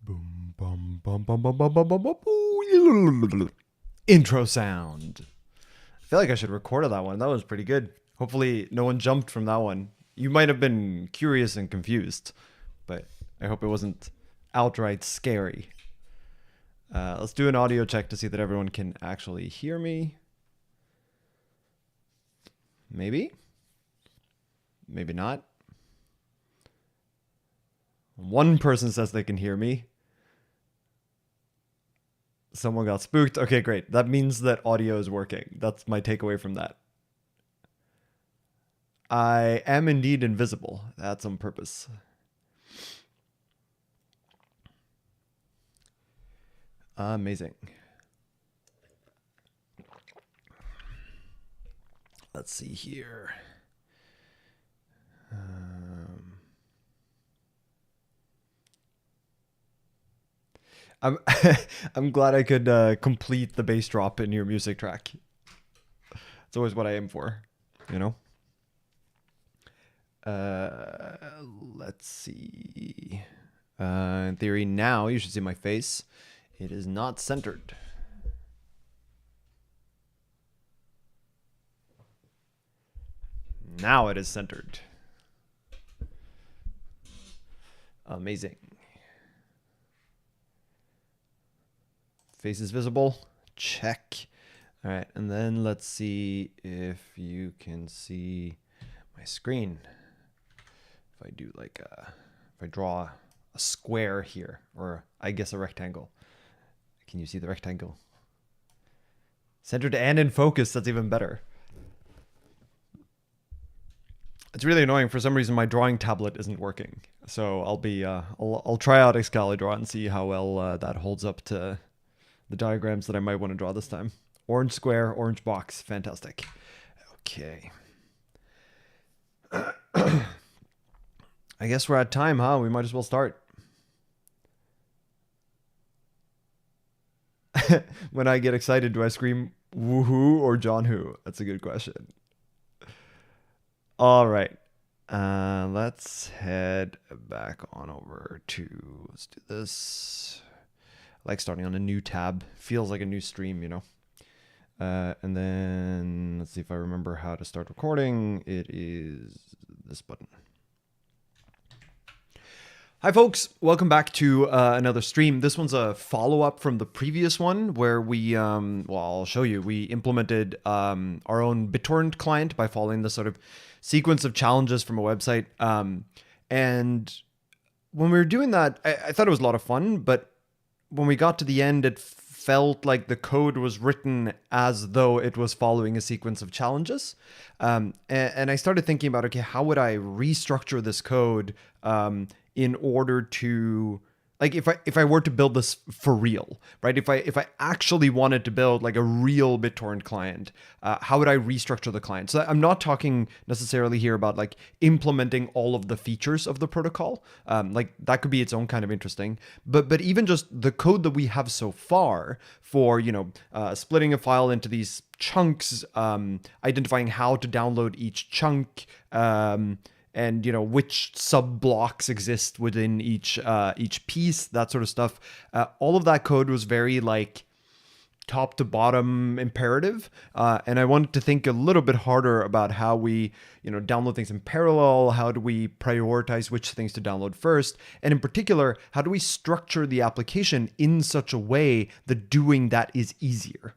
Boom, bum, bum, bum, bum, bum, bum, bum, bum, boo. Intro sound. I feel like I should record that one. That was pretty good. Hopefully, no one jumped from that one. You might have been curious and confused, but I hope it wasn't outright scary. Let's do an audio check to see that everyone can actually hear me. Maybe. Maybe not. One person says they can hear me. Someone got spooked. Okay, great. That means that audio is working. That's my takeaway from that. I am indeed invisible. That's on purpose. Amazing. Let's see here. I'm I'm glad I could complete the bass drop in your music track. It's always what I aim for, you know. Let's see. In theory, now you should see my face. It is not centered. Now it is centered. Amazing. Face is visible. Check. All right, and then let's see if you can see my screen. If I do like if I draw a square here, or I guess a rectangle. Can you see the rectangle? Centered and in focus, that's even better. It's really annoying. For some reason, my drawing tablet isn't working. So I'll try out Excalidraw and see how well that holds up to the diagrams that I might want to draw this time. Orange square, orange box, fantastic. Okay. I guess we're at time, huh? We might as well start. When I get excited, do I scream woohoo or John Who? That's a good question. All right. Let's head back on over to, let's do this. I like starting on a new tab. Feels like a new stream, you know. And then let's see if I remember how to start recording. It is this button. Hi folks, welcome back to another stream. This one's a follow-up from the previous one where we, well, I'll show you. We implemented our own BitTorrent client by following the sort of sequence of challenges from a website. And when we were doing that, I thought it was a lot of fun, but when we got to the end, it felt like the code was written as though it was following a sequence of challenges. And I started thinking about, okay, how would I restructure this code in order to, like, if I were to build this for real, right? If I actually wanted to build like a real BitTorrent client, how would I restructure the client? So I'm not talking necessarily here about like implementing all of the features of the protocol. Like that could be its own kind of interesting, but even just the code that we have so far for, you know, splitting a file into these chunks, identifying how to download each chunk, and you know which sub blocks exist within each piece, that sort of stuff. All of that code was very like top to bottom imperative, and I wanted to think a little bit harder about how we, you know, download things in parallel. How do we prioritize which things to download first, and in particular, how do we structure the application in such a way that doing that is easier?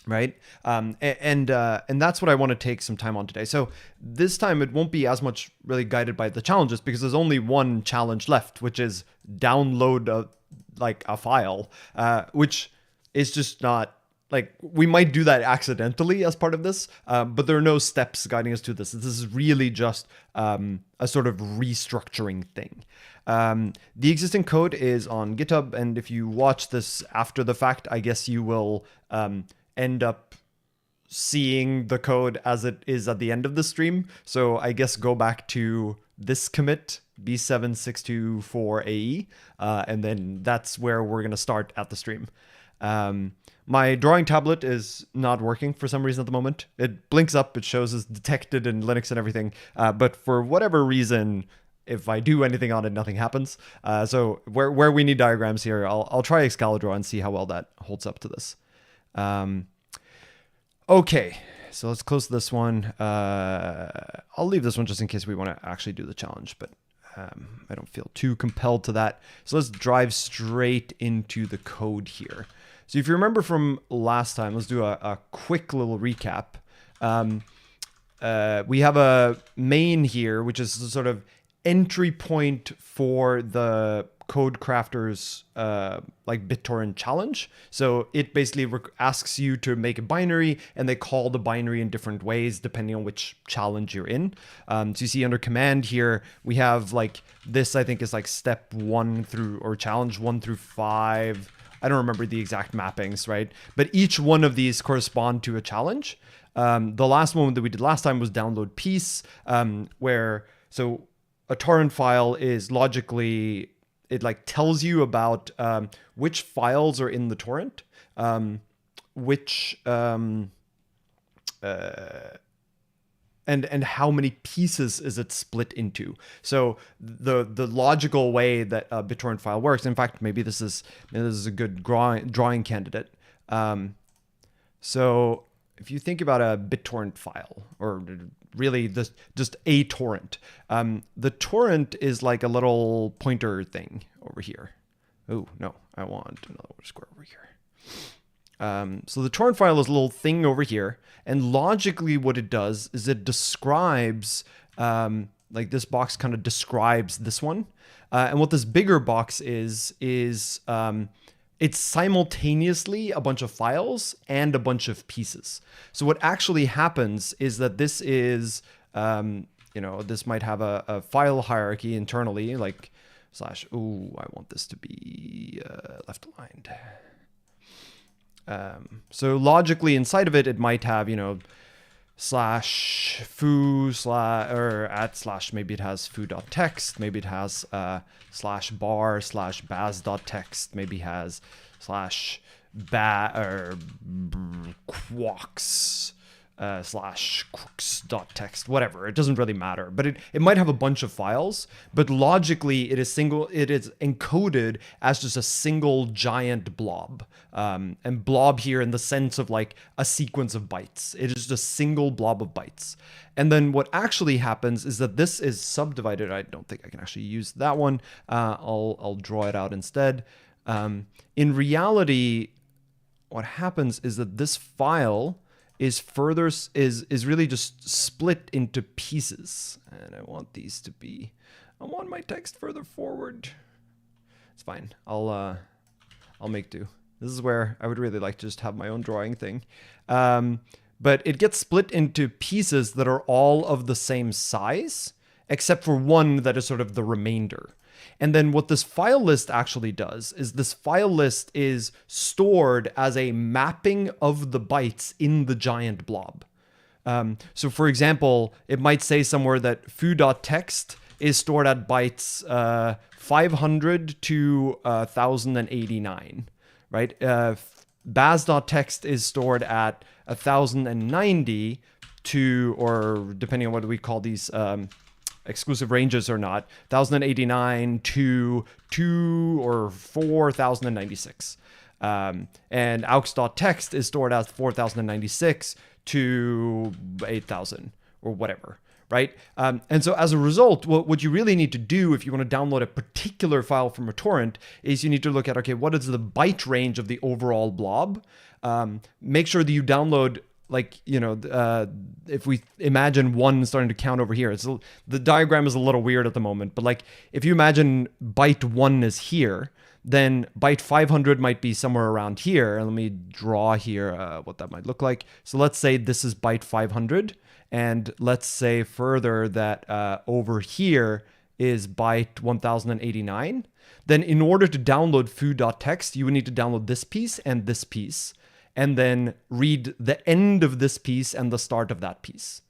Right. And that's what I want to take some time on today. So this time it won't be as much really guided by the challenges because there's only one challenge left, which is download a file, which is just not like, we might do that accidentally as part of this, but there are no steps guiding us to this. This is really just a sort of restructuring thing. The existing code is on GitHub. And if you watch this after the fact, I guess you will end up seeing the code as it is at the end of the stream. So I guess go back to this commit, B7624AE, and then that's where we're going to start at the stream. My drawing tablet is not working for some reason at the moment. It blinks up, it shows as detected in Linux and everything, but for whatever reason, if I do anything on it, nothing happens. So where we need diagrams here, I'll try Excalidraw and see how well that holds up to this. Okay, so let's close this one. I'll leave this one just in case we want to actually do the challenge, but I don't feel too compelled to that. So let's drive straight into the code here. So if you remember from last time, let's do a quick little recap. We have a main here, which is the sort of entry point for the code crafter's like BitTorrent challenge. So it basically asks you to make a binary, and they call the binary in different ways depending on which challenge you're in. So you see under command here, we have like this, I think is like step 1 through, or challenge 1 through 5. I don't remember the exact mappings, right? But each one of these correspond to a challenge. The last one that we did last time was download piece, where, so a torrent file is logically, it like tells you about which files are in the torrent, and how many pieces is it split into. So the logical way that a BitTorrent file works, in fact, maybe this is a good drawing candidate. So if you think about a BitTorrent file, or really just a torrent, the torrent is like a little pointer thing over here. Oh no, I want another square over here. So the torrent file is a little thing over here, and logically what it does is it describes, like this box kind of describes this one. And what this bigger box is it's simultaneously a bunch of files and a bunch of pieces. So what actually happens is that this is, this might have a file hierarchy internally, like slash, ooh, I want this to be left aligned. So logically inside of it, it might have, slash foo slash, or at slash, maybe it has foo.text, maybe it has slash bar slash baz.text, maybe it has slash quox slash quox.text, whatever. It doesn't really matter, but it might have a bunch of files, but logically it is encoded as just a single giant blob. And blob here in the sense of like a sequence of bytes. It is just a single blob of bytes. And then what actually happens is that this is subdivided. I don't think I can actually use that one. I'll draw it out instead. In reality, what happens is that this file is really just split into pieces. And I want these to be, I want my text further forward. It's fine. I'll make do. This is where I would really like to just have my own drawing thing. But it gets split into pieces that are all of the same size, except for one that is sort of the remainder. And then what this file list actually does is this file list is stored as a mapping of the bytes in the giant blob. So for example, it might say somewhere that foo.text is stored at bytes 500 to 1089, right? Baz.text is stored at 1090 to, or depending on what we call these exclusive ranges or not, 1089 to 2 or 4096. And aux.text is stored as 4096 to 8000 or whatever, right? And so as a result, what you really need to do if you want to download a particular file from a torrent is you need to look at, okay, what is the byte range of the overall blob? Make sure that you download, like, if we imagine 1 starting to count over here, the diagram is a little weird at the moment, but like if you imagine byte 1 is here, then byte 500 might be somewhere around here. And let me draw here what that might look like. So let's say this is byte 500. And let's say further that over here is byte 1089. Then in order to download foo.text, you would need to download this piece and this piece, and then read the end of this piece and the start of that piece.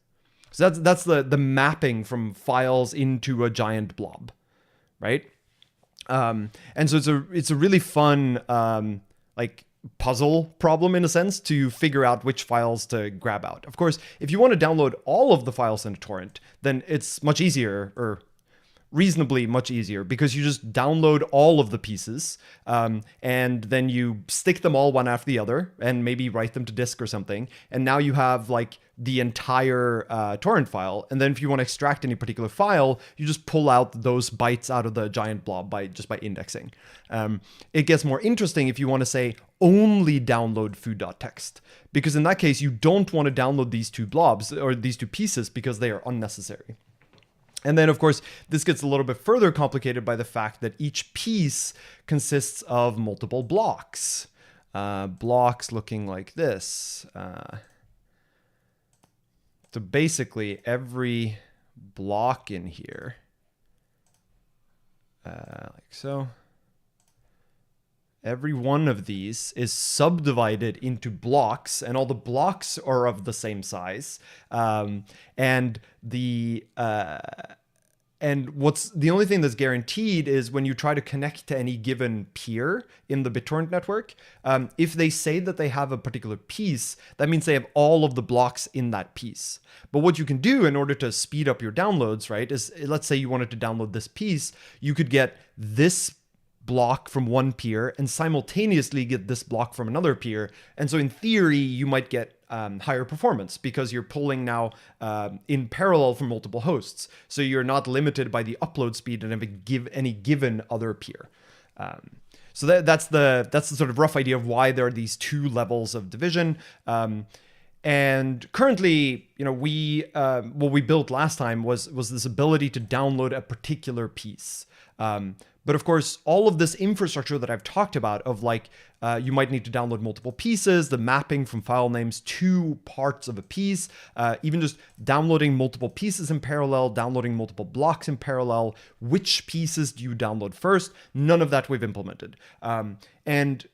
So that's the mapping from files into a giant blob, right? And so it's a really fun like puzzle problem in a sense to figure out which files to grab out. Of course, if you want to download all of the files in a torrent, then it's much easier, or reasonably much easier because you just download all of the pieces, and then you stick them all one after the other and maybe write them to disk or something. And now you have like the entire torrent file. And then if you want to extract any particular file, you just pull out those bytes out of the giant blob by indexing. It gets more interesting if you want to say only download food.txt, because in that case, you don't want to download these two blobs or these two pieces because they are unnecessary. And then, of course, this gets a little bit further complicated by the fact that each piece consists of multiple blocks. Blocks looking like this. So basically, every block in here, like so, every one of these is subdivided into blocks, and all the blocks are of the same size. And what's the only thing that's guaranteed is when you try to connect to any given peer in the BitTorrent network, if they say that they have a particular piece, that means they have all of the blocks in that piece. But what you can do in order to speed up your downloads, right, is let's say you wanted to download this piece, you could get this block from one peer and simultaneously get this block from another peer. And so in theory, you might get higher performance because you're pulling now in parallel from multiple hosts. So you're not limited by the upload speed of any given other peer. So that's the sort of rough idea of why there are these two levels of division. And currently, you know, what we built last time was this ability to download a particular piece. But of course, all of this infrastructure that I've talked about of like, you might need to download multiple pieces, the mapping from file names to parts of a piece, even just downloading multiple pieces in parallel, downloading multiple blocks in parallel, which pieces do you download first? None of that we've implemented. And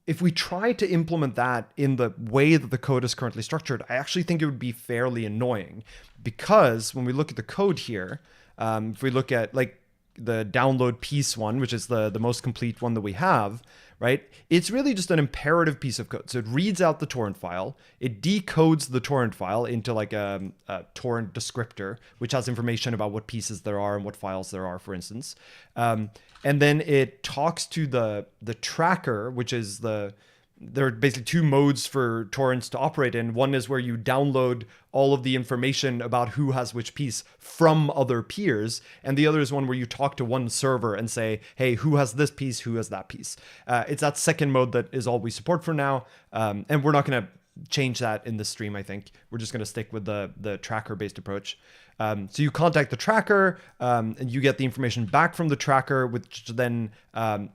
if we try to implement that in the way that the code is currently structured, I actually think it would be fairly annoying, because when we look at the code here, if we look at like the download piece one, which is the most complete one that we have, right? It's really just an imperative piece of code. So it reads out the torrent file, it decodes the torrent file into like a torrent descriptor, which has information about what pieces there are and what files there are, for instance. And then it talks to the tracker, which is there are basically two modes for torrents to operate in. One is where you download all of the information about who has which piece from other peers. And the other is one where you talk to one server and say, hey, who has this piece? Who has that piece? It's that second mode that is all we support for now. And we're not going to change that in this stream, I think. We're just going to stick with the tracker-based approach. So you contact the tracker, and you get the information back from the tracker, which then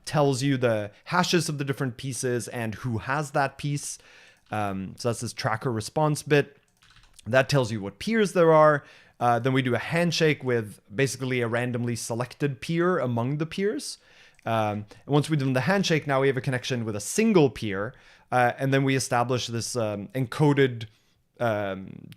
tells you the hashes of the different pieces and who has that piece. So that's this tracker response bit. That tells you what peers there are. Then we do a handshake with basically a randomly selected peer among the peers. And once we've done the handshake, now we have a connection with a single peer. And then we establish this encoded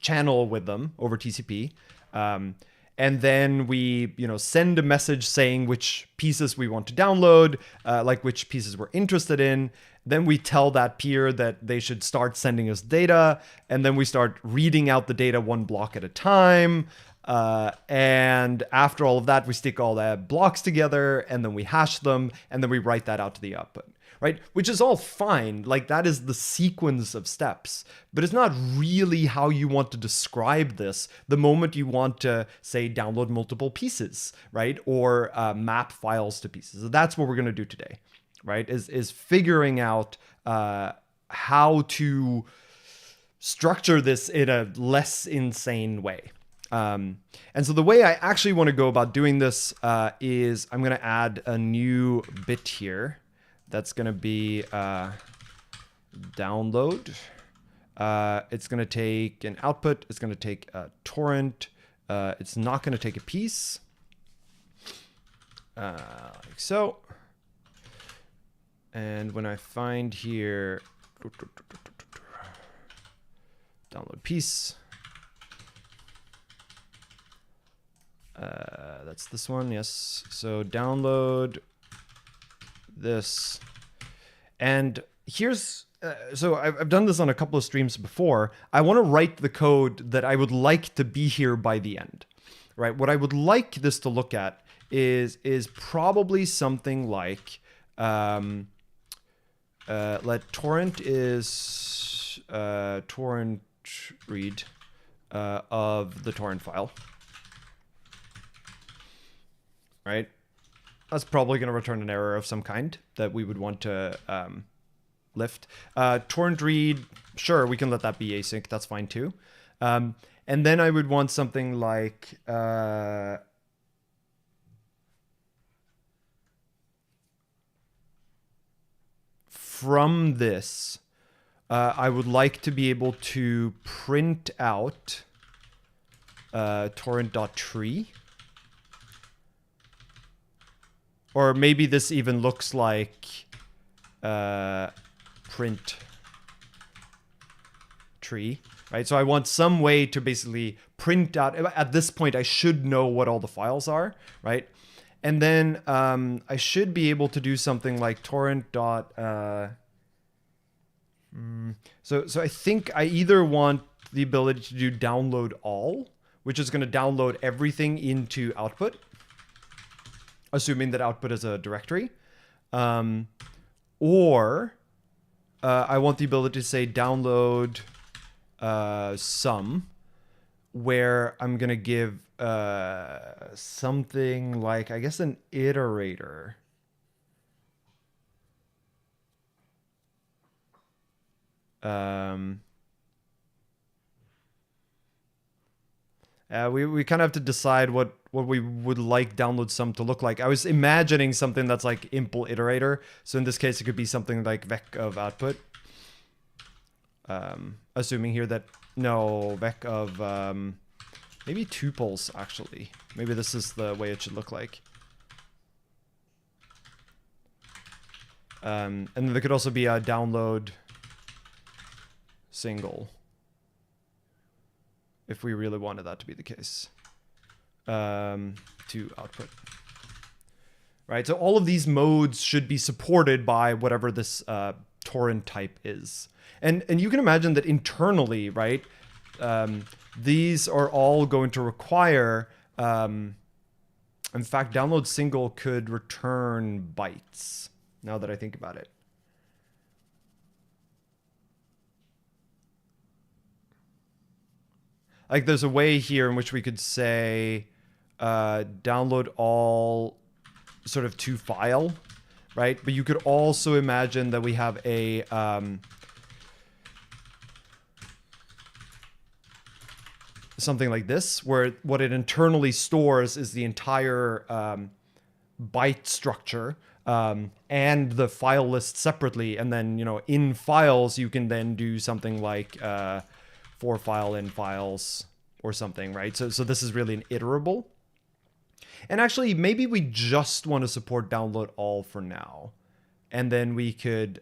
channel with them over TCP. And then we, send a message saying which pieces we want to download, like which pieces we're interested in. Then we tell that peer that they should start sending us data. And then we start reading out the data one block at a time. And after all of that, we stick all the blocks together and then we hash them and then we write that out to the output. Right? Which is all fine. Like that is the sequence of steps, but it's not really how you want to describe this the moment you want to say download multiple pieces, right? Or map files to pieces. So that's what we're going to do today, right? Is figuring out how to structure this in a less insane way. And so the way I actually want to go about doing this is I'm going to add a new bit here. That's going to be download. It's going to take an output. It's going to take a torrent. It's not going to take a piece. Like so. And when I find here, download piece. That's this one, yes. So download this. And here's so I've done this on a couple of streams before. I want to write the code that I would like to be here by the end. right? What I would like this to look at is probably something like let torrent is torrent read of the torrent file, right? That's probably going to return an error of some kind that we would want to lift. Torrent read, sure, we can let that be async. That's fine too. And then I would want something like from this, I would like to be able to print out torrent.tree. Or maybe this even looks like print tree, right? So I want some way to basically print out. At this point, I should know what all the files are, right? And then I should be able to do something like torrent dot. So I think I either want the ability to do download all, which is going to download everything into output, assuming that output is a directory, or I want the ability to say download some, where I'm going to give something like, I guess, an iterator. We kind of have to decide what we would like download sum to look like. I was imagining something that's like impl iterator. So in this case, it could be something like vec of output. Assuming here that, no, vec of maybe tuples, actually. Maybe this is the way it should look like. And then there could also be a download single, if we really wanted that to be the case, to output. Right, so all of these modes should be supported by whatever this torrent type is. And you can imagine that internally, right, these are all going to require, in fact, download single could return bytes, now that I think about it. Like there's a way here in which we could say download all sort of to file, right? But you could also imagine that we have a something like this, where what it internally stores is the entire byte structure and the file list separately. And then, you know, in files, you can then do something like for file in files or something, right? So this is really an iterable. And actually, maybe we just want to support download all for now. And then we could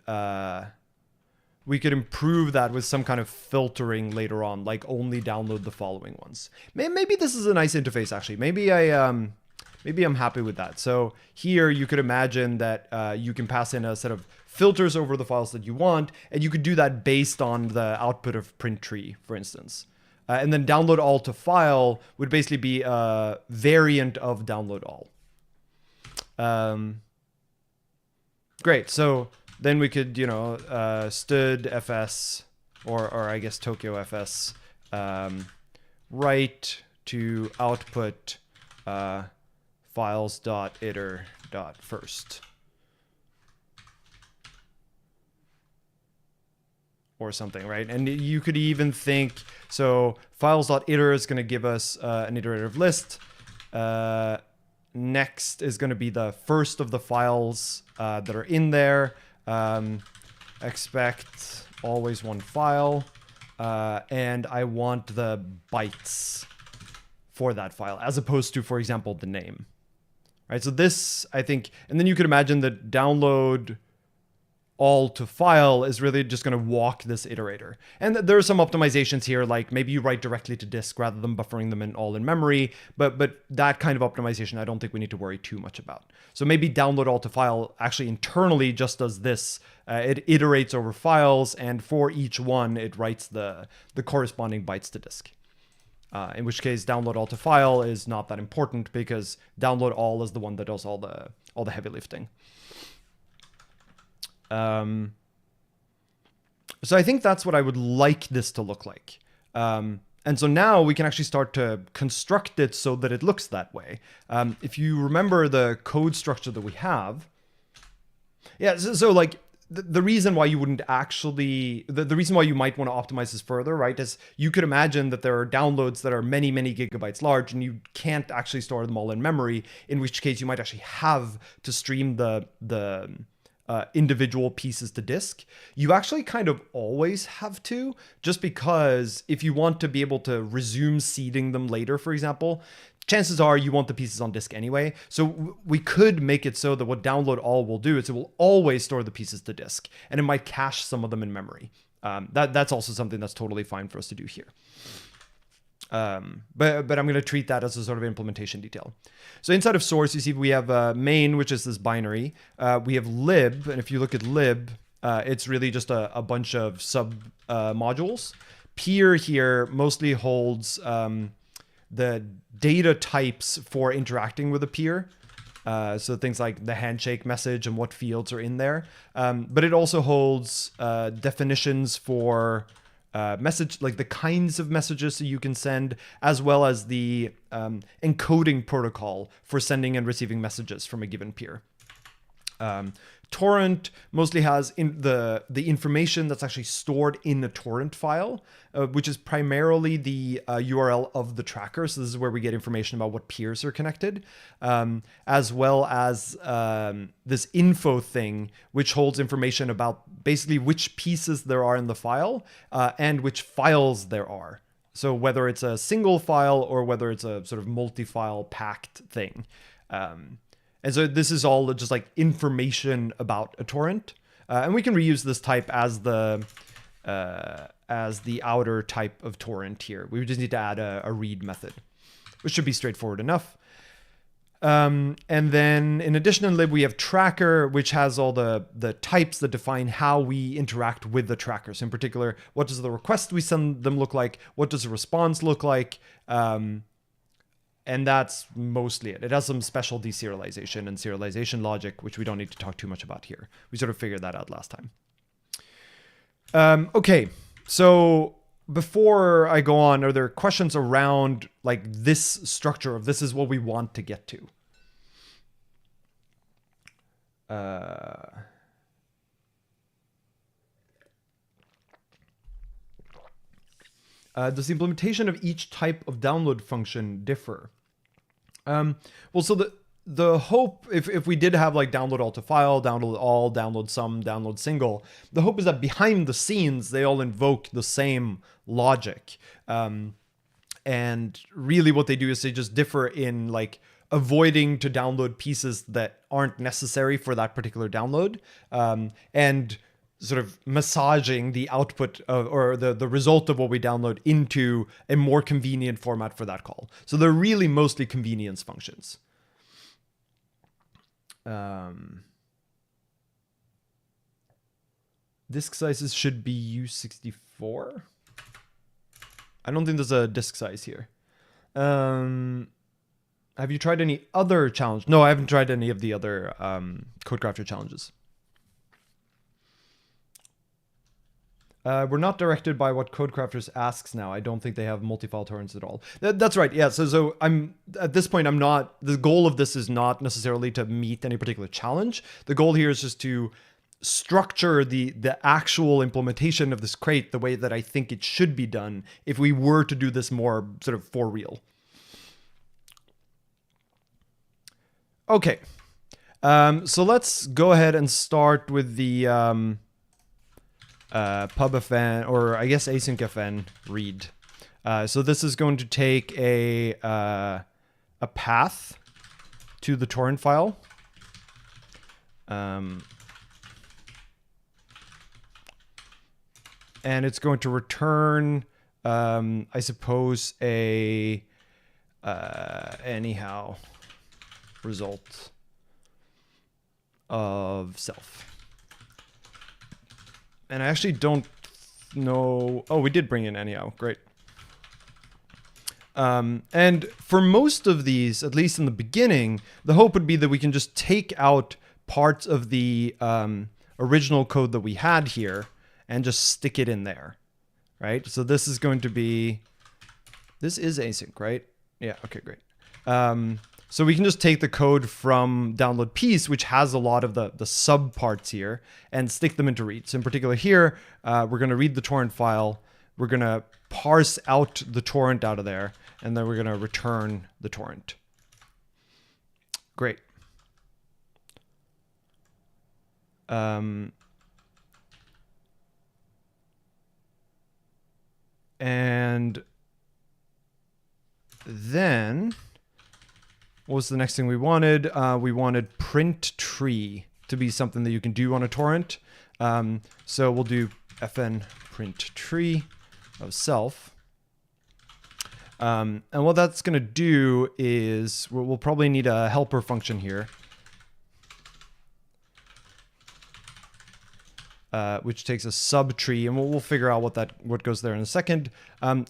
improve that with some kind of filtering later on, like only download the following ones. Maybe this is a nice interface, actually. Maybe I'm happy with that. So here you could imagine that you can pass in a set of filters over the files that you want, and you could do that based on the output of print tree, for instance. And then download all to file would basically be a variant of download all. Great. So then we could, you know, std fs or I guess Tokyo fs write to output files.iter.first. Or something, right? And you could even think, so files.iter is going to give us an iterative list. Next is going to be the first of the files that are in there. Expect always one file. And I want the bytes for that file, as opposed to, for example, the name. Right? So this, I think, and then you could imagine that download all to file is really just going to walk this iterator. And there are some optimizations here, like maybe you write directly to disk rather than buffering them all in memory. But that kind of optimization, I don't think we need to worry too much about. So maybe download all to file actually internally just does this. It iterates over files, and for each one, it writes the corresponding bytes to disk. In which case, download all to file is not that important because download all is the one that does all the heavy lifting. So I think that's what I would like this to look like. And so now we can actually start to construct it so that it looks that way. If you remember the code structure that we have, yeah, so like the reason why you wouldn't actually, the reason why you might want to optimize this further, right, is you could imagine that there are downloads that are many, many gigabytes large and you can't actually store them all in memory, in which case you might actually have to stream the individual pieces to disk. You actually kind of always have to, just because if you want to be able to resume seeding them later, for example, chances are you want the pieces on disk anyway. So we could make it so that what download all will do is it will always store the pieces to disk, and it might cache some of them in memory. That's also something that's totally fine for us to do here. But I'm going to treat that as a sort of implementation detail. So inside of source, you see we have main, which is this binary. We have lib, and if you look at lib, it's really just a bunch of sub modules. Peer here mostly holds the data types for interacting with a peer. So things like the handshake message and what fields are in there. But it also holds definitions for message, like the kinds of messages that you can send, as well as the encoding protocol for sending and receiving messages from a given peer. Torrent mostly has the information that's actually stored in a torrent file, which is primarily the URL of the tracker. So this is where we get information about what peers are connected, as well as this info thing, which holds information about basically which pieces there are in the file and which files there are. So whether it's a single file or whether it's a sort of multi-file packed thing. And so this is all just like information about a torrent. And we can reuse this type as the outer type of torrent here. We just need to add a read method, which should be straightforward enough. And then in addition in lib, we have tracker, which has all the types that define how we interact with the trackers. In particular, what does the request we send them look like? What does the response look like? And that's mostly it. It has some special deserialization and serialization logic, which we don't need to talk too much about here. We sort of figured that out last time. Okay, so before I go on, are there questions around like this structure of this is what we want to get to? Does the implementation of each type of download function differ? Well, so the hope, if we did have like download all to file, download all, download some, download single, the hope is that behind the scenes, they all invoke the same logic. And really what they do is they just differ in like avoiding to download pieces that aren't necessary for that particular download. And sort of massaging the output of, or the result of what we download into a more convenient format for that call. So they're really mostly convenience functions. Disk sizes should be U64. I don't think there's a disk size here. Have you tried any other challenge? No, I haven't tried any of the other CodeCrafter challenges. We're not directed by what CodeCrafters asks now. I don't think they have multi-file torrents at all. That's right. Yeah. So I'm at this point, I'm not, the goal of this is not necessarily to meet any particular challenge. The goal here is just to structure the actual implementation of this crate the way that I think it should be done if we were to do this more sort of for real. Okay. So let's go ahead and start with the pubfn, or I guess async-fn read. So this is going to take a path to the torrent file. And it's going to return, I suppose, a anyhow result of self. And I actually don't know. Oh, we did bring in anyhow. Great. And for most of these, at least in the beginning, the hope would be that we can just take out parts of the original code that we had here and just stick it in there, right? So this is going to be, this is async, right? Yeah, okay, great. So we can just take the code from download piece, which has a lot of the sub parts here, and stick them into read. So in particular here, we're going to read the torrent file. We're going to parse out the torrent out of there, and then we're going to return the torrent. Great. And then what was the next thing we wanted? We wanted print tree to be something that you can do on a torrent. So we'll do fn print tree of self. And what that's going to do is we'll probably need a helper function here, which takes a subtree, and we'll figure out what goes there in a second.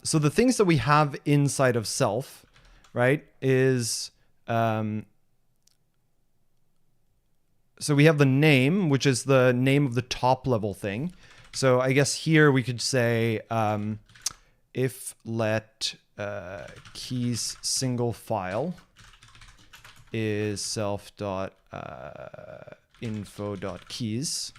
So the things that we have inside of self, right, is so we have the name, which is the name of the top level thing. So I guess here we could say if let keys single file is self.info.keys.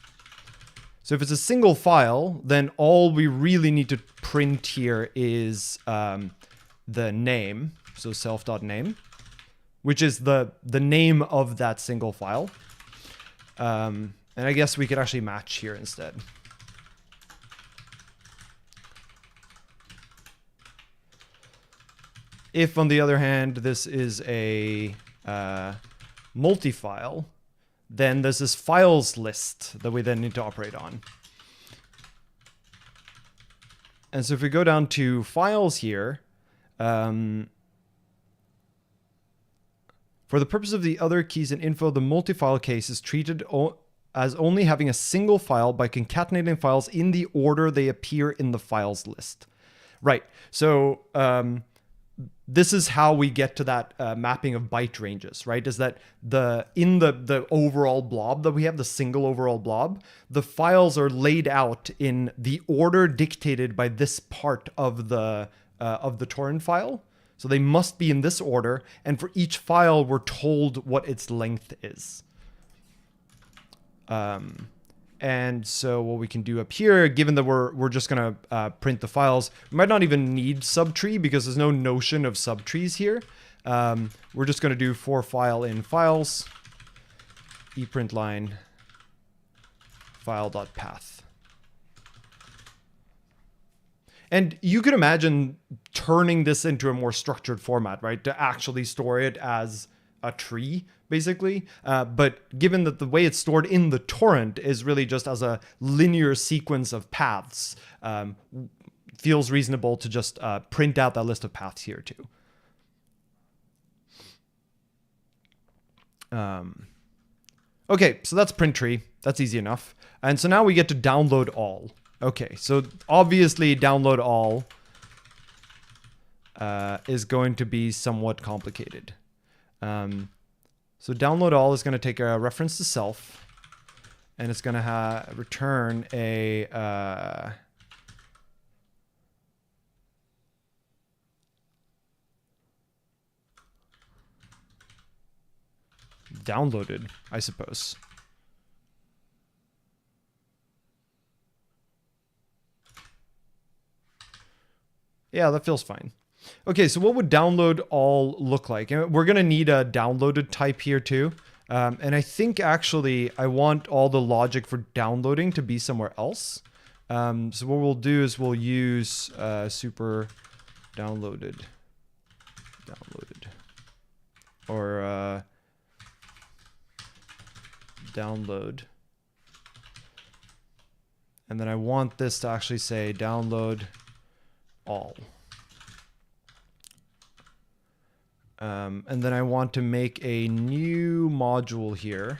So if it's a single file, then all we really need to print here is the name, so self.name, which is the name of that single file. And I guess we could actually match here instead. If, on the other hand, this is a multi-file, then there's this files list that we then need to operate on. And so if we go down to files here, for the purpose of the other keys and info, the multi-file case is treated as only having a single file by concatenating files in the order they appear in the files list. Right, so this is how we get to that mapping of byte ranges, right? Is that in the overall blob that we have, the single overall blob, the files are laid out in the order dictated by this part of the torrent file. So they must be in this order, and for each file, we're told what its length is. And so what we can do up here, given that we're just gonna print the files, we might not even need subtree because there's no notion of subtrees here. We're just gonna do for file in files, ePrintLine file.path. And you could imagine turning this into a more structured format, right? To actually store it as a tree, basically. But given that the way it's stored in the torrent is really just as a linear sequence of paths, feels reasonable to just print out that list of paths here too. Okay, so that's print tree. That's easy enough. And so now we get to download all. Okay, so obviously download all is going to be somewhat complicated. So download all is going to take a reference to self, and it's going to return a downloaded, I suppose. Yeah, that feels fine. Okay, so what would download all look like? We're going to need a downloaded type here too. And I think actually I want all the logic for downloading to be somewhere else. So what we'll do is we'll use super downloaded or download. And then I want this to actually say download all. And then I want to make a new module here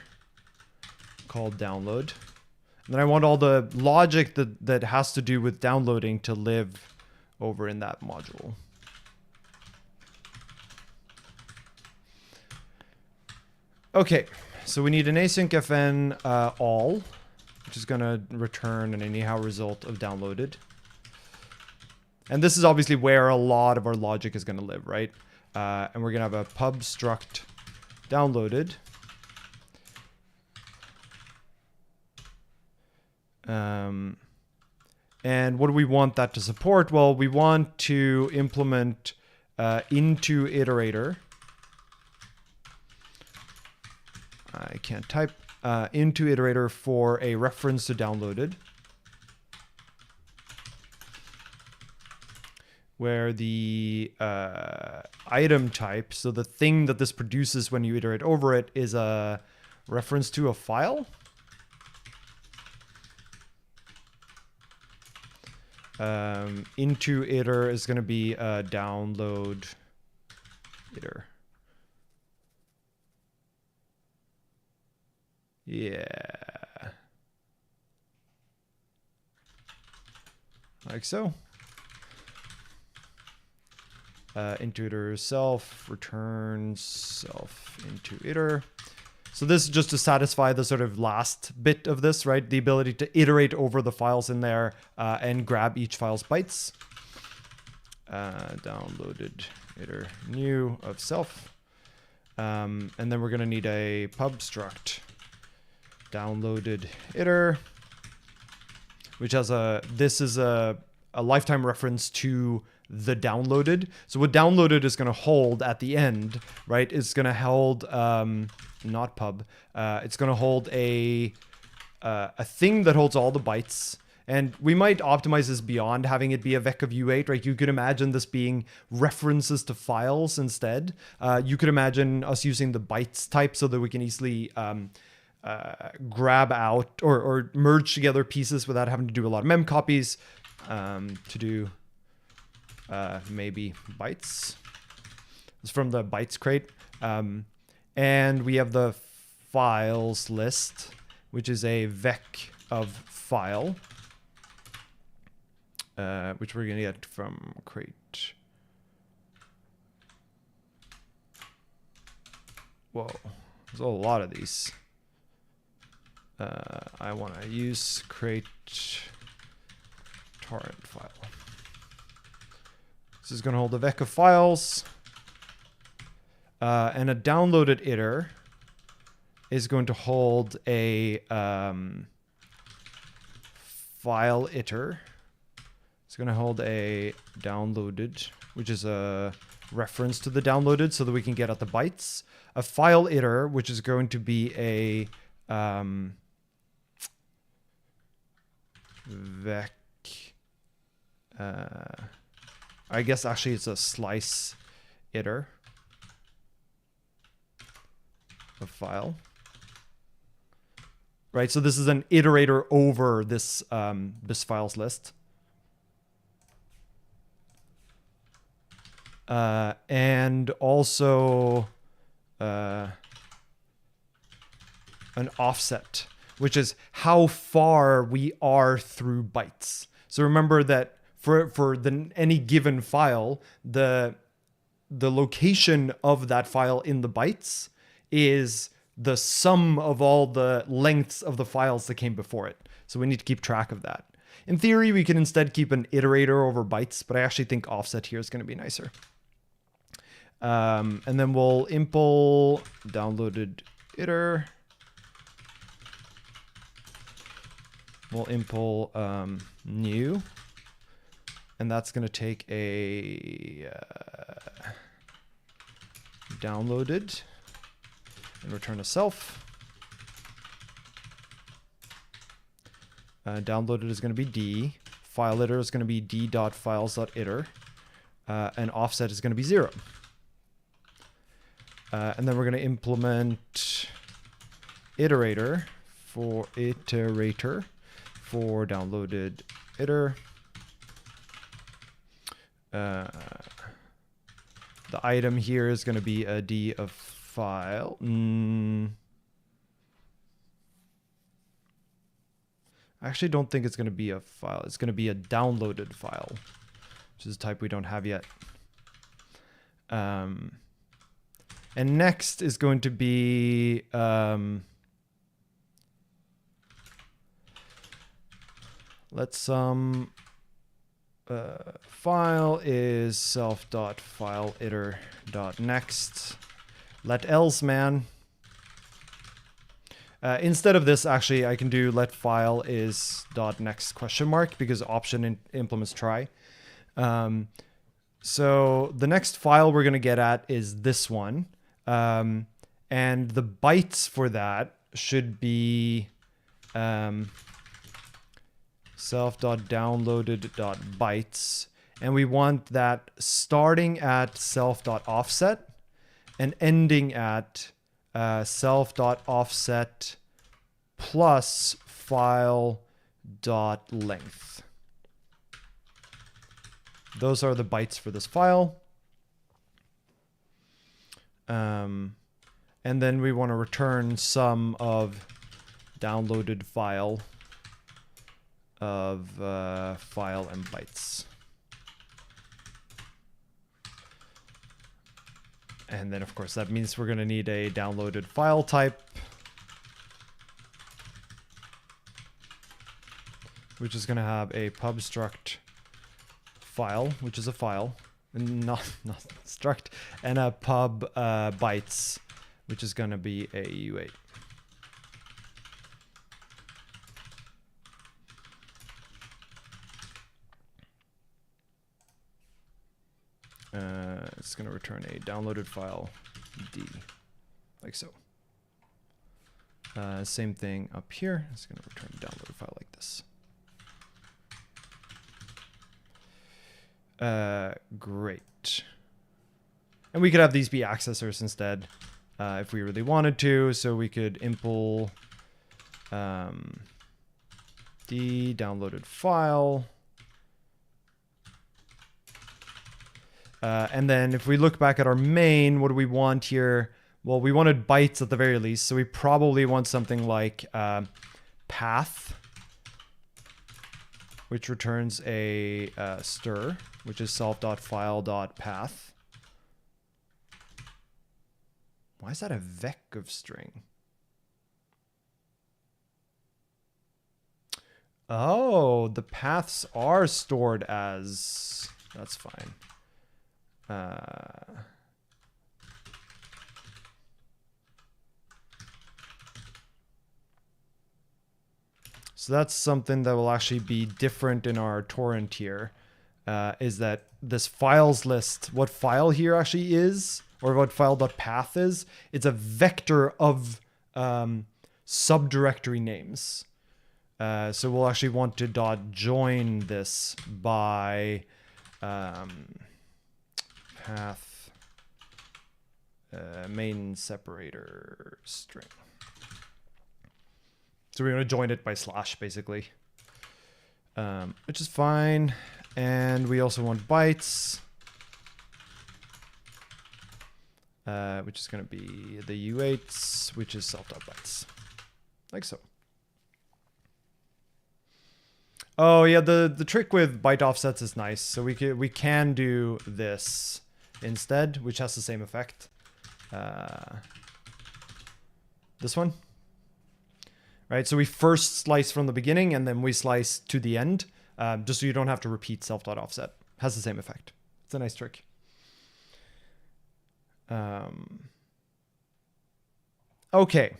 called download. And then I want all the logic that has to do with downloading to live over in that module. Okay, so we need an async fn all, which is going to return an anyhow result of downloaded. And this is obviously where a lot of our logic is going to live, right? And we're going to have a pub struct downloaded. And what do we want that to support? Well, we want to implement into iterator. I can't type. Into iterator for a reference to downloaded, where the item type, so the thing that this produces when you iterate over it, is a reference to a file. Into iter is going to be a download iter. Yeah. Like so. Into iter self returns self into iter. So this is just to satisfy the sort of last bit of this, right? The ability to iterate over the files in there and grab each file's bytes. Downloaded iter new of self. And then we're going to need a pub struct downloaded iter, which has this is a lifetime reference to the downloaded. So what downloaded is going to hold at the end, right? It's going to hold not pub. It's going to hold a thing that holds all the bytes. And we might optimize this beyond having it be a vec of U8, right? You could imagine this being references to files instead. You could imagine us using the bytes type so that we can easily grab out or merge together pieces without having to do a lot of mem copies to do maybe bytes. It's from the bytes crate. And we have the files list, which is a vec of file, which we're going to get from crate. Whoa, there's a lot of these. I want to use crate torrent file. This is going to hold a vec of files. And a downloaded iter is going to hold a file iter. It's going to hold a downloaded, which is a reference to the downloaded so that we can get at the bytes. A file iter, which is going to be a vec. I guess actually it's a slice iter of file. Right, so this is an iterator over this this files list. And also an offset, which is how far we are through bytes. So remember that for any given file, the location of that file in the bytes is the sum of all the lengths of the files that came before it. So we need to keep track of that. In theory, we can instead keep an iterator over bytes, but I actually think offset here is going to be nicer. And then we'll impl downloaded iter. We'll impl new. And that's going to take a downloaded and return a self. Downloaded is going to be D. File iter is going to be d.files.iter. And offset is going to be 0. And then we're going to implement iterator for downloaded iter. The item here is going to be a D of file. I actually don't think it's going to be a file. It's going to be a downloaded file, which is a type we don't have yet. And next is going to be file is self.fileiter.next. Let else, man. Instead of this, actually, I can do let file is .next question mark because option implements try. So the next file we're going to get at is this one. And the bytes for that should be self.downloaded.bytes. And we want that starting at self.offset and ending at self.offset plus file.length. Those are the bytes for this file. And then we want to return sum of downloaded file of file and bytes. And then, of course, that means we're going to need a downloaded file type, which is going to have a pub struct file, which is a file, and not struct, and a pub bytes, which is going to be a U8. It's going to return a downloaded file D, like so. Same thing up here. It's going to return a downloaded file like this. Great. And we could have these be accessors instead if we really wanted to. So we could impl D downloaded file. And then if we look back at our main, what do we want here? Well, we wanted bytes at the very least. So we probably want something like path, which returns a stir, which is self.file.path. Why is that a vec of string? Oh, the paths are stored as... That's fine. So that's something that will actually be different in our torrent here, is that this files list, what file here actually is, or what file.path is, it's a vector of subdirectory names. So we'll actually want to .join this by path main separator string. So we're going to join it by slash, basically, which is fine. And we also want bytes, which is going to be the U8s, which is self.bytes, like so. Oh yeah, the trick with byte offsets is nice. So we can do this instead, which has the same effect. This one. Right, so we first slice from the beginning and then we slice to the end, just so you don't have to repeat self.offset. Has the same effect. It's a nice trick. Okay,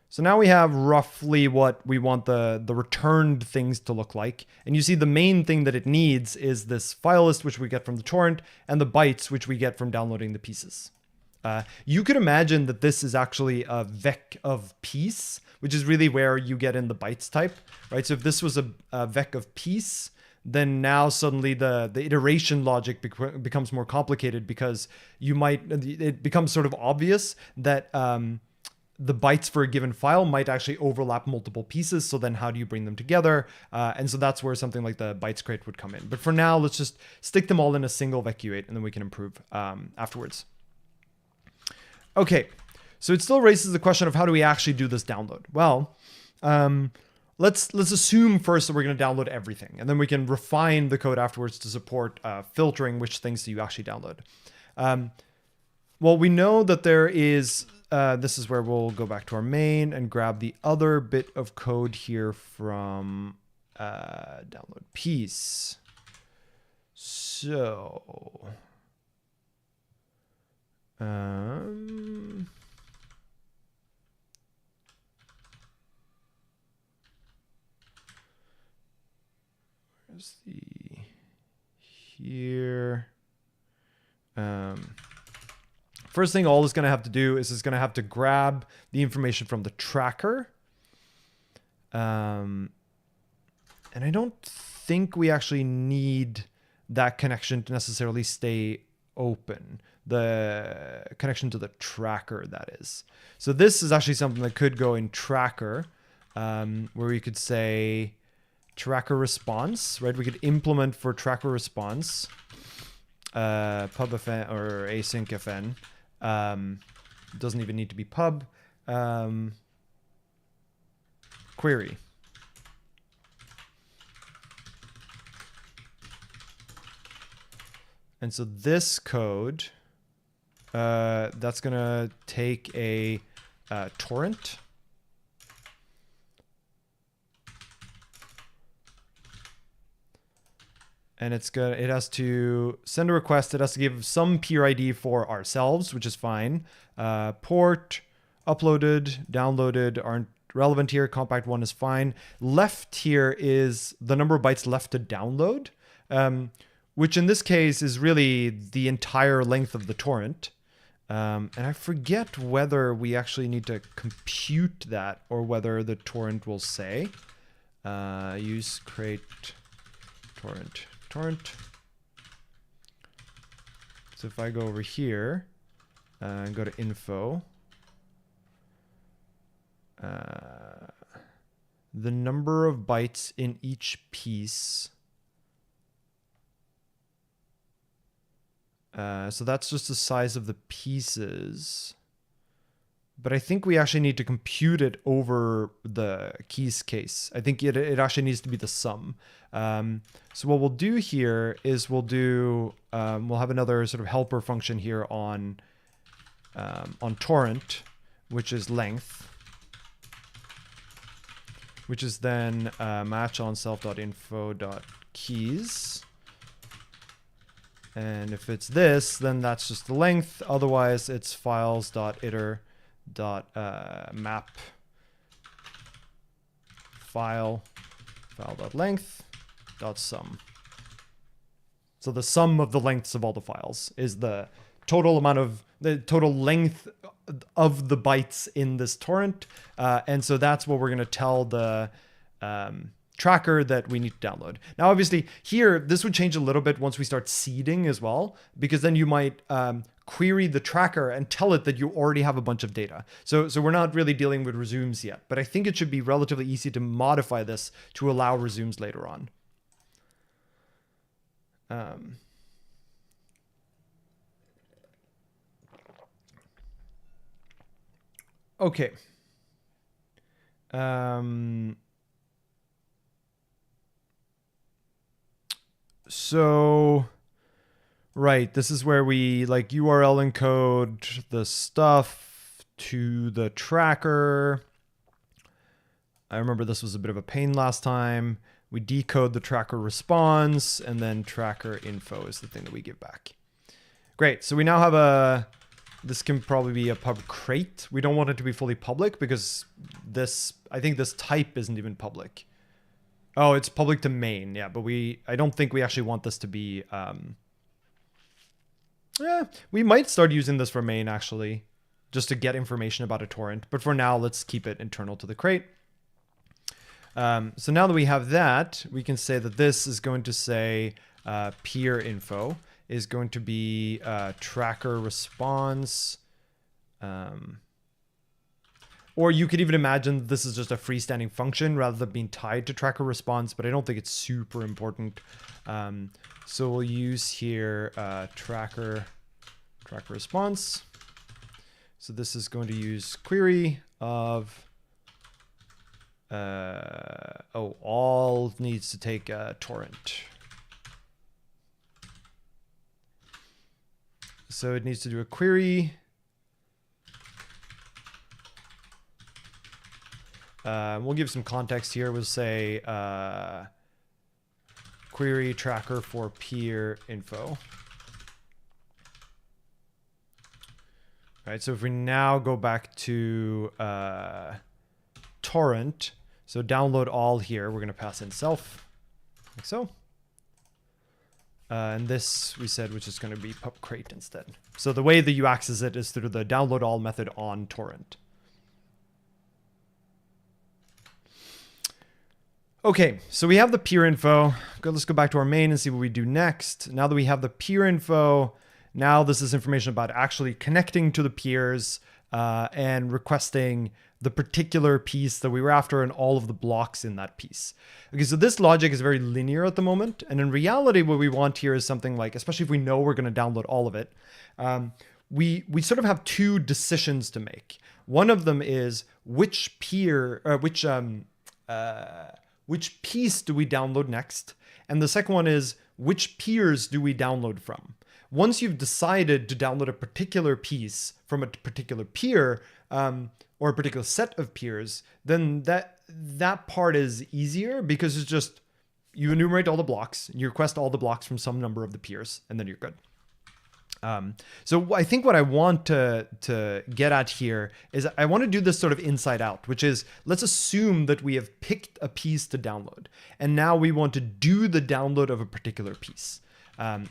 so now we have roughly what we want the returned things to look like. And you see the main thing that it needs is this file list, which we get from the torrent, and the bytes, which we get from downloading the pieces. You could imagine that this is actually a vec of piece, which is really where you get in the bytes type, right? So if this was a vec of piece, then now suddenly the iteration logic becomes more complicated, because it becomes sort of obvious that the bytes for a given file might actually overlap multiple pieces. So then how do you bring them together? And so that's where something like the bytes crate would come in. But for now, let's just stick them all in a single vec-u8, and then we can improve afterwards. Okay, so it still raises the question of how do we actually do this download? Well, let's assume first that we're going to download everything, and then we can refine the code afterwards to support filtering which things do you actually download. Well, we know that there is, this is where we'll go back to our main and grab the other bit of code here from download piece. So, where's the here? First thing all is going to have to do is it's going to have to grab the information from the tracker. And I don't think we actually need that connection to necessarily stay open. The connection to the tracker, that is. So this is actually something that could go in tracker, where we could say tracker response, right? We could implement for tracker response, pubfn or async fn. Doesn't even need to be pub. Query. And so this code, that's going to take a torrent. And it has to send a request. It has to give some peer ID for ourselves, which is fine. Port, uploaded, downloaded aren't relevant here. Compact one is fine. Left here is the number of bytes left to download, which in this case is really the entire length of the torrent. And I forget whether we actually need to compute that or whether the torrent will say use create torrent. So if I go over here and go to info, the number of bytes in each piece. So that's just the size of the pieces. But I think we actually need to compute it over the keys case. I think it actually needs to be the sum. So what we'll do here is we'll have another sort of helper function here on torrent, which is length, which is then match on self.info.keys. And if it's this, then that's just the length. Otherwise, it's files.iter.map file.length.sum. So the sum of the lengths of all the files is the total length of the bytes in this torrent. And so that's what we're going to tell the tracker that we need to download. Now, obviously here, this would change a little bit once we start seeding as well, because then you might query the tracker and tell it that you already have a bunch of data. So we're not really dealing with resumes yet, but I think it should be relatively easy to modify this to allow resumes later on. Okay. So, right, this is where we like URL encode the stuff to the tracker. I remember this was a bit of a pain last time. We decode the tracker response, and then tracker info is the thing that we give back. Great, so we now have this can probably be a pub crate. We don't want it to be fully public because I think this type isn't even public. Oh, it's public to main, yeah, but I don't think we actually want this to be, we might start using this for main actually, just to get information about a torrent, but for now, let's keep it internal to the crate. So now that we have that, we can say that this is going to say peer info is going to be tracker response, or you could even imagine this is just a freestanding function rather than being tied to tracker response, but I don't think it's super important. So we'll use here tracker response. So this is going to use query of, all needs to take a torrent. So it needs to do a query. We'll give some context here. We'll say query tracker for peer info. All right, so if we now go back to torrent, so download all here, we're going to pass in self, like so. And this we said which is going to be pubcrate instead. So the way that you access it is through the download all method on torrent. Okay, so we have the peer info. Let's go back to our main and see what we do next. Now that we have the peer info, now this is information about actually connecting to the peers and requesting the particular piece that we were after and all of the blocks in that piece. Okay, so this logic is very linear at the moment. And in reality, what we want here is something like, especially if we know we're going to download all of it, we sort of have two decisions to make. One of them is which peer, which piece do we download next? And the second one is which peers do we download from? Once you've decided to download a particular piece from a particular peer or a particular set of peers, then that part is easier because it's just you enumerate all the blocks, you request all the blocks from some number of the peers, and then you're good. So I think what I want to get at here is I want to do this sort of inside out, which is let's assume that we have picked a piece to download, and now we want to do the download of a particular piece.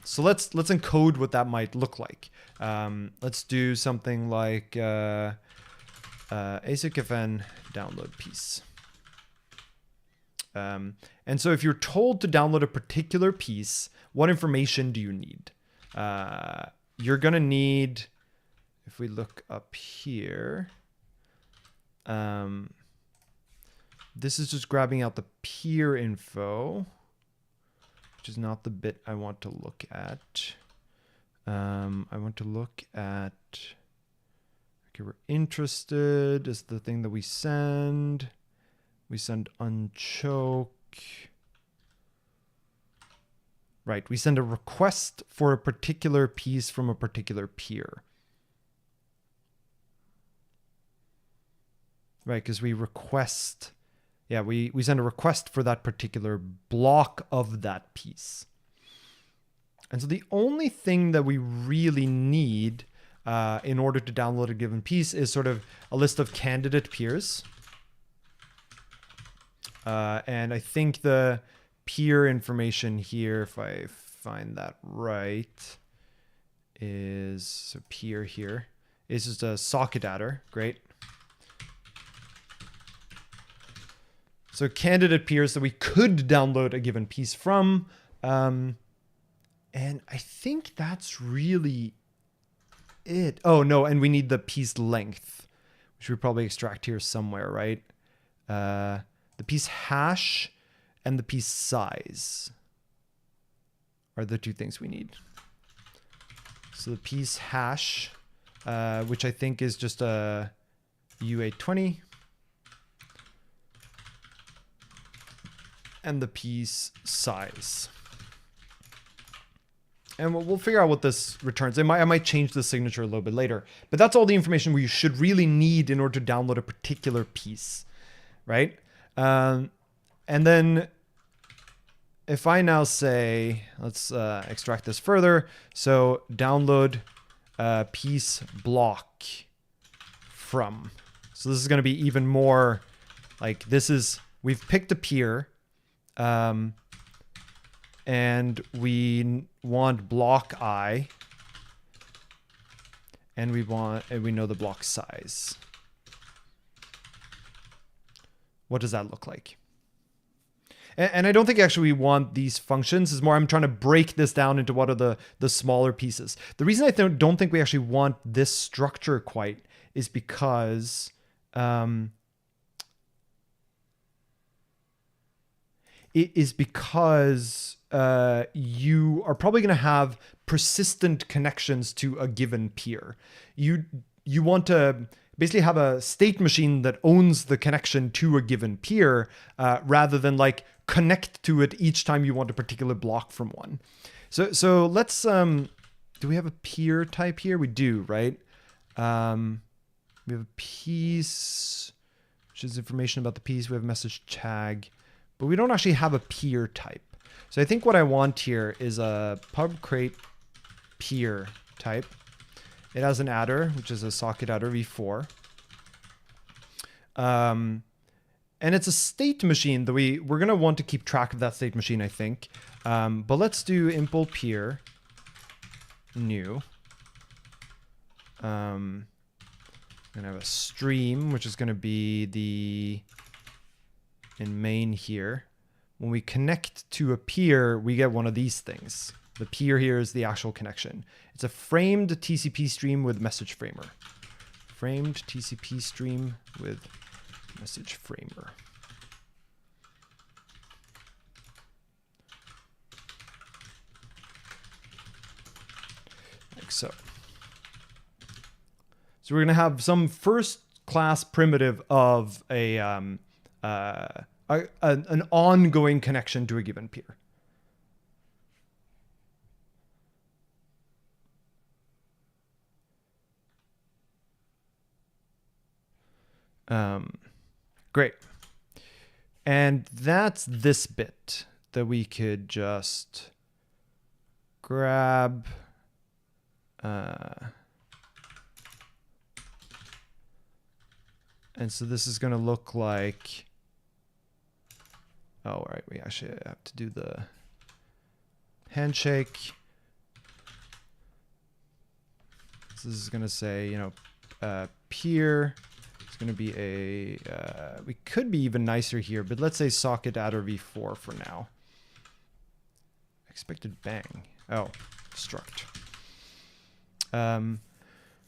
So let's encode what that might look like. Let's do something like asicfn download piece. And so if you're told to download a particular piece, what information do you need? You're going to need, if we look up here, this is just grabbing out the peer info, which is not the bit I want to look at. I want to look at, okay, we're interested is the thing that we send. We send unchoke. Right, we send a request for a particular piece from a particular peer. Right, because we request, yeah, we send a request for that particular block of that piece. And so the only thing that we really need in order to download a given piece is sort of a list of candidate peers. And I think the peer information here, if I find that right, is, so peer here is just a socket adder. Great. So candidate peers that we could download a given piece from. And I think that's really it. Oh no, and we need the piece length, which we probably extract here somewhere, right? The piece hash and the piece size are the two things we need. So the piece hash, which I think is just a U820, and the piece size. And we'll figure out what this returns. I might change the signature a little bit later, but that's all the information we should really need in order to download a particular piece, right? And then if I now say, let's extract this further. So download piece block from. So this is going to be even more like this is, we've picked a peer and we want block I and we know the block size. What does that look like? And I don't think actually we want these functions. It's more I'm trying to break this down into what are the smaller pieces. The reason I don't think we actually want this structure quite is because you are probably going to have persistent connections to a given peer. You want to basically have a state machine that owns the connection to a given peer rather than like connect to it each time you want a particular block from one. So let's do we have a peer type here? We do, right? We have a piece, which is information about the piece. We have a message tag, but we don't actually have a peer type. So I think what I want here is a pub create peer type. It has an adder, which is a socket adder v4. And it's a state machine that we're going to want to keep track of that state machine, I think. But let's do impl peer new. I'm going to have a stream, which is going to be in main here. When we connect to a peer, we get one of these things. The peer here is the actual connection. It's a framed TCP stream with message framer. Framed TCP stream with message framer. Like so. So we're going to have some first class primitive of an ongoing connection to a given peer. Great. And that's this bit that we could just grab. And so this is going to look like, oh, all right, we actually have to do the handshake. So this is going to say, you know, peer. Going to be a, we could be even nicer here, but let's say socket adder v4 for now. Expected bang. Oh, struct.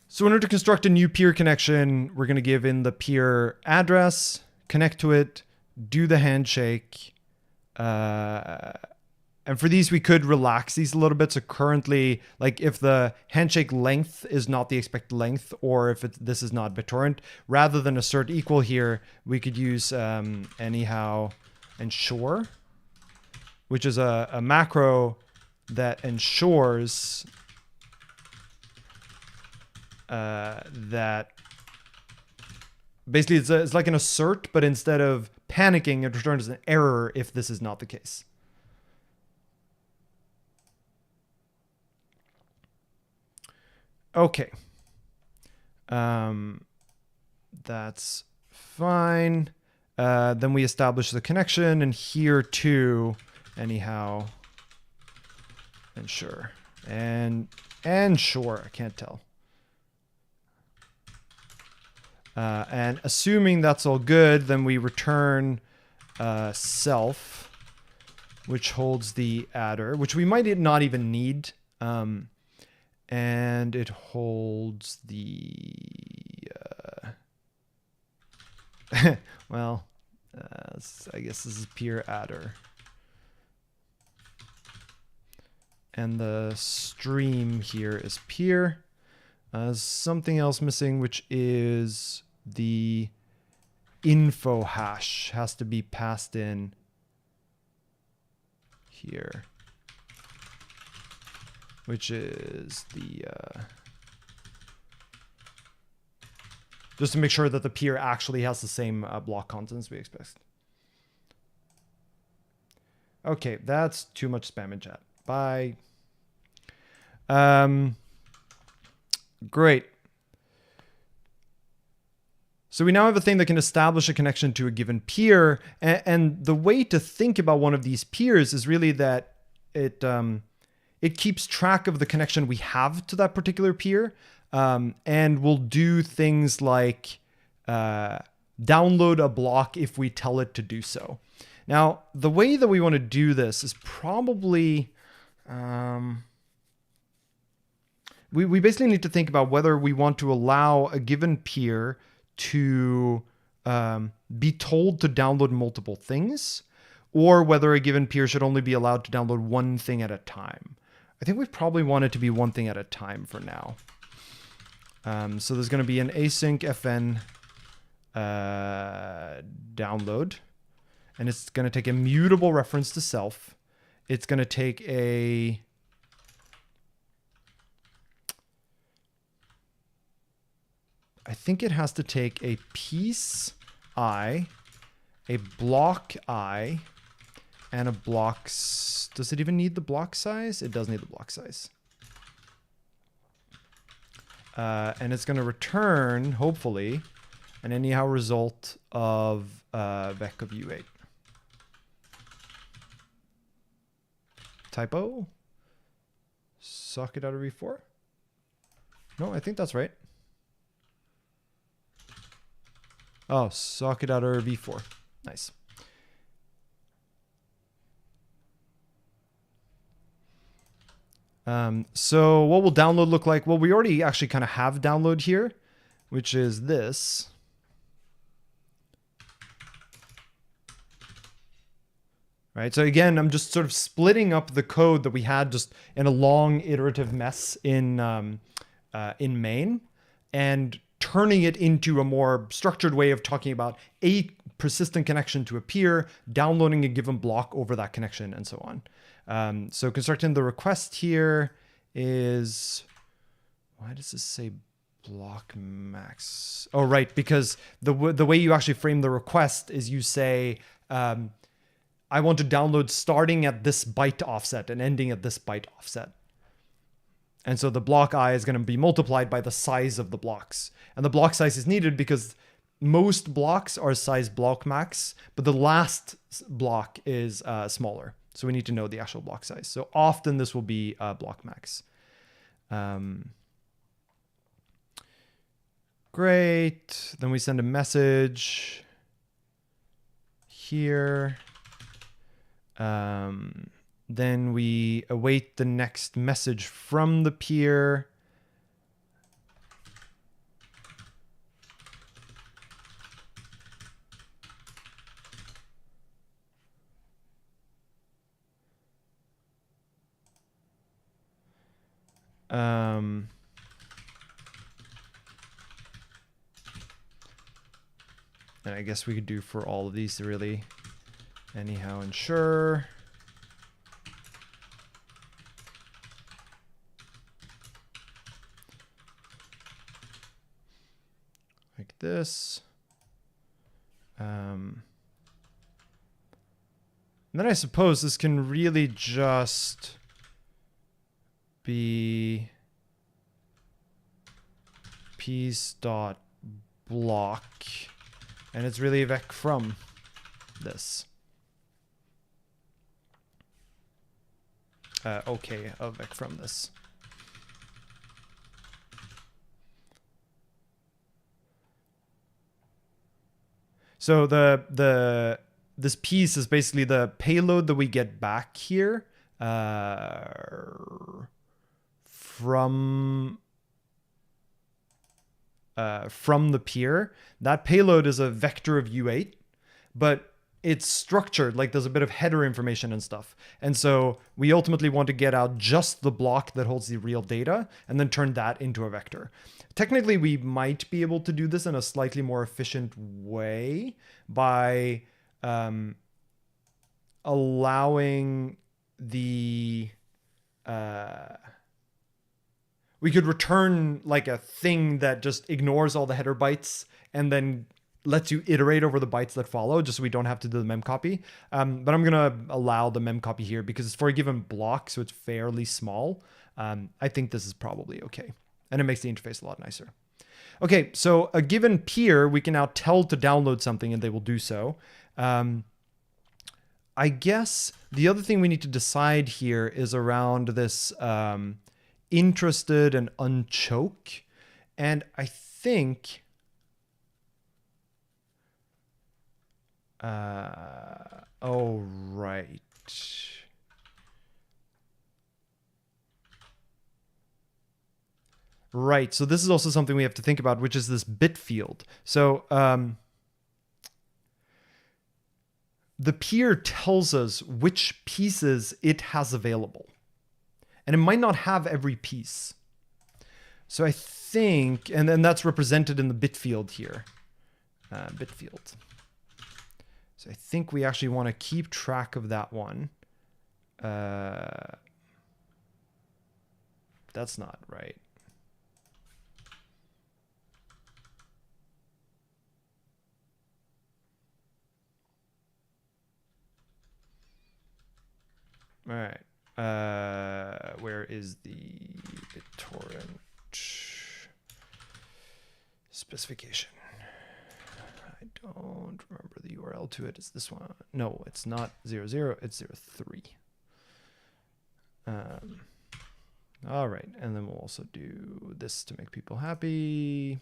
So in order to construct a new peer connection, we're going to give in the peer address, connect to it, do the handshake. And for these, we could relax these a little bit. So currently, like if the handshake length is not the expected length, or if this is not BitTorrent, rather than assert equal here, we could use anyhow ensure, which is a macro that ensures that basically it's like an assert, but instead of panicking, it returns an error if this is not the case. Okay. That's fine. Then we establish the connection, and here too, anyhow, ensure. And sure, I can't tell. And assuming that's all good, then we return self, which holds the adder, which we might not even need. And it holds the, well, I guess this is peer adder. And the stream here is peer. Something else missing, which is the info hash has to be passed in here, which is the, just to make sure that the peer actually has the same block contents we expect. Okay, that's too much spam in chat. Bye. Great. So we now have a thing that can establish a connection to a given peer. And the way to think about one of these peers is really that it keeps track of the connection we have to that particular peer, and will do things like download a block if we tell it to do so. Now, the way that we want to do this is probably, we basically need to think about whether we want to allow a given peer to be told to download multiple things, or whether a given peer should only be allowed to download one thing at a time. I think we probably want it to be one thing at a time for now. So there's going to be an async fn download, and it's going to take a mutable reference to self. It's going to take a I think it has to take a piece I, a block I, and a block. Does it even need the block size? It does need the block size. And it's going to return, hopefully, an anyhow result of vec of U8. Typo? Socket out of V4? No, I think that's right. Oh, socket out of V4. Nice. So what will download look like? Well, we already actually kind of have download here, which is this. Right. So again, I'm just sort of splitting up the code that we had just in a long iterative mess in main and turning it into a more structured way of talking about a persistent connection to a peer, downloading a given block over that connection, and so on. So constructing the request here is, why does this say block max? Oh, right, because the way you actually frame the request is you say, I want to download starting at this byte offset and ending at this byte offset. And so the block I is going to be multiplied by the size of the blocks. And the block size is needed because most blocks are size block max, but the last block is smaller. So we need to know the actual block size. So often this will be block max. Great. Then we send a message here. Then we await the next message from the peer. And I guess we could do for all of these really. Anyhow, ensure. Like this. And then I suppose this can really just be piece.block, and it's really vec from this. Okay, a vec from this. So this piece is basically the payload that we get back here from the peer. That payload is a vector of U8, but it's structured, like there's a bit of header information and stuff. And so we ultimately want to get out just the block that holds the real data and then turn that into a vector. Technically, we might be able to do this in a slightly more efficient way by allowing the... we could return like a thing that just ignores all the header bytes and then lets you iterate over the bytes that follow, just so we don't have to do the memcopy. But I'm going to allow the memcopy here because it's for a given block, so it's fairly small. I think this is probably okay. And it makes the interface a lot nicer. Okay, so a given peer, we can now tell to download something and they will do so. I guess the other thing we need to decide here is around this interested and unchoke. And I think... oh, right. Right, so this is also something we have to think about, which is this bit field. So the peer tells us which pieces it has available. And it might not have every piece. So I think, and then that's represented in the bit field here. Bit field. So I think we actually want to keep track of that one. That's not right. All right. Where is the BitTorrent specification? I don't remember the URL to it. Is this one? No, it's not 00. It's 03. All right, and then we'll also do this to make people happy.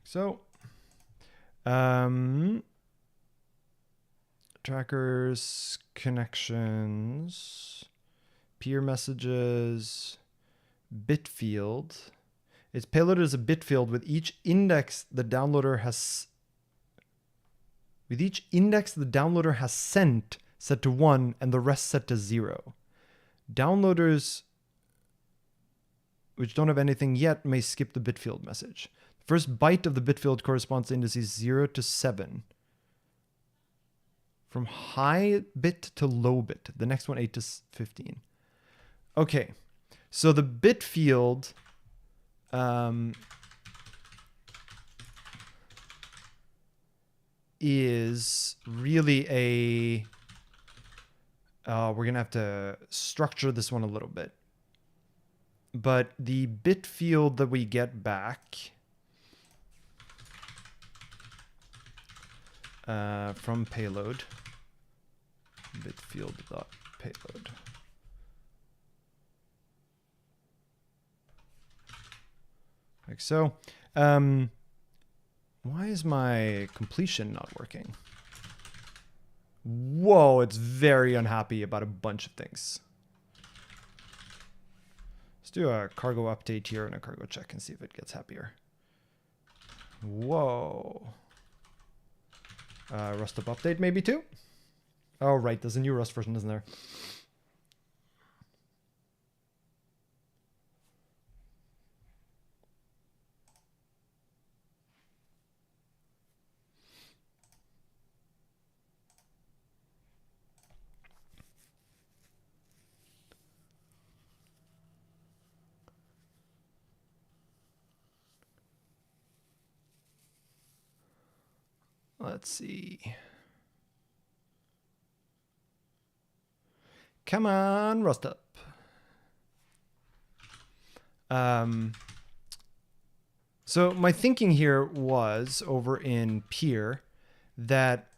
So, trackers, connections, peer messages, bit field. It's payloaded as a bit field with each index the downloader has sent set to 1 and the rest set to 0. Downloaders which don't have anything yet may skip the bit field message. The first byte of the bit field corresponds to indices 0 to 7. From high bit to low bit. The next one 8 to 15. Okay. So the bit field is really a we're gonna have to structure this one a little bit, but the bit field that we get back from payload, bit field dot payload, like so. Why is my completion not working? Whoa, it's very unhappy about a bunch of things. Let's do a cargo update here and a cargo check and see if it gets happier. Whoa. Rust up update maybe too? Oh, right, there's a new Rust version, isn't there? Let's see. Come on, Rust up. So my thinking here was over in peer that,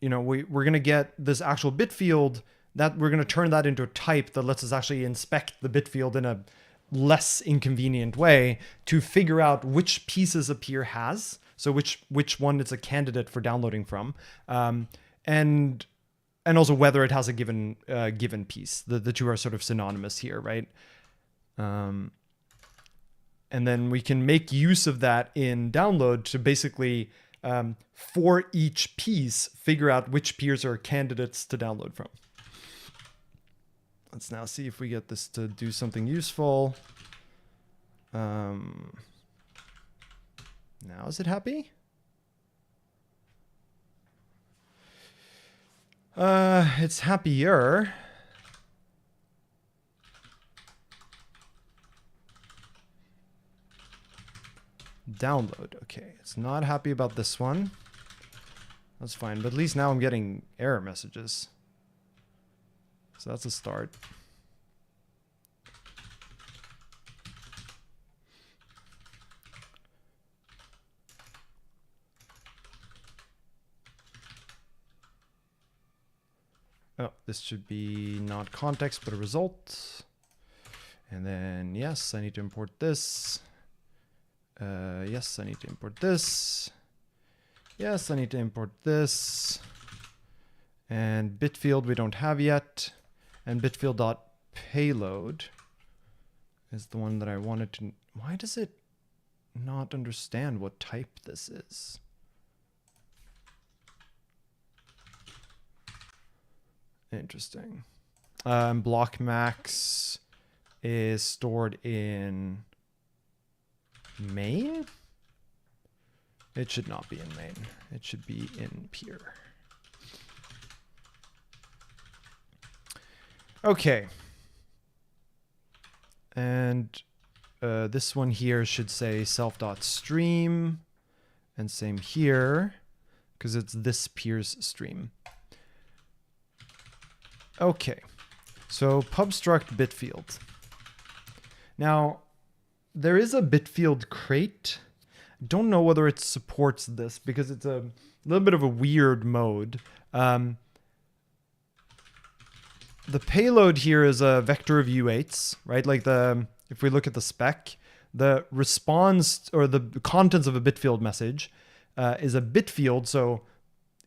you know, we're going to get this actual bit field that we're going to turn that into a type that lets us actually inspect the bit field in a less inconvenient way to figure out which pieces a peer has. So which one it's a candidate for downloading from, and also whether it has a given piece. The two are sort of synonymous here, right? And then we can make use of that in download to basically, for each piece, figure out which peers are candidates to download from. Let's now see if we get this to do something useful. Now is it happy? It's happier. Download. Okay, it's not happy about this one. That's fine, but at least now I'm getting error messages. So that's a start. Oh, this should be not context, but a result. And then, yes, I need to import this. Yes, I need to import this. Yes, I need to import this. And bitfield we don't have yet. And bitfield.payload is the one that I wanted to... Why does it not understand what type this is? Interesting. Block max is stored in main? It should not be in main. It should be in peer. Okay. And this one here should say self.stream. And same here, because it's this peer's stream. Okay, so pubstruct bitfield. Now, there is a bitfield crate. Don't know whether it supports this because it's a little bit of a weird mode. The payload here is a vector of U8s, right? Like if we look at the spec, the response or the contents of a bitfield message is a bitfield. So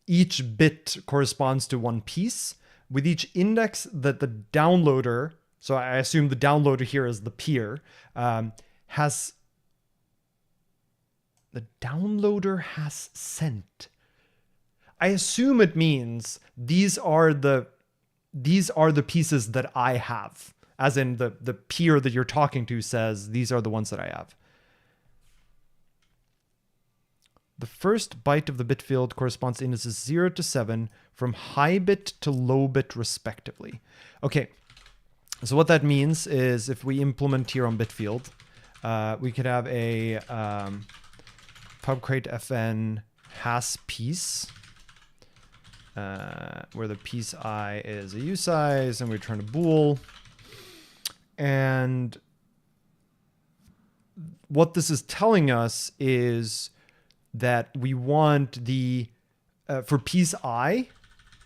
each bit corresponds to one piece with each index that the downloader, so I assume the downloader here is the peer, has sent. I assume it means these are the pieces that I have, as in the peer that you're talking to says these are the ones that I have. The first byte of the bit field corresponds to indices 0 to 7 from high bit to low bit respectively. Okay, so what that means is if we implement here on bitfield, we could have a pubcrate fn has piece, where the piece I is a usize, and we return a bool. And what this is telling us is that we want the, for piece I,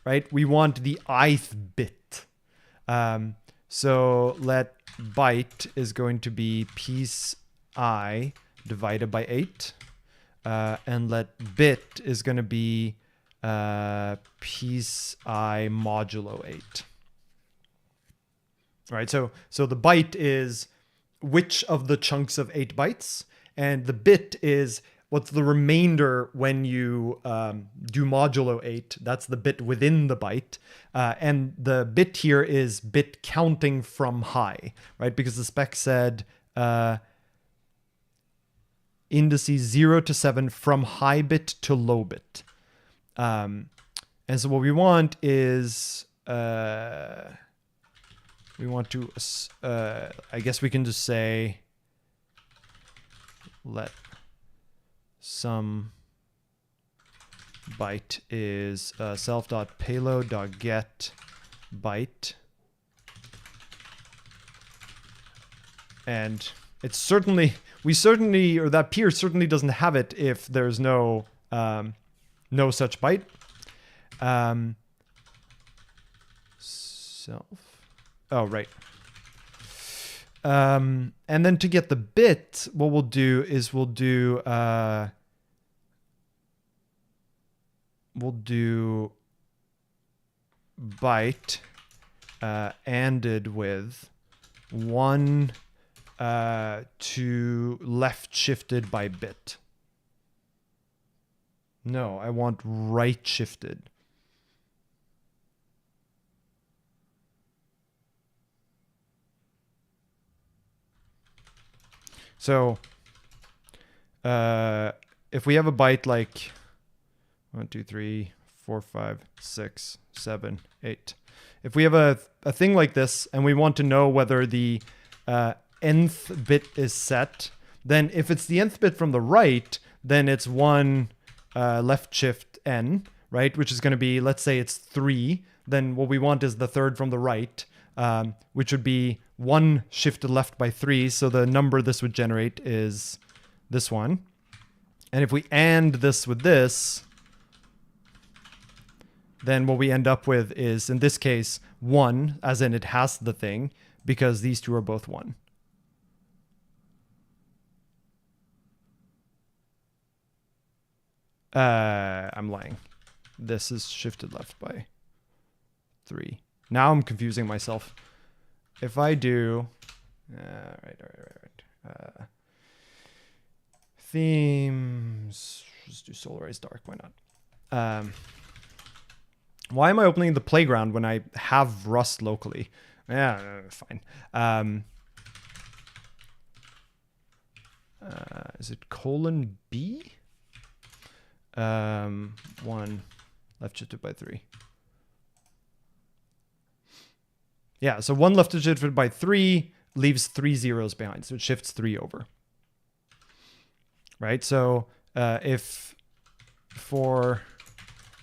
right, we want the ith bit. So let byte is going to be piece I divided by 8. And let bit is going to be piece I modulo 8. All right, so the byte is which of the chunks of 8 bytes, and the bit is what's the remainder when you do modulo 8. That's the bit within the byte. And the bit here is bit counting from high, right? Because the spec said indices 0 to 7 from high bit to low bit. And so what we want is, we want to, I guess we can just say, let some byte is self.payload.get byte. And it's certainly, or that peer certainly doesn't have it if there's no such byte. Oh, right. And then to get the bit, what we'll do is we'll do byte anded with 1 to left shifted by bit. No, I want right shifted. So if we have a byte like 1, 2, 3, 4, 5, 6, 7, 8. If we have a thing like this and we want to know whether the nth bit is set, then if it's the nth bit from the right, then it's 1 left shift n, right? Which is going to be, let's say it's 3. Then what we want is the third from the right, which would be 1 shifted left by 3. So the number this would generate is this one. And if we AND this with this, then what we end up with is, in this case, 1, as in it has the thing, because these two are both 1. I'm lying. This is shifted left by 3. Now I'm confusing myself. If I do, right. Themes, let's do Solarize Dark. Why not? Why am I opening the playground when I have Rust locally? Yeah, fine. Is it :B? 1 left shifted by 3. Yeah, so 1 left shifted by 3 leaves 3 zeros behind, so it shifts 3 over. Right, so if for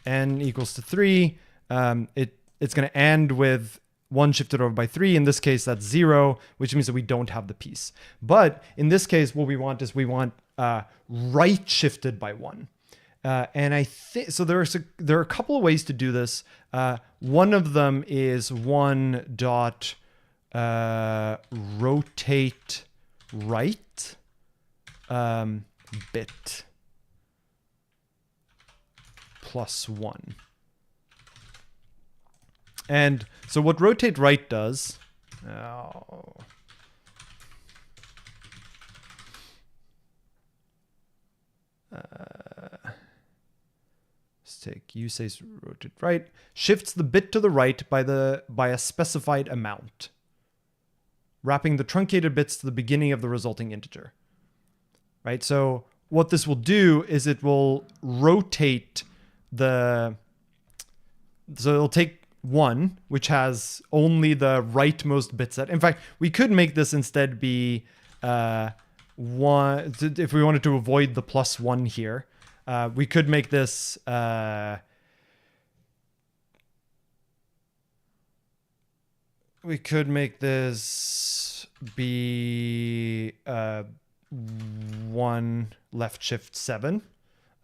n equals to 3, it it's going to end with 1 shifted over by 3. In this case, that's 0, which means that we don't have the piece. But in this case, what we want is we want right shifted by 1. And I think so. There are a couple of ways to do this. One of them is 1 dot rotate right bit plus 1. And so what rotate right does, let's take you say rotate right, shifts the bit to the right by a specified amount, wrapping the truncated bits to the beginning of the resulting integer. Right? So what this will do is it will rotate so it'll take 1, which has only the rightmost bit set. In fact, we could make this instead be 1, if we wanted to avoid the plus 1 here. We could make this be 1 left shift 7.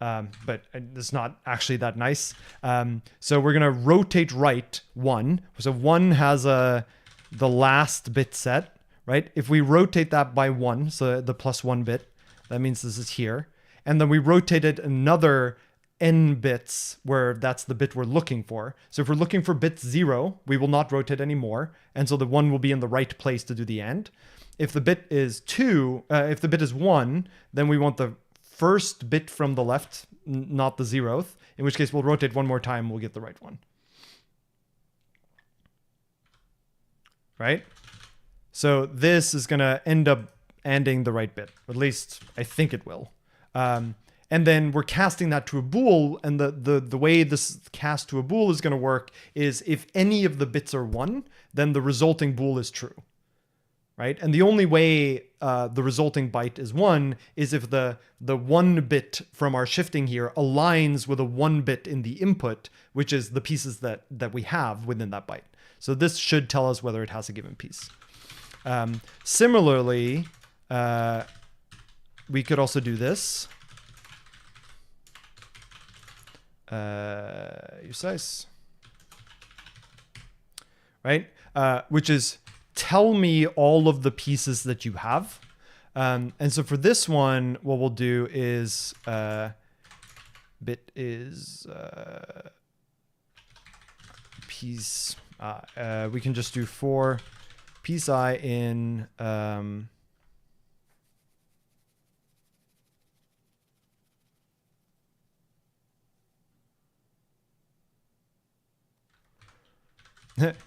But it's not actually that nice. So we're going to rotate right 1. So 1 has the last bit set, right? If we rotate that by 1, so the plus 1 bit, that means this is here. And then we rotate it another n bits where that's the bit we're looking for. So if we're looking for bit 0, we will not rotate anymore. And so the 1 will be in the right place to do the AND. If the bit is 2, if the bit is 1, then we want the first bit from the left, not the 0th, in which case we'll rotate 1 more time, we'll get the right one. Right? So this is going to end up ANDing the right bit. At least I think it will. And then we're casting that to a bool, and the way this cast to a bool is going to work is if any of the bits are 1, then the resulting bool is true. Right? And the only way the resulting byte is 1 is if the 1 bit from our shifting here aligns with a 1 bit in the input, which is the pieces that we have within that byte. So this should tell us whether it has a given piece. Similarly, we could also do this. Size. Right? Which is tell me all of the pieces that you have. And so for this one, what we'll do is bit is piece. We can just do for piece I in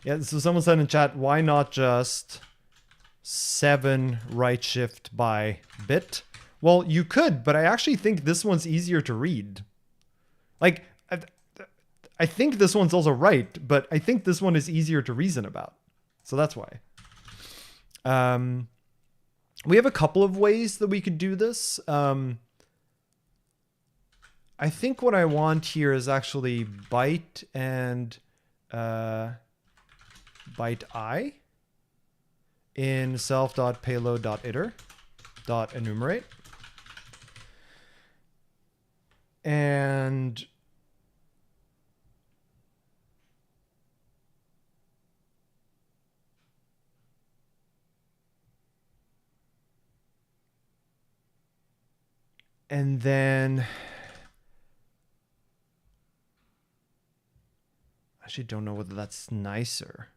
yeah, so someone said in chat, why not just 7 right shift by bit? Well, you could, but I actually think this one's easier to read. Like, I think this one's also right, but I think this one is easier to reason about. So that's why. We have a couple of ways that we could do this. I think what I want here is actually byte and byte I in self.payload.iter.enumerate. And then I actually don't know whether that's nicer.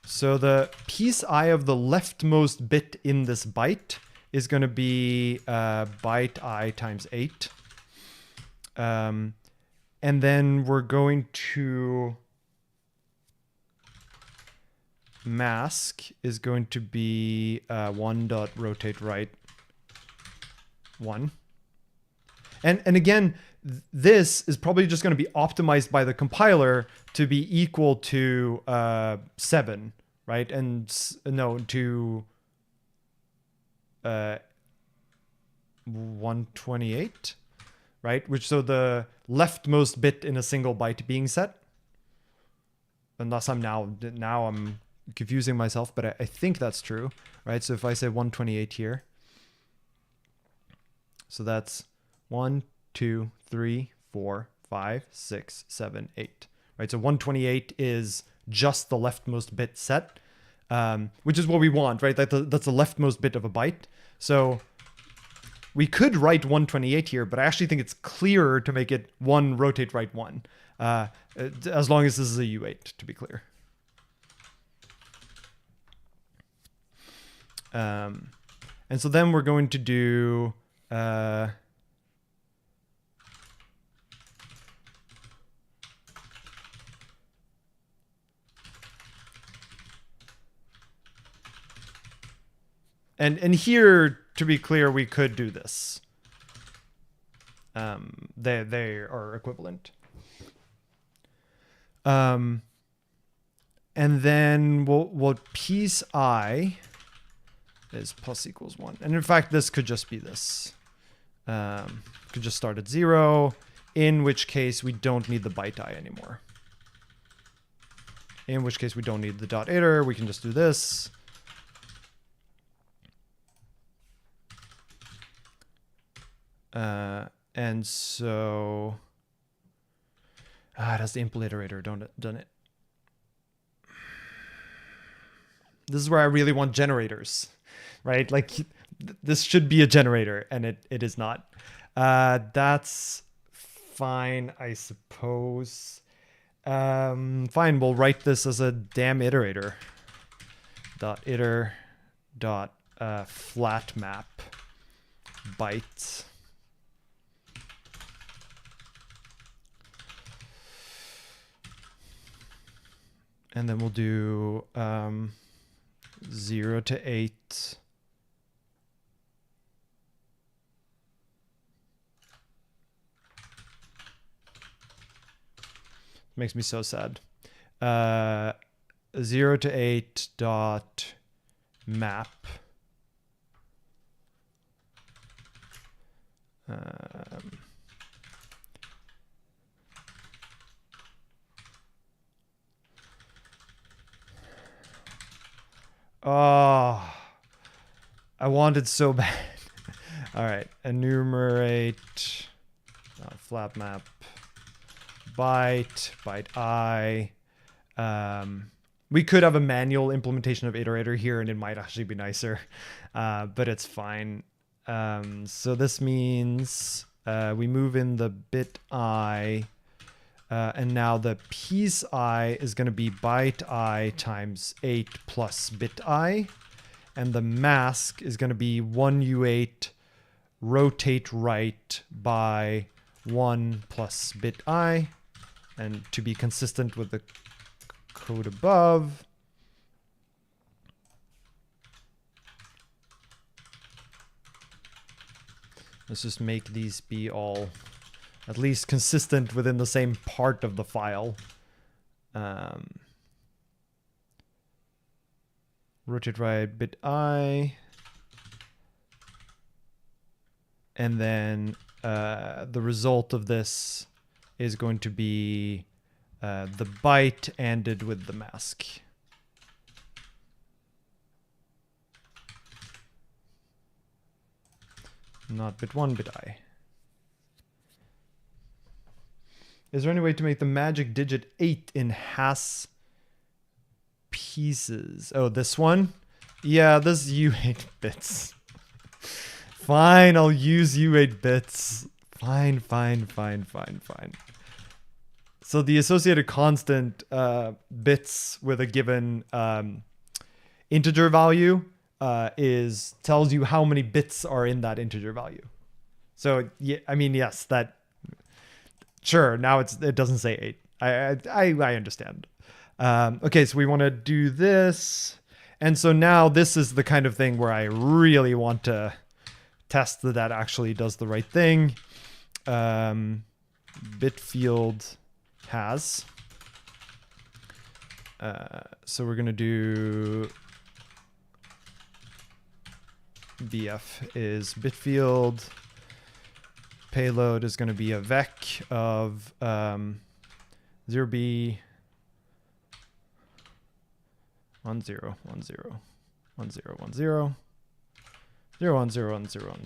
So the piece I of the leftmost bit in this byte is going to be byte I times 8. And then we're going to mask is going to be 1.rotate right 1. And again, this is probably just going to be optimized by the compiler to be equal to 7, right? And no, to 128, right? Which, so the leftmost bit in a single byte being set. Unless I'm now I'm confusing myself, but I think that's true, right? So if I say 128 here, so that's 1, 2, 3, 4, 5, 6, 7, 8, right? So 128 is just the leftmost bit set, which is what we want, right? That's the leftmost bit of a byte. So we could write 128 here, but I actually think it's clearer to make it 1 rotate right 1, as long as this is a U8, to be clear. And so then we're going to do and here, to be clear, we could do this. They are equivalent. And then what piece I is plus equals 1. And in fact, this could just be this. Could just start at 0, in which case we don't need the byte I anymore. In which case we don't need the dot iter. We can just do this. And so it has the impl iterator, done it. This is where I really want generators, right? Like this should be a generator, and it is not. That's fine, I suppose. Fine, we'll write this as a damn iterator. Dot iter dot flat map bytes. And then we'll do 0 to 8. Makes me so sad. 0 to 8 dot map. Oh, I wanted so bad. All right, enumerate flat map byte I. We could have a manual implementation of iterator here, and it might actually be nicer, but it's fine. So this means we move in the bit I. And now the piece I is going to be byte I times 8 plus bit I. And the mask is going to be 1U8 rotate right by 1 plus bit I. And to be consistent with the code above, let's just make these be all at least consistent within the same part of the file. Rotate right bit I. And then the result of this is going to be the byte ANDed with the mask. Not bit 1, bit I. Is there any way to make the magic digit 8 in Hass pieces? Oh, this one? Yeah, this U8 bits. Fine, I'll use U8 bits. Fine. So the associated constant bits with a given integer value tells you how many bits are in that integer value. So yeah, I mean, yes, that. Sure, now it doesn't say 8. I understand. Okay, so we want to do this. And so now this is the kind of thing where I really want to test that actually does the right thing. Bit field has. So we're going to do BF is bitfield. Payload is going to be a vec of 0b 10 10 10 10 10 0 1 0 1 0 1 0 1.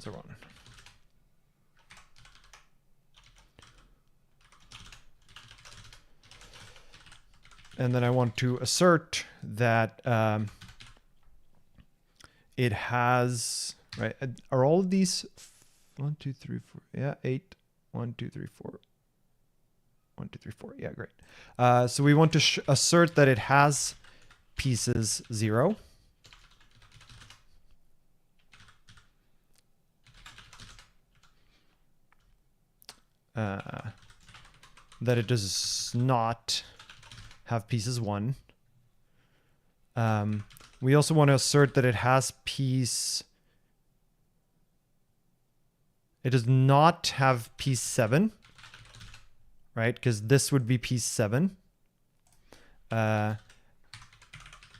And then I want to assert that it has, right? Are all of these 1, 2, 3, 4? Yeah, 8. 1, 2, 3, 4. 1, 2, 3, 4. Yeah, great. So we want to assert that it has pieces 0. That it does not have pieces 1. We also want to assert that it has piece. It does not have piece 7, right? Because this would be piece 7.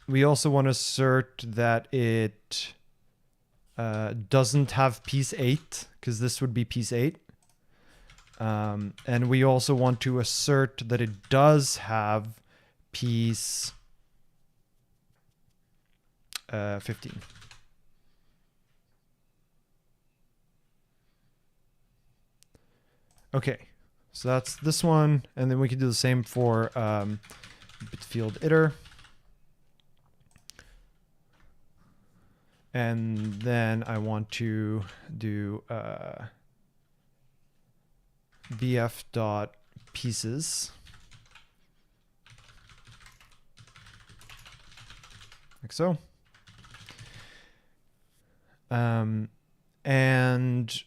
We also want to assert that it doesn't have piece 8, because this would be piece 8. And we also want to assert that it does have piece 15. Okay, so that's this one, and then we can do the same for bitfield iter. And then I want to do bf dot pieces, like so. And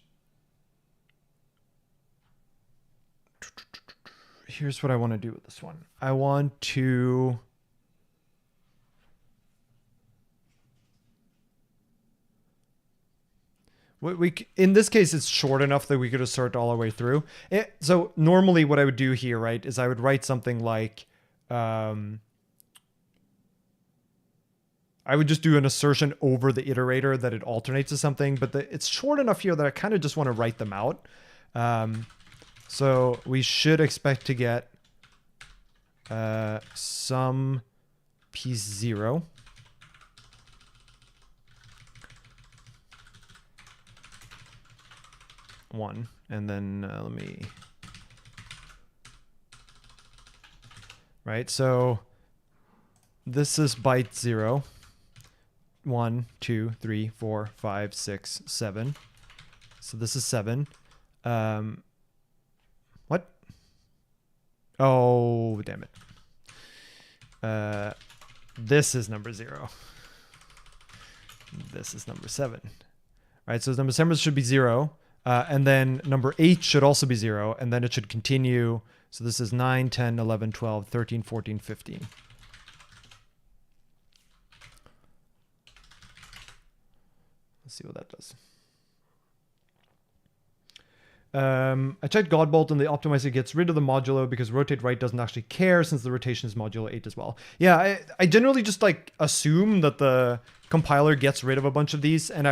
here's what I want to do with this one. I want to in this case, it's short enough that we could assert all the way through. So normally what I would do here, right, is I would write something like, I would just do an assertion over the iterator that it alternates to something, but it's short enough here that I kind of just want to write them out. So we should expect to get some piece 0. One, and then let me, right? So this is byte 0. 1, 2, 3, 4, 5, 6, 7. So this is 7. What? Oh, damn it. This is number 0. This is number 7. Right, so number 7 should be 0. And then number 8 should also be 0. And then it should continue. So this is 9, 10, 11, 12, 13, 14, 15. Let's see what that does. I checked Godbolt and the optimizer gets rid of the modulo because rotate right doesn't actually care since the rotation is modulo 8 as well. Yeah, I generally just like assume that the compiler gets rid of a bunch of these, and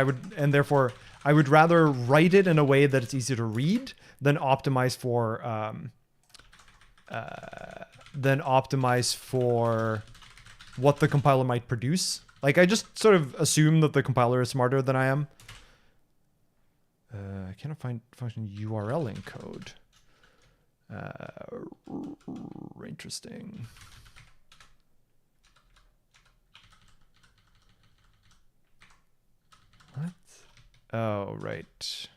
therefore I would rather write it in a way that it's easy to read than optimize for what the compiler might produce. Like, I just sort of assume that the compiler is smarter than I am. I cannot find function URL encode. Interesting. What? Oh, right.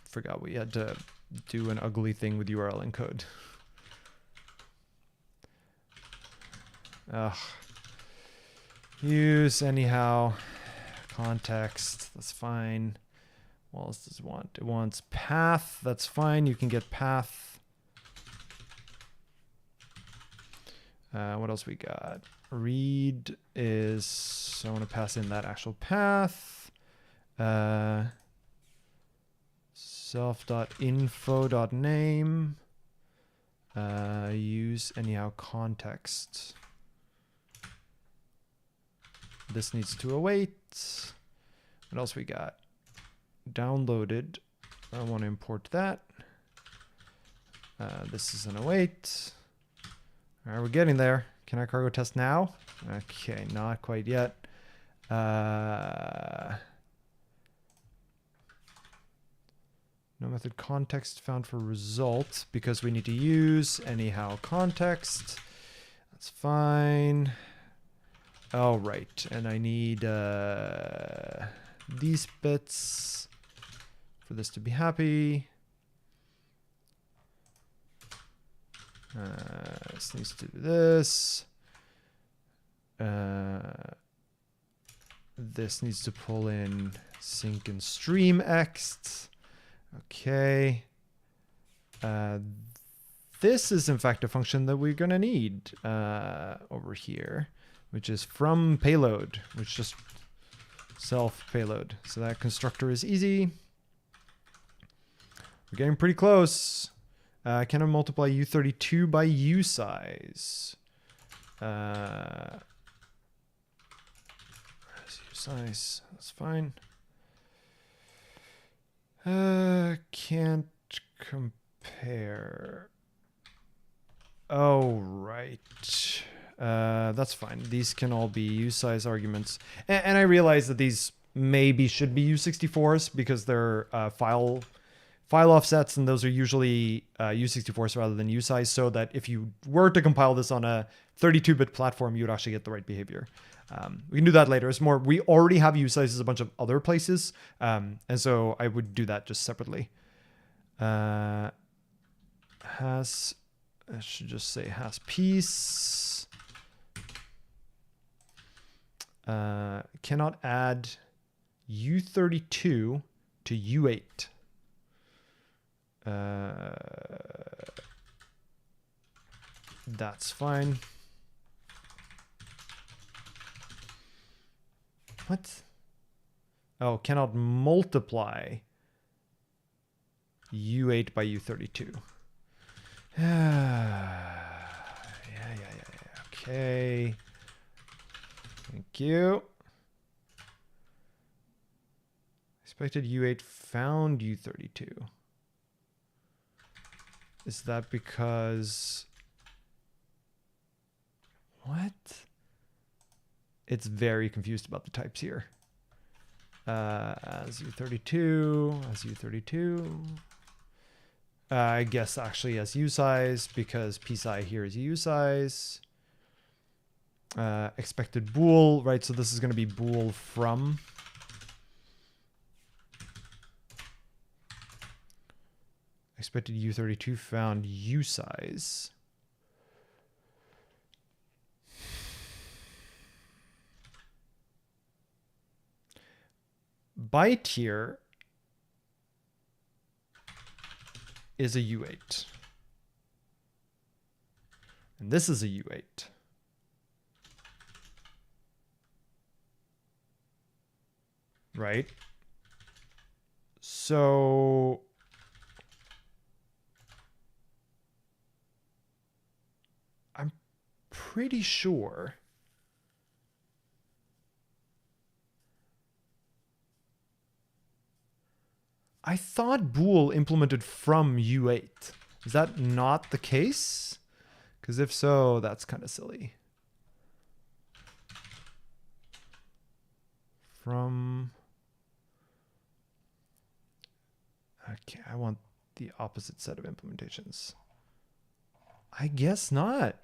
Forgot we had to do an ugly thing with URL encode. Ugh. Use anyhow. Context. That's fine. What else does it want? It wants path. That's fine. You can get path. What else we got? Read is, so I want to pass in that actual path. Self.info.name. Use anyhow context. This needs to await. What else we got? Downloaded. I want to import that. This is an await. All right, we're getting there. Can I cargo test now? Okay, not quite yet. No method context found for result because we need to use anyhow context. That's fine. All right, and I need these bits for this to be happy. This needs to do this. This needs to pull in sync and stream ext. Okay. This is in fact a function that we're going to need over here, which is from payload, which just self payload. So that constructor is easy. We're getting pretty close. Can I multiply U32 by U size? U size, that's fine. Can't compare. Oh, right. That's fine. These can all be U size arguments. And I realize that these maybe should be U64s because they're file offsets, and those are usually U64s rather than U size, so that if you were to compile this on a 32-bit platform, you would actually get the right behavior. We can do that later. It's more, we already have U sizes a bunch of other places, and so I would do that just separately. I should just say has piece. Cannot add U32 to U8. That's fine. What? Oh, cannot multiply U8 by U32. Yeah. Okay. Thank you. Expected U8 found U32. Is that because... What? It's very confused about the types here. As U32, as U32. I guess actually as U size because psi here is U size. Expected bool, right? So this is going to be bool from. Expected U32 found U size. Byte here is a U8. And this is a U8. Right? So I'm pretty sure I thought bool implemented from U8. Is that not the case? Because if so, that's kind of silly. From... Okay, I want the opposite set of implementations. I guess not.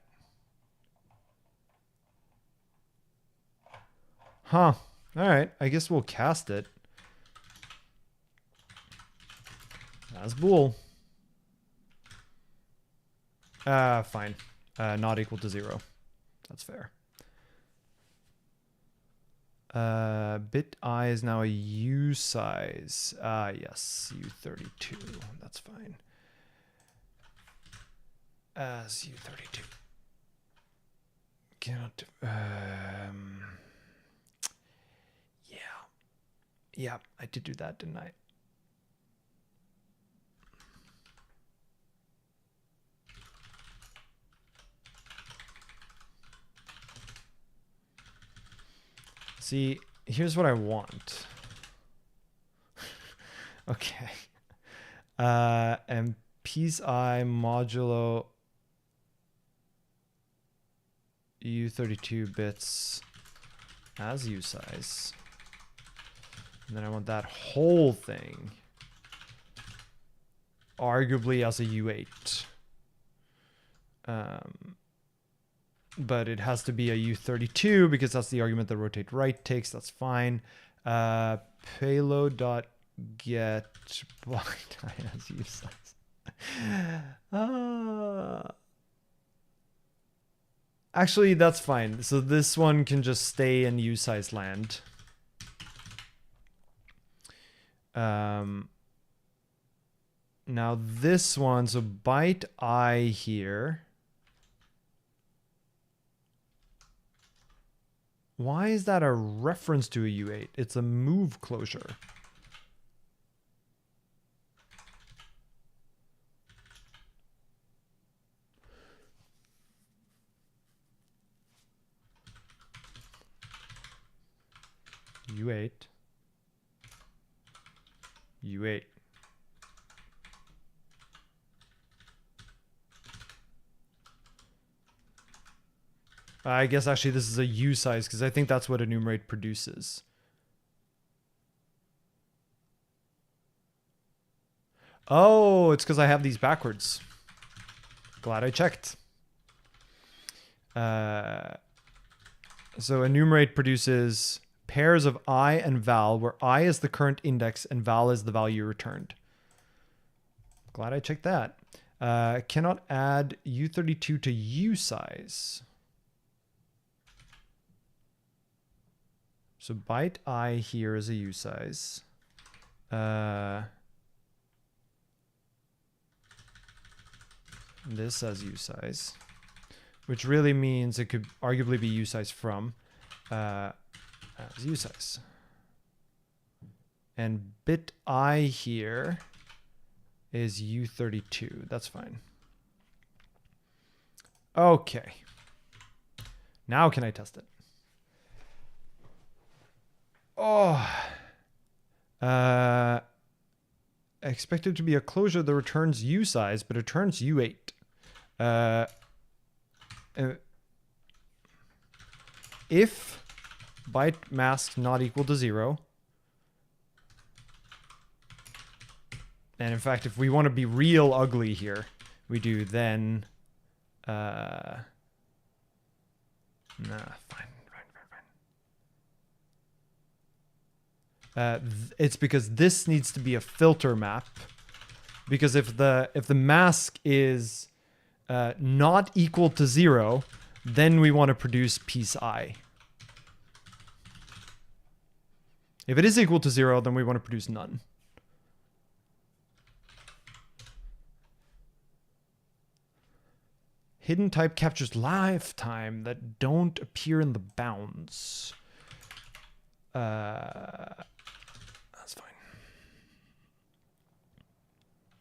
Huh. All right, I guess we'll cast it. As bool. Fine. Not equal to 0. That's fair. Bit I is now a U size. Yes, U32. That's fine. As U32. Cannot. Yeah, I did do that, didn't I? See, here's what I want. Okay. And piece I modulo U32 bits as U size. And then I want that whole thing arguably as a U8. But it has to be a U32 because that's the argument that rotate right takes. That's fine. Payload.get byte I as U size. Actually, that's fine. So this one can just stay in U size land. Now this one, so byte I here. Why is that a reference to a U8? It's a move closure. U8. U8. I guess actually this is a U size because I think that's what enumerate produces. Oh, it's because I have these backwards. Glad I checked. So enumerate produces pairs of I and val, where I is the current index and val is the value returned. Glad I checked that. Cannot add U32 to U size. So byte I here is a U size. This as U size, which really means it could arguably be U size from as U size. And bit I here is U32. That's fine. Okay. Now can I test it? Oh. Expected to be a closure that returns U size, but it returns U8. If byte mask not equal to 0, and in fact, if we want to be real ugly here, we do then, nah, fine. It's because this needs to be a filter map, because if the mask is not equal to 0, then we want to produce piece I. If it is equal to 0, then we want to produce none. Hidden type captures lifetime that don't appear in the bounds. That's fine.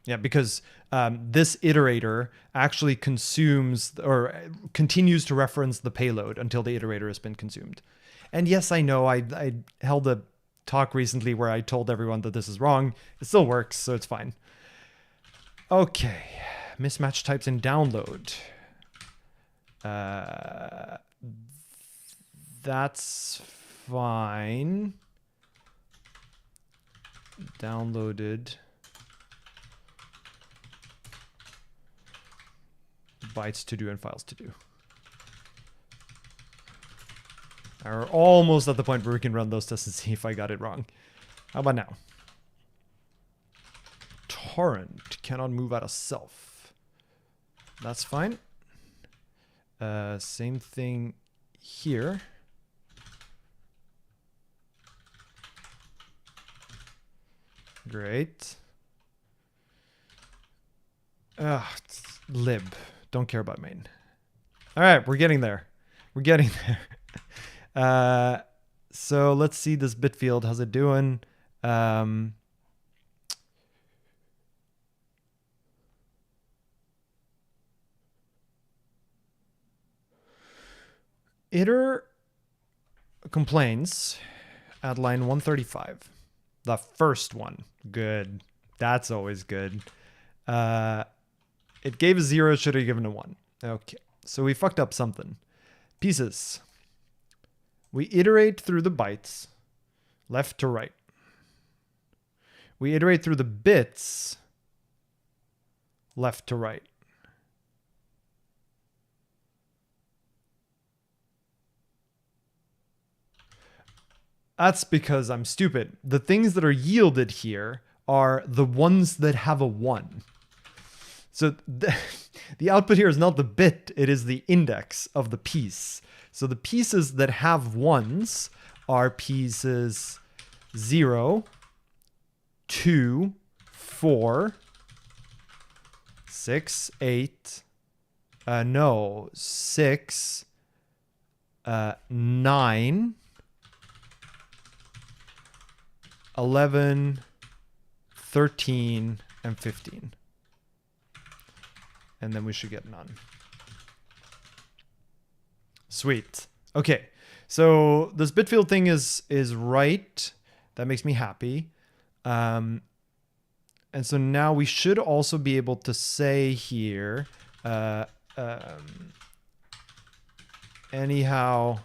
Yeah, because this iterator actually consumes or continues to reference the payload until the iterator has been consumed. And yes, I know I held a talk recently where I told everyone that this is wrong. It still works, so it's fine. Okay, mismatch types in download. That's fine. Downloaded bytes to do and files to do. We're almost at the point where we can run those tests and see if I got it wrong. How about now? Torrent cannot move out of self. That's fine. Same thing here. Great. Lib. Don't care about main. All right, we're getting there. We're getting there. So let's see this bit field. How's it doing? Iter complains at line 135 the first one. Good. That's always good. It gave a 0, should have given a 1. Okay, so we fucked up something. Pieces. We iterate through the bytes, left to right. We iterate through the bits, left to right. That's because I'm stupid. The things that are yielded here are the ones that have a 1. So the output here is not the bit, it is the index of the piece. So the pieces that have 1s are pieces 0, 2, 4, 6, 8, 6, 9, 11, 13, and 15. And then we should get none. Sweet. Okay, so this bitfield thing is right. That makes me happy. And so now we should also be able to say here, anyhow,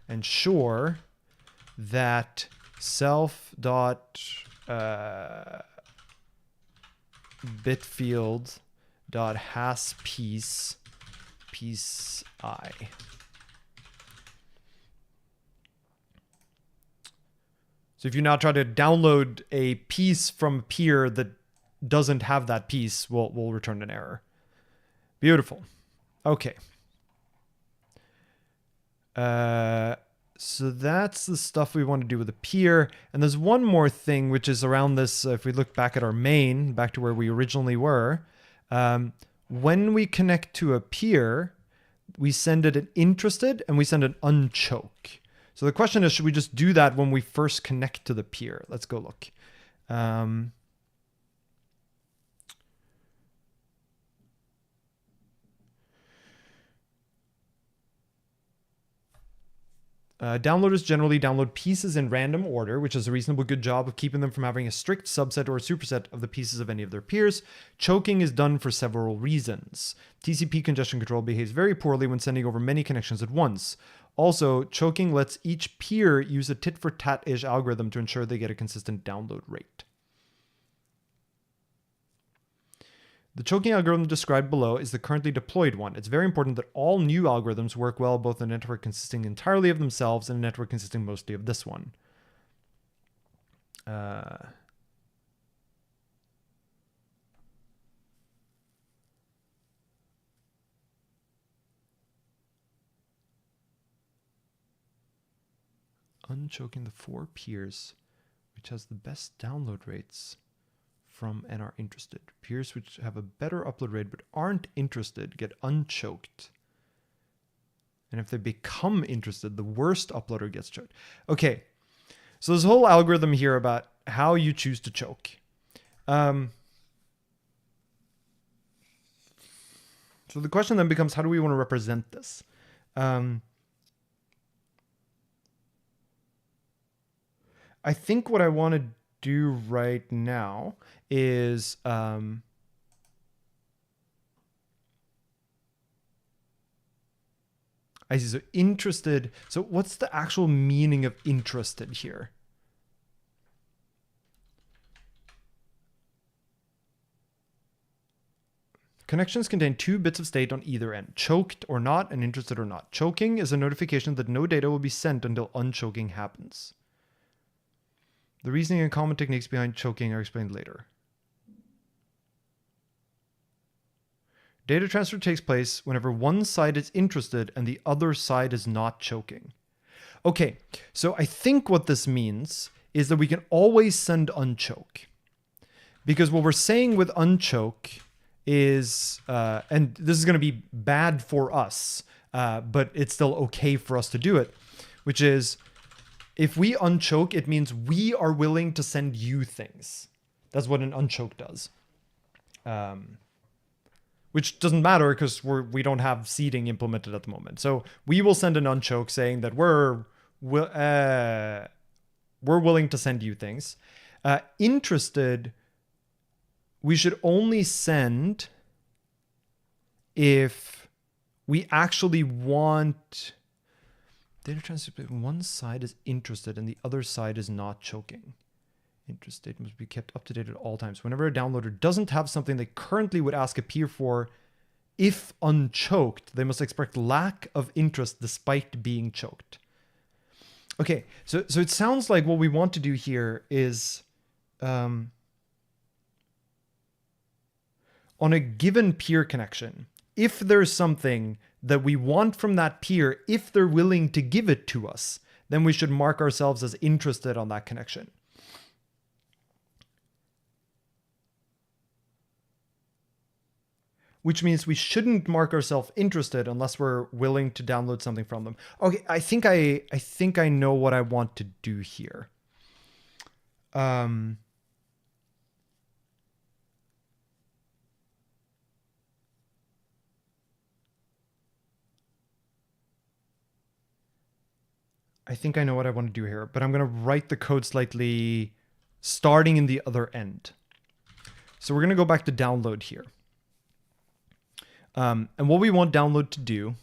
ensure that self dot bitfield dot has piece I. So if you now try to download a piece from a peer that doesn't have that piece, we'll return an error. Beautiful. Okay. So that's the stuff we want to do with a peer. And there's one more thing, which is around this. If we look back at our main, back to where we originally were, when we connect to a peer, we send it an interested and we send an unchoke. So the question is, should we just do that when we first connect to the peer? Let's go look. Downloaders generally download pieces in random order, which is a reasonably good job of keeping them from having a strict subset or a superset of the pieces of any of their peers. Choking is done for several reasons. TCP congestion control behaves very poorly when sending over many connections at once. Also, choking lets each peer use a tit-for-tat-ish algorithm to ensure they get a consistent download rate. The choking algorithm described below is the currently deployed one. It's very important that all new algorithms work well both in a network consisting entirely of themselves and a network consisting mostly of this one. Unchoking the 4 peers, which has the best download rates from and are interested. Peers which have a better upload rate but aren't interested get unchoked. And if they become interested, the worst uploader gets choked. Okay, so this whole algorithm here about how you choose to choke. So the question then becomes, how do we want to represent this? I think what I want to do right now is I see. So interested. So what's the actual meaning of interested here? Connections contain 2 bits of state on either end, choked or not and interested or not. Choking is a notification that no data will be sent until unchoking happens. The reasoning and common techniques behind choking are explained later. Data transfer takes place whenever one side is interested and the other side is not choking. Okay, so I think what this means is that we can always send unchoke. Because what we're saying with unchoke is, and this is going to be bad for us, but it's still okay for us to do it, which is, if we unchoke, it means we are willing to send you things. That's what an unchoke does. Which doesn't matter because we don't have seeding implemented at the moment. So we will send an unchoke saying that we're willing to send you things. Interested, we should only send if we actually want data transfer. One side is interested and the other side is not choking. Interest state must be kept up to date at all times. Whenever a downloader doesn't have something they currently would ask a peer for, if unchoked, they must expect lack of interest despite being choked. Okay, so it sounds like what we want to do here is on a given peer connection, if there's something that we want from that peer, if they're willing to give it to us, then we should mark ourselves as interested on that connection. Which means we shouldn't mark ourselves interested unless we're willing to download something from them. Okay, I think I know what I want to do here. I think I know what I want to do here, but I'm going to write the code slightly starting in the other end. So we're going to go back to download here. And what we want download to do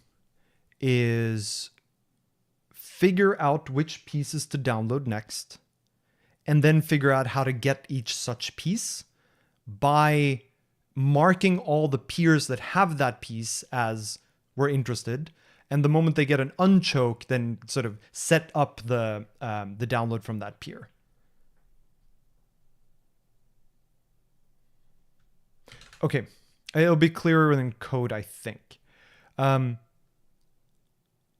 is figure out which pieces to download next, and then figure out how to get each such piece by marking all the peers that have that piece as we're interested. And the moment they get an unchoke, then sort of set up the download from that peer. Okay. It'll be clearer in code, I think.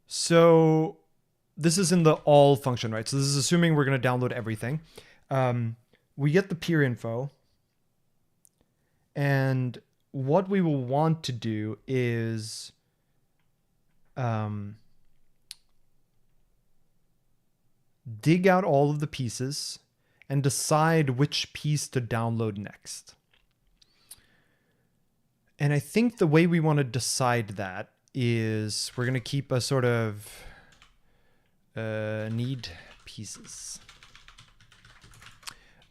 So this is in the all function, right? So this is assuming we're going to download everything. We get the peer info. And what we will want to do is dig out all of the pieces and decide which piece to download next. And I think the way we want to decide that is we're going to keep a sort of need pieces.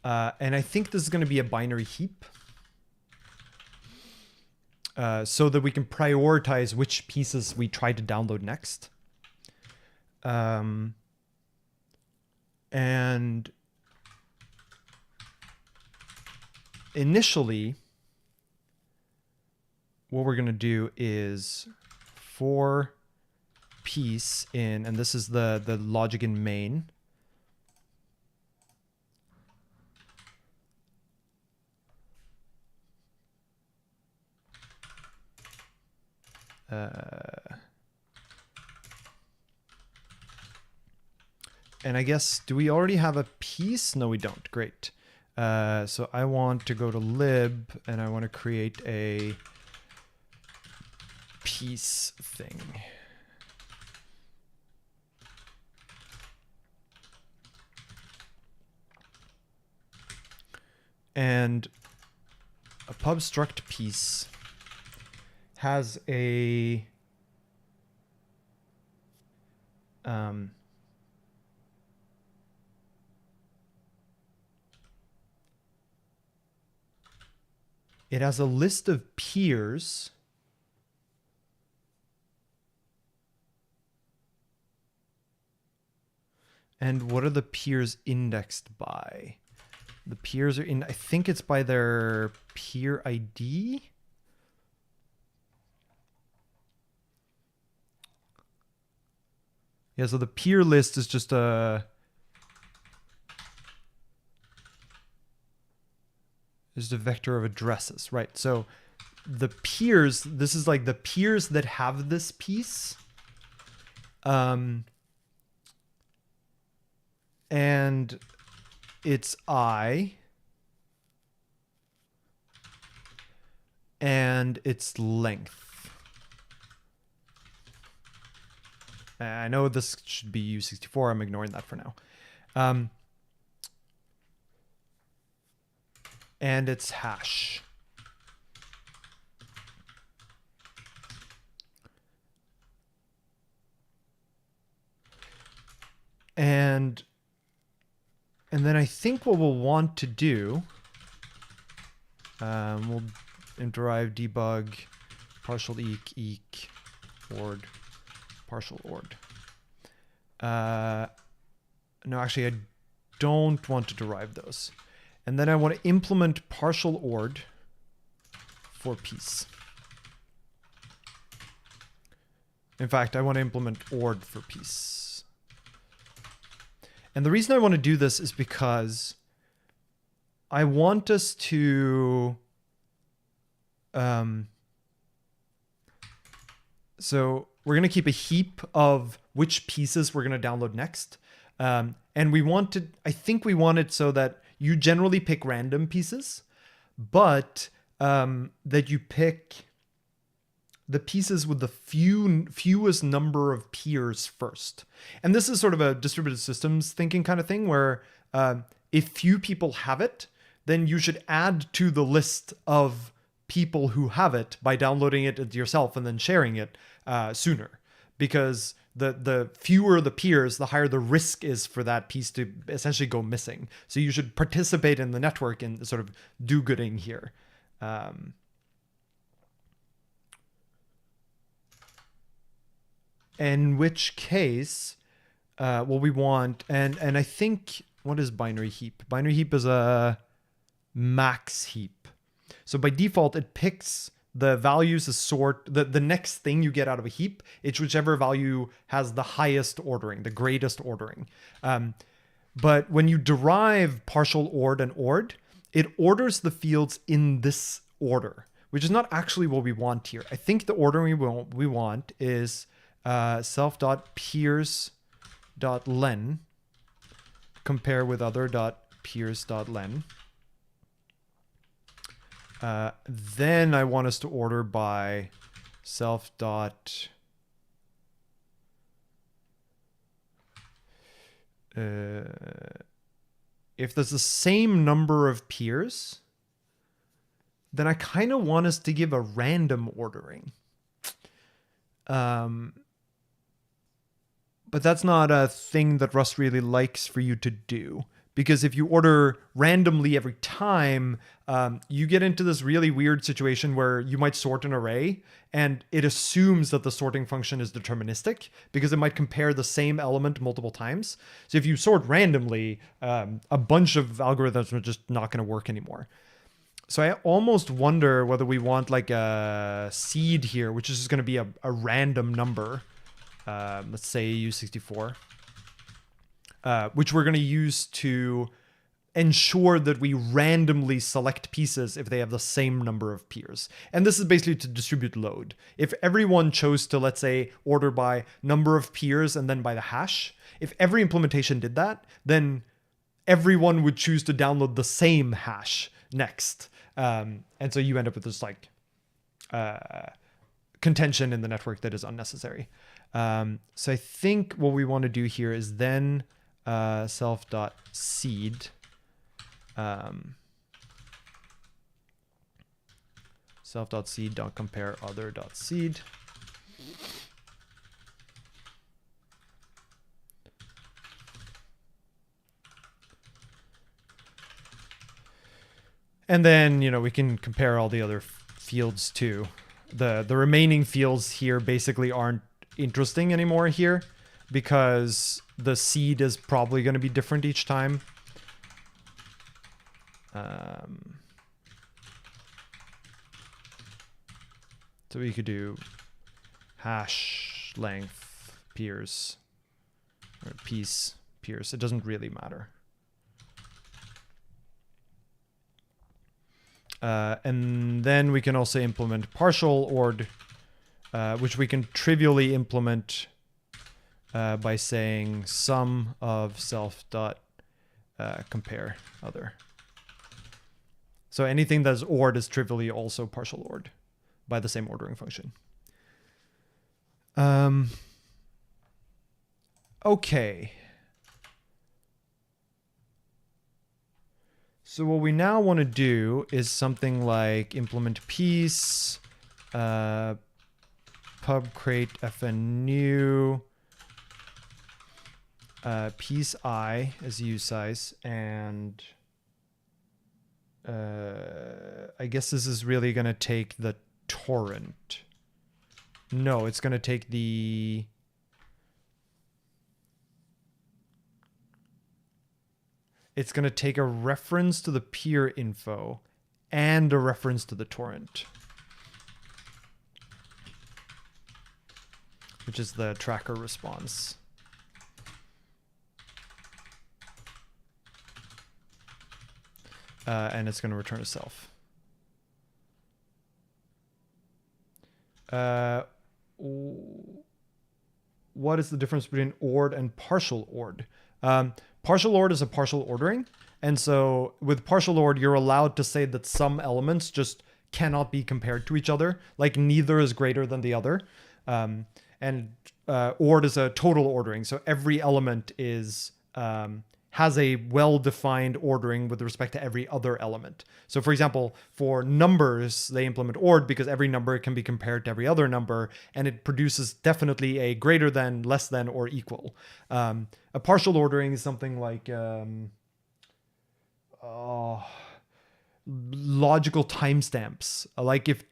And I think this is going to be a binary heap so that we can prioritize which pieces we try to download next. And initially, what we're going to do is for piece in, and this is the logic in main. And I guess, do we already have a piece? No, we don't. Great. So I want to go to lib and I want to create a piece thing. And a pub struct piece has a it has a list of peers and what are the peers indexed by? The peers are in, I think it's by their peer ID. Yeah, so the peer list is just a vector of addresses, right? So the peers, this is like the peers that have this piece. And it's I, and its length. I know this should be U64. I'm ignoring that for now. And its hash. And And then I think what we'll want to do, we'll derive debug partial eq ord partial ord. No, actually, I don't want to derive those. And then I want to implement partial ord for piece. In fact, I want to implement ord for piece. And the reason I want to do this is because I want us to... so we're going to keep a heap of which pieces we're going to download next. And we want to, I think we want it so that you generally pick random pieces, but that you pick the pieces with the fewest number of peers first. And this is sort of a distributed systems thinking kind of thing where if few people have it, then you should add to the list of people who have it by downloading it yourself and then sharing it sooner. Because the fewer the peers, the higher the risk is for that piece to essentially go missing. So you should participate in the network and sort of do-gooding here. In which case, what we want, and I think, what is binary heap? Binary heap is a max heap. So by default, it picks the values as sort, the next thing you get out of a heap, it's whichever value has the highest ordering, the greatest ordering. But when you derive partial ord and ord, it orders the fields in this order, which is not actually what we want here. I think the ordering we want is self.peers.len compare with other.peers.len. Then I want us to order by self dot if there's the same number of peers, then I kind of want us to give a random ordering. But that's not a thing that Rust really likes for you to do. Because if you order randomly every time, you get into this really weird situation where you might sort an array and it assumes that the sorting function is deterministic because it might compare the same element multiple times. So if you sort randomly, a bunch of algorithms are just not going to work anymore. So I almost wonder whether we want like a seed here, which is just going to be a random number. Let's say U64. Which we're going to use to ensure that we randomly select pieces if they have the same number of peers. And this is basically to distribute load. If everyone chose to, let's say, order by number of peers and then by the hash, if every implementation did that, then everyone would choose to download the same hash next. And so you end up with this like contention in the network that is unnecessary. So I think what we want to do here is then self.seed self.seed.compare other.seed. And then, you know, we can compare all the other fields too. The remaining fields here basically aren't interesting anymore here because the seed is probably going to be different each time. So we could do hash length peers or piece peers. It doesn't really matter. And then we can also implement partial ord, which we can trivially implement by saying sum of self dot compare other. So anything that's ord is trivially also partial ord by the same ordering function. Okay. So what we now want to do is something like implement piece, pub create fn new, piece I is use size, and I guess this is really going to take the torrent. No, it's going to take the... It's going to take a reference to the peer info and a reference to the torrent, which is the tracker response. And it's going to return a self. What is the difference between ORD and partial ORD? Partial ORD is a partial ordering. And so with partial ORD, you're allowed to say that some elements just cannot be compared to each other. Like neither is greater than the other. And ORD is a total ordering. So every element is... has a well-defined ordering with respect to every other element. So for example, for numbers, they implement ORD because every number can be compared to every other number, and it produces definitely a greater than, less than, or equal. A partial ordering is something like logical timestamps. Like if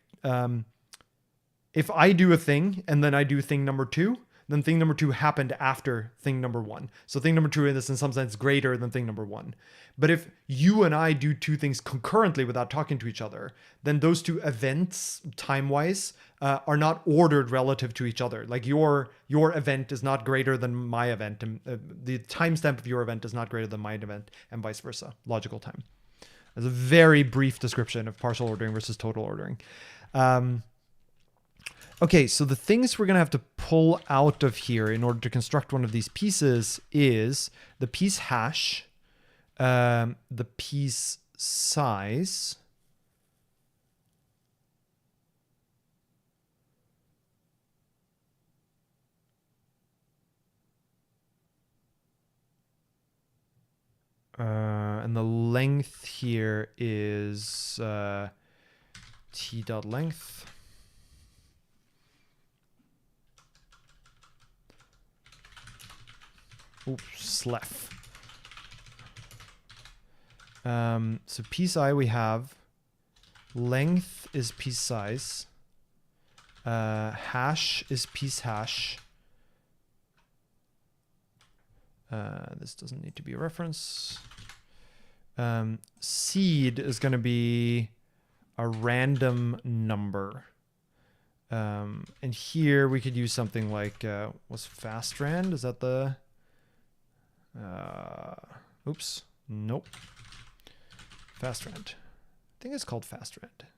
I do a thing and then I do thing number 2, then thing number 2 happened after thing number 1. So thing number 2 is in some sense greater than thing number 1. But if you and I do two things concurrently without talking to each other, then those two events, time-wise, are not ordered relative to each other. Like your event is not greater than my event, and the timestamp of your event is not greater than my event, and vice versa. Logical time. That's a very brief description of partial ordering versus total ordering. Okay, so the things we're going to have to pull out of here in order to construct one of these pieces is the piece hash, the piece size, and the length here is t.length. Oops, slef. So piece I we have, length is piece size, hash is piece hash. This doesn't need to be a reference. Seed is going to be a random number. And here we could use something like, what's fastrand? Is that the... oops, nope. Fastrand. I think it's called fastrand.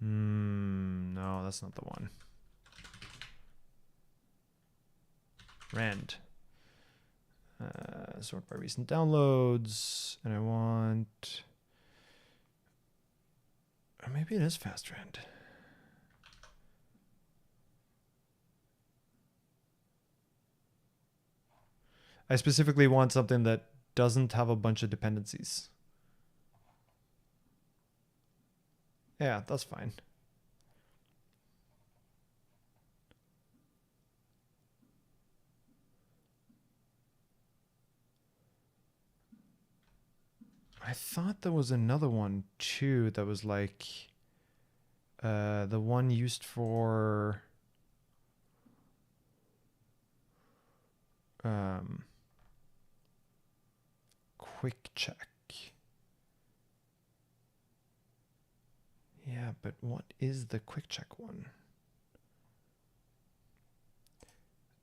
No, that's not the one. Rand. Sort by recent downloads, and I want... Or maybe it is fastrand. I specifically want something that doesn't have a bunch of dependencies. Yeah, that's fine. I thought there was another one too that was like the one used for quick check. Yeah, but what is the quick check one?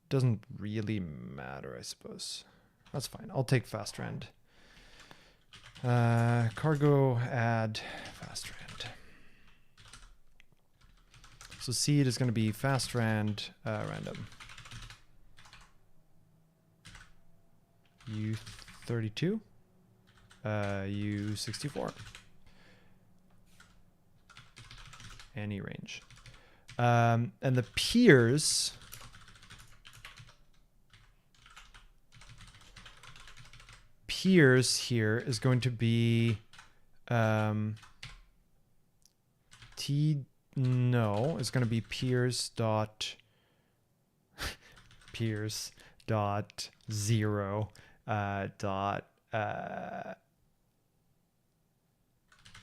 Doesn't really matter, I suppose. That's fine. I'll take fastrand. Cargo add fastrand. So seed is going to be fastrand random. U32. U64. Any range. And the peers here is going to be it's going to be peers dot peers dot 0 dot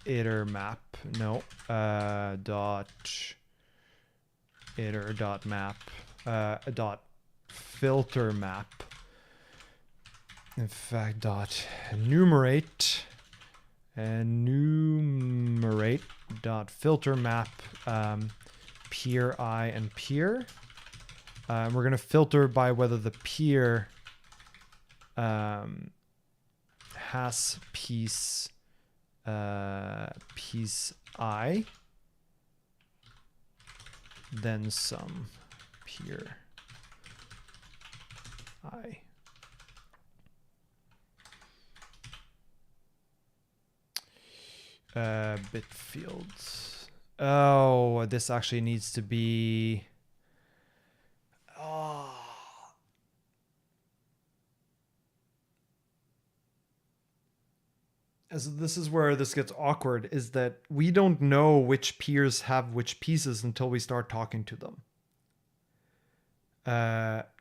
iter map, no, dot iter dot map, dot filter map, in fact dot enumerate dot filter map, peer I and peer. We're going to filter by whether the peer has piece piece I, then some peer I. Bit fields. Oh, this actually needs to be. Oh. As this is where this gets awkward, is that we don't know which peers have which pieces until we start talking to them.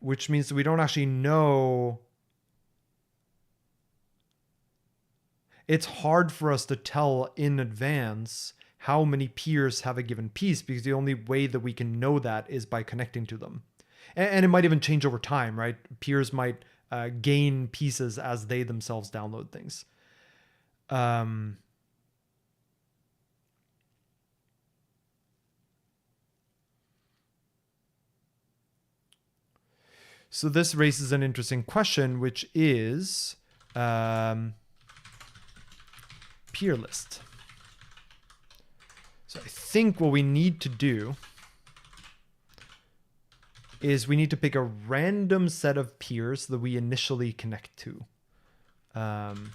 Which means that we don't actually know. It's hard for us to tell in advance how many peers have a given piece, because the only way that we can know that is by connecting to them. And it might even change over time, right? Peers might gain pieces as they themselves download things. So this raises an interesting question, which is peer list. So I think what we need to do is we need to pick a random set of peers that we initially connect to. And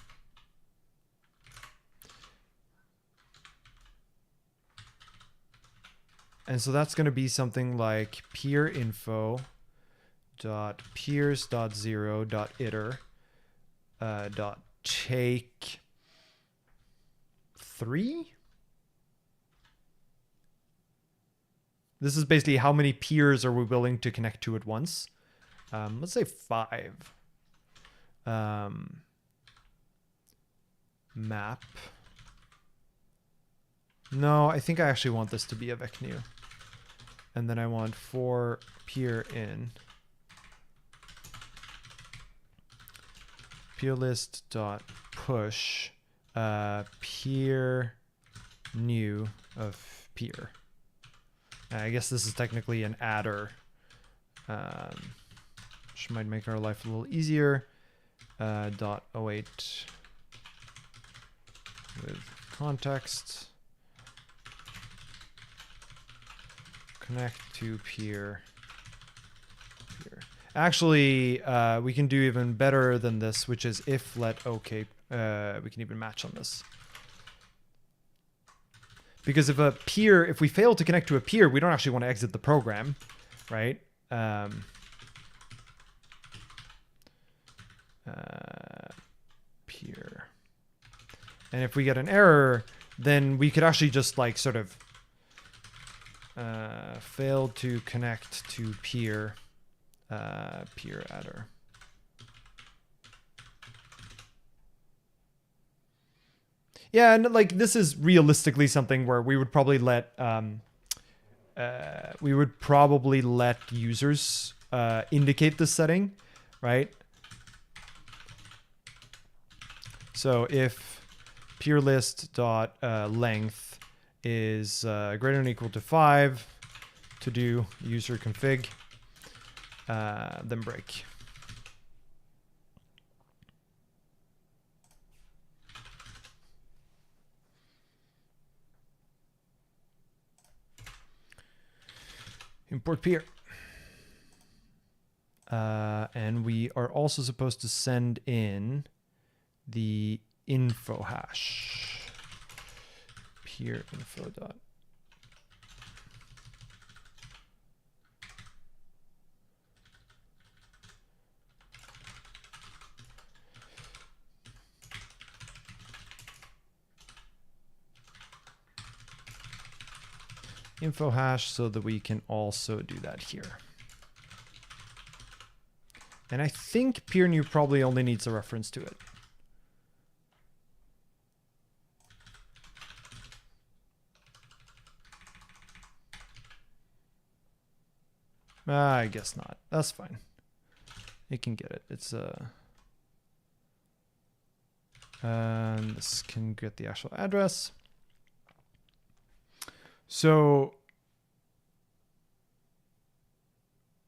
so that's going to be something like peer info dot peers dot 0 dot iter dot take 3. This is basically how many peers are we willing to connect to at once. Let's say 5. Map. No, I think I actually want this to be a vec new. And then I want for peer in peer list dot push peer new of peer. I guess this is technically an adder, which might make our life a little easier. Dot 08 with context. Connect to peer. Actually, we can do even better than this, which is if let okay. We can even match on this. Because if we fail to connect to a peer, we don't actually want to exit the program, right? Peer. And if we get an error, then we could actually just like sort of failed to connect to peer, peer adder. Yeah, and like this is realistically something where we would probably let users indicate this setting, right? So if peer list dot length is greater than or equal to 5 to do user config, then break. Import peer. And we are also supposed to send in the info hash. Peer info dot. Info hash so that we can also do that here. And I think peer new probably only needs a reference to it. I guess not. That's fine. It can get it. It's and this can get the actual address. So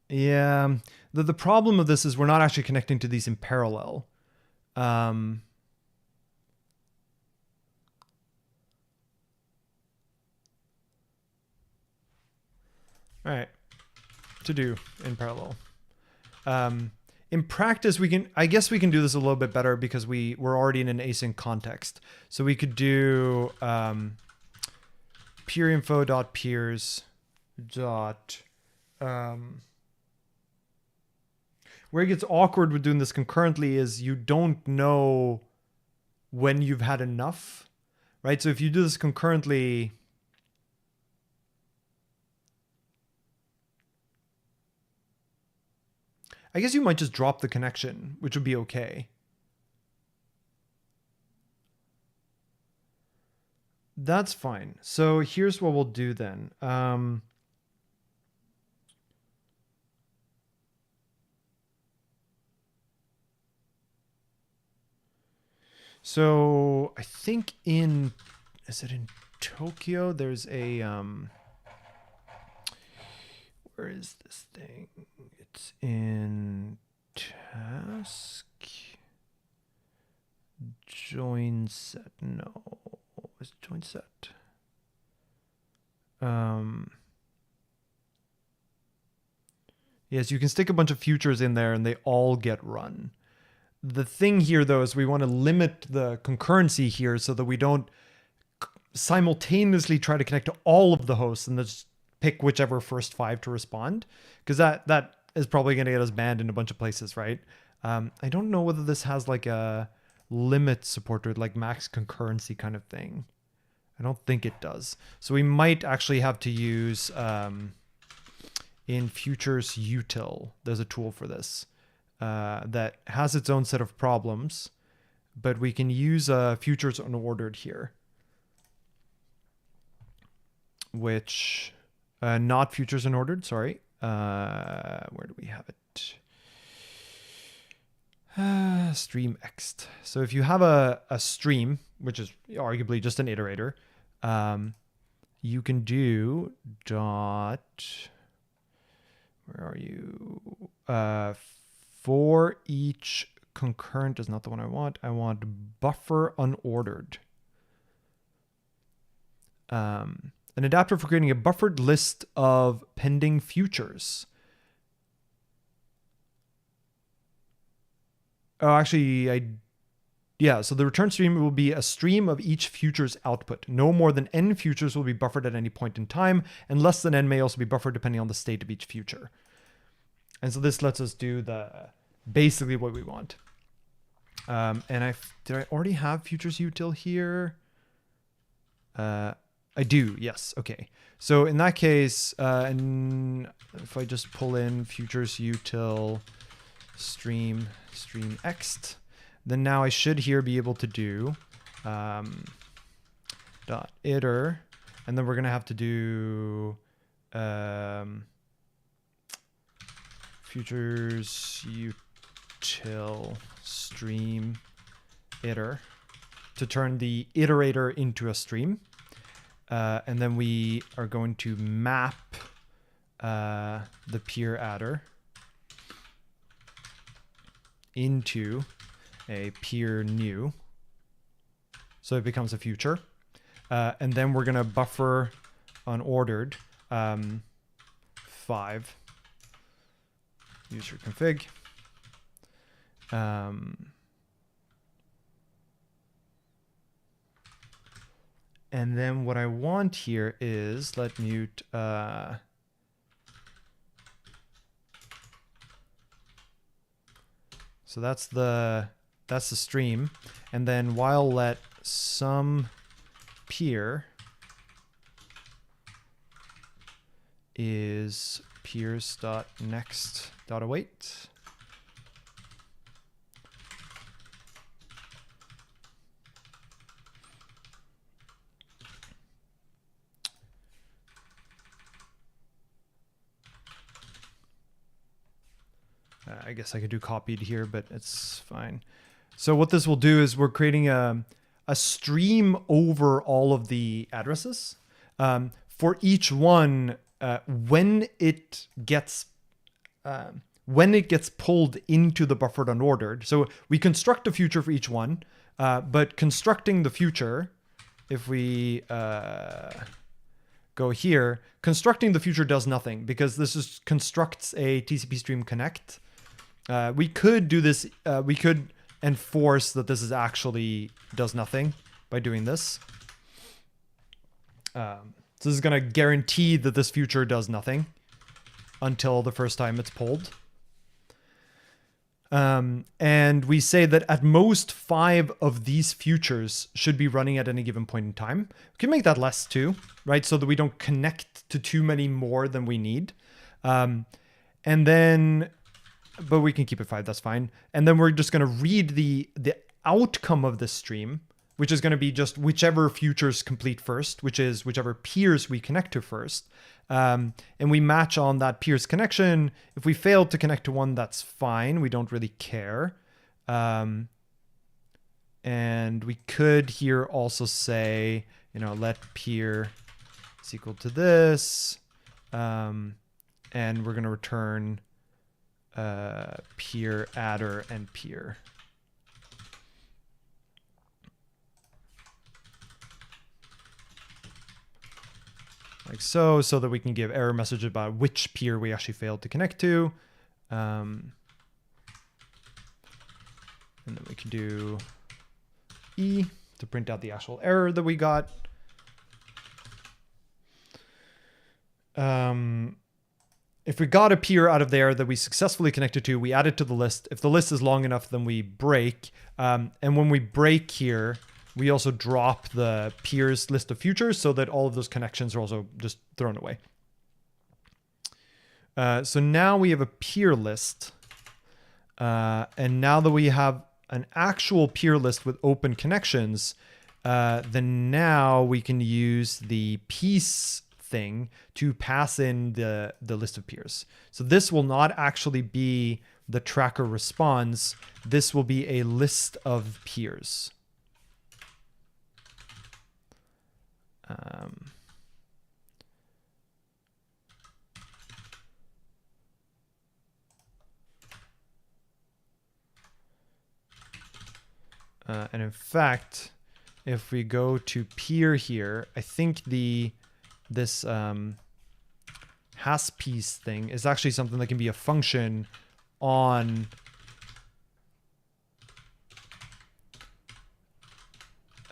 yeah, the problem of this is we're not actually connecting to these in parallel. All right, to do in parallel. In practice, I guess we can do this a little bit better because we're already in an async context. So we could do peerinfo.peers dot where it gets awkward with doing this concurrently is you don't know when you've had enough, right? So if you do this concurrently, I guess you might just drop the connection, which would be okay. That's fine. So here's what we'll do then. So I think is it in Tokyo? There's a, where is this thing? It's in task. Join set. No, it's join set. Yes, you can stick a bunch of futures in there and they all get run. The thing here, though, is we want to limit the concurrency here so that we don't simultaneously try to connect to all of the hosts and just pick whichever first 5 to respond, because that is probably going to get us banned in a bunch of places, right? I don't know whether this has like a limit support to it, like max concurrency kind of thing. I don't think it does. So we might actually have to use in futures util. There's a tool for this. That has its own set of problems, but we can use futures unordered here, which not futures unordered. Sorry, where do we have it? Stream ext. So if you have a stream, which is arguably just an iterator, you can do dot. Where are you? For each concurrent is not the one I want. I want buffer unordered. An adapter for creating a buffered list of pending futures. Oh, actually, yeah, so the return stream will be a stream of each future's output. No more than n futures will be buffered at any point in time, and less than n may also be buffered depending on the state of each future. And so this lets us do basically what we want. And did I already have futures util here? I do, yes, okay. So in that case, and if I just pull in futures util stream ext, then now I should here be able to do dot iter, and then we're gonna have to do futures util stream iter to turn the iterator into a stream. And then we are going to map the peer adder into a peer new. So it becomes a future. And then we're going to buffer unordered 5 user config. And then what I want here is let mute so that's the stream, and then while let some peer is peers.next.await. I guess I could do copied here, but it's fine. So what this will do is we're creating a stream over all of the addresses. For each one, when it gets pulled into the buffered unordered. So we construct a future for each one, but constructing the future, if we go here, constructing the future does nothing because this just constructs a TCP stream connect. We could do this, we could enforce that this is actually does nothing by doing this. So this is going to guarantee that this future does nothing until the first time it's pulled. And we say that at most 5 of these futures should be running at any given point in time. We can make that less too, right? So that we don't connect to too many more than we need. And then, but we can keep it 5, that's fine. And then we're just going to read the outcome of this stream, which is going to be just whichever futures complete first, which is whichever peers we connect to first. And we match on that peer's connection. If we fail to connect to one, that's fine. We don't really care. And we could here also say, let peer is equal to this. And we're going to return peer adder and peer. Like so that we can give error message about which peer we actually failed to connect to. And then we can do E to print out the actual error that we got. If we got a peer out of there that we successfully connected to, we add it to the list. If the list is long enough, then we break. And when we break here, we also drop the peers list of futures so that all of those connections are also just thrown away. So now we have a peer list. And now that we have an actual peer list with open connections, then now we can use the piece thing to pass in the list of peers. So this will not actually be the tracker response. This will be a list of peers. And in fact, if we go to peer here, I think this has piece thing is actually something that can be a function on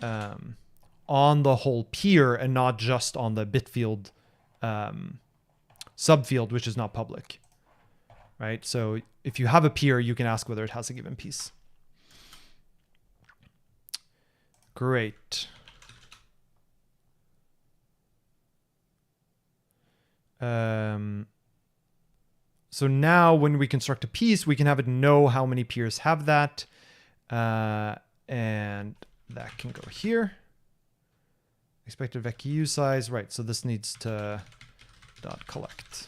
the whole peer and not just on the bitfield subfield, which is not public, right? So if you have a peer, you can ask whether it has a given piece. Great. So now when we construct a piece, we can have it know how many peers have that. And that can go here. Expected VecU size, right? So this needs to dot collect.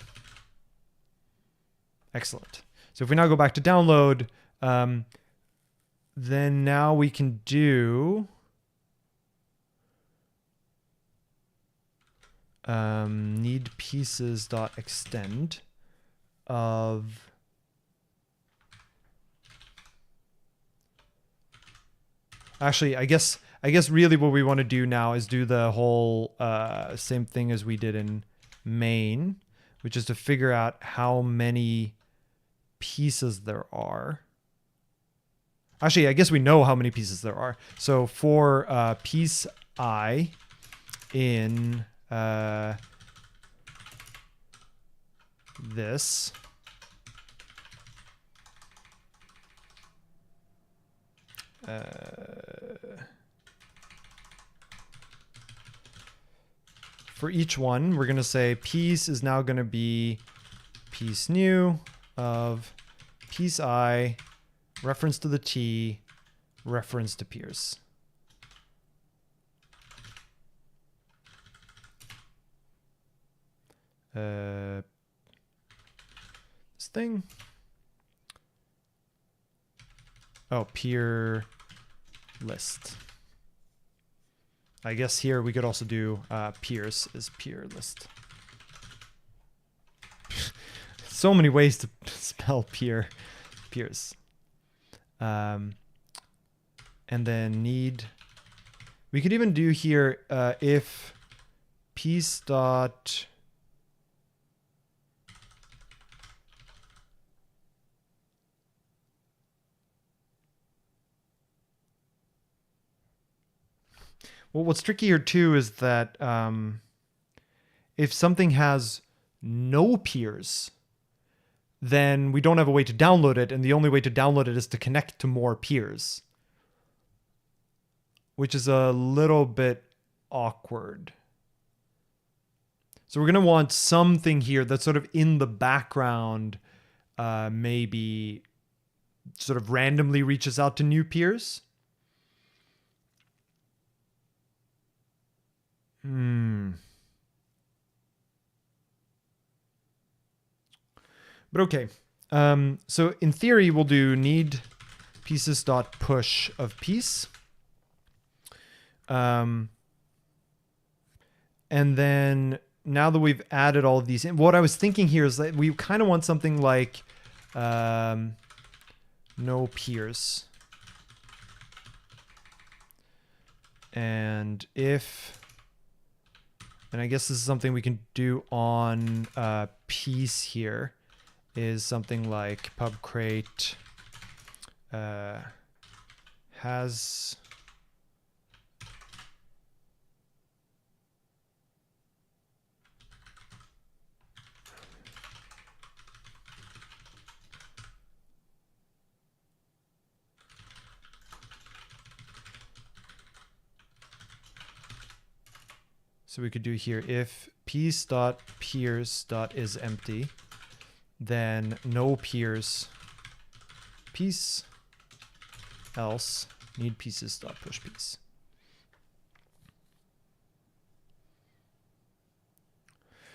Excellent. So if we now go back to download, then now we can do need pieces dot extend of actually I guess really what we want to do now is do the whole same thing as we did in main, which is to figure out how many pieces there are. Actually, I guess we know how many pieces there are. So for piece I in this, for each one, we're going to say piece is now going to be piece new of piece I, reference to the T, reference to peers. This thing. Oh, peer list. I guess here we could also do peers is peer list. So many ways to spell peers. And then need. We could even do here if piece dot. Well, what's tricky here too is that if something has no peers, then we don't have a way to download it, and the only way to download it is to connect to more peers, which is a little bit awkward. So we're going to want something here that's sort of in the background, maybe sort of randomly reaches out to new peers. But okay. So in theory, we'll do need pieces.push of piece. And then now that we've added all of these in, what I was thinking here is that we kind of want something like no peers. And if, and I guess this is something we can do on piece here, is something like pubcrate has so we could do here if piece.peers.is empty, then no peers piece, else need pieces.push piece.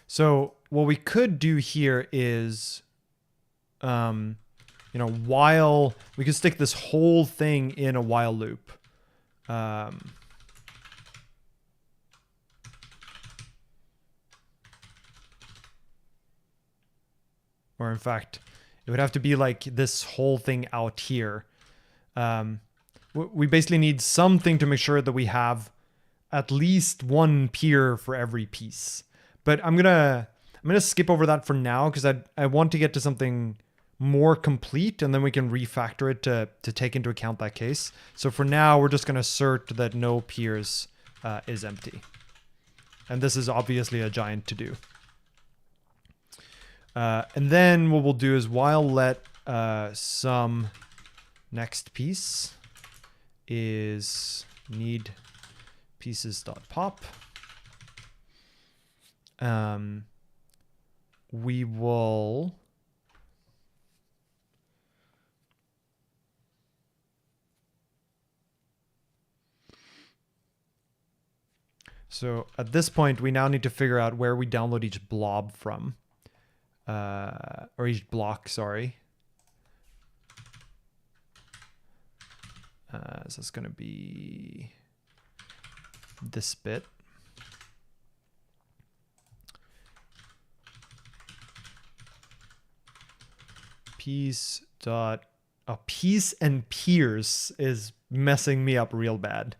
So what we could do here is, while we could stick this whole thing in a while loop. Or in fact, it would have to be like this whole thing out here. We basically need something to make sure that we have at least one peer for every piece. But I'm gonna skip over that for now because I want to get to something more complete, and then we can refactor it to take into account that case. So for now, we're just gonna assert that no peers is empty, and this is obviously a giant to do. And then what we'll do is while let some next piece is need pieces.pop. We will so at this point we now need to figure out where we download each blob from. Or each block, sorry. So it's going to be this bit. Piece and peers is messing me up real bad.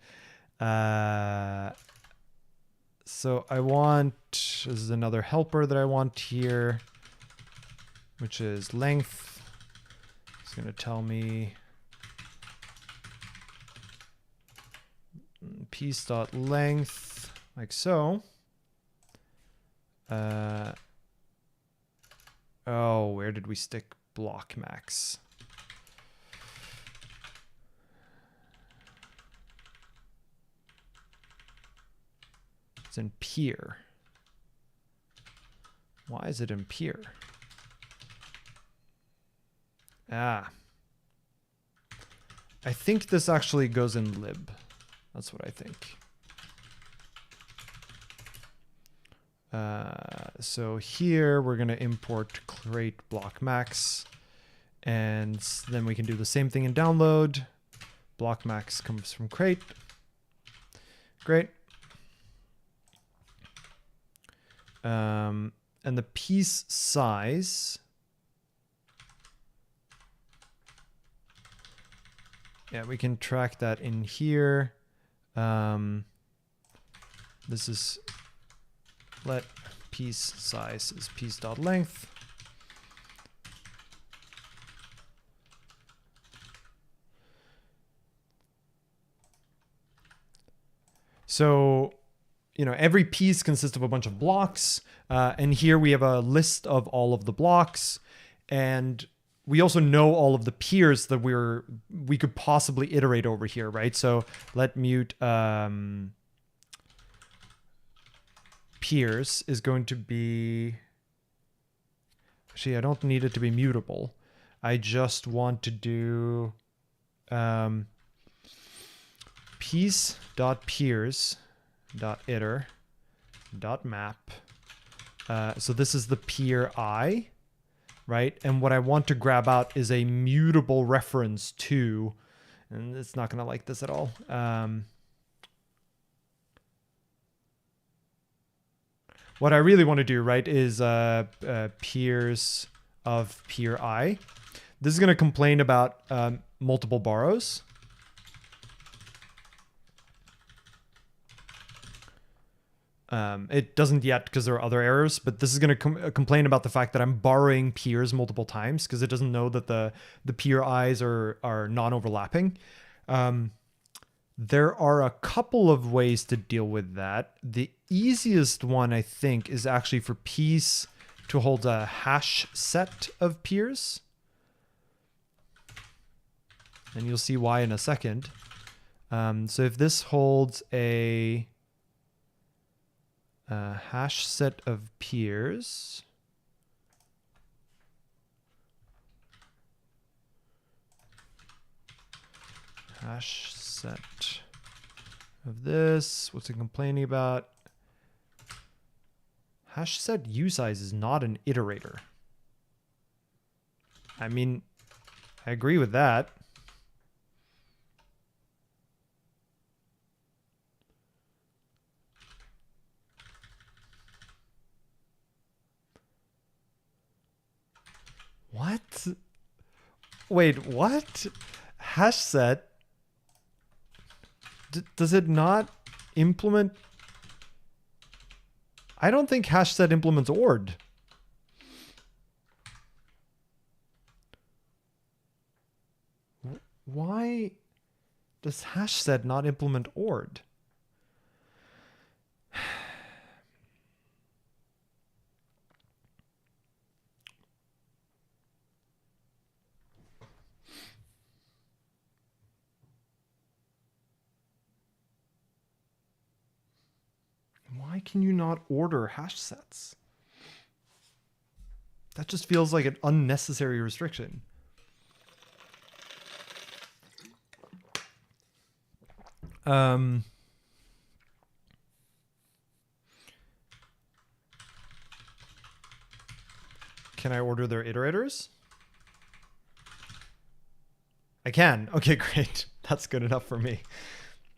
So I want, this is another helper that I want here, which is length. It's going to tell me piece.length, like so. Oh, where did we stick block max? It's in peer. Why is it in peer? I think this actually goes in lib. That's what I think. So here we're going to import create block max, And then we can do the same thing in download. Block max comes from crate. Great. And the piece size. Yeah, we can track that in here. This is let piece size is piece.length. So, every piece consists of a bunch of blocks. And here we have a list of all of the blocks. And we also know all of the peers that we could possibly iterate over here, right? So let mute peers is going to be... Actually, I don't need it to be mutable. I just want to do... piece.peers.iter.map. So this is the peer I, right? And what I want to grab out is a mutable reference to, and it's not going to like this at all. What I really want to do, right, is peers of peer I. This is going to complain about multiple borrows. It doesn't yet because there are other errors, but this is going to complain about the fact that I'm borrowing peers multiple times because it doesn't know that the peer I's are non-overlapping. There are a couple of ways to deal with that. The easiest one, I think, is actually for piece to hold a hash set of peers. And you'll see why in a second. So if this holds a hash set of peers, hash set of this, what's it complaining about? Hash set usize is not an iterator. I mean, I agree with that. What? Wait, what? Hash set? Does it not implement? I don't think hash set implements ORD. Why does hash set not implement ORD? Why can you not order hash sets? That just feels like an unnecessary restriction. Can I order their iterators? I can. Okay, great. That's good enough for me.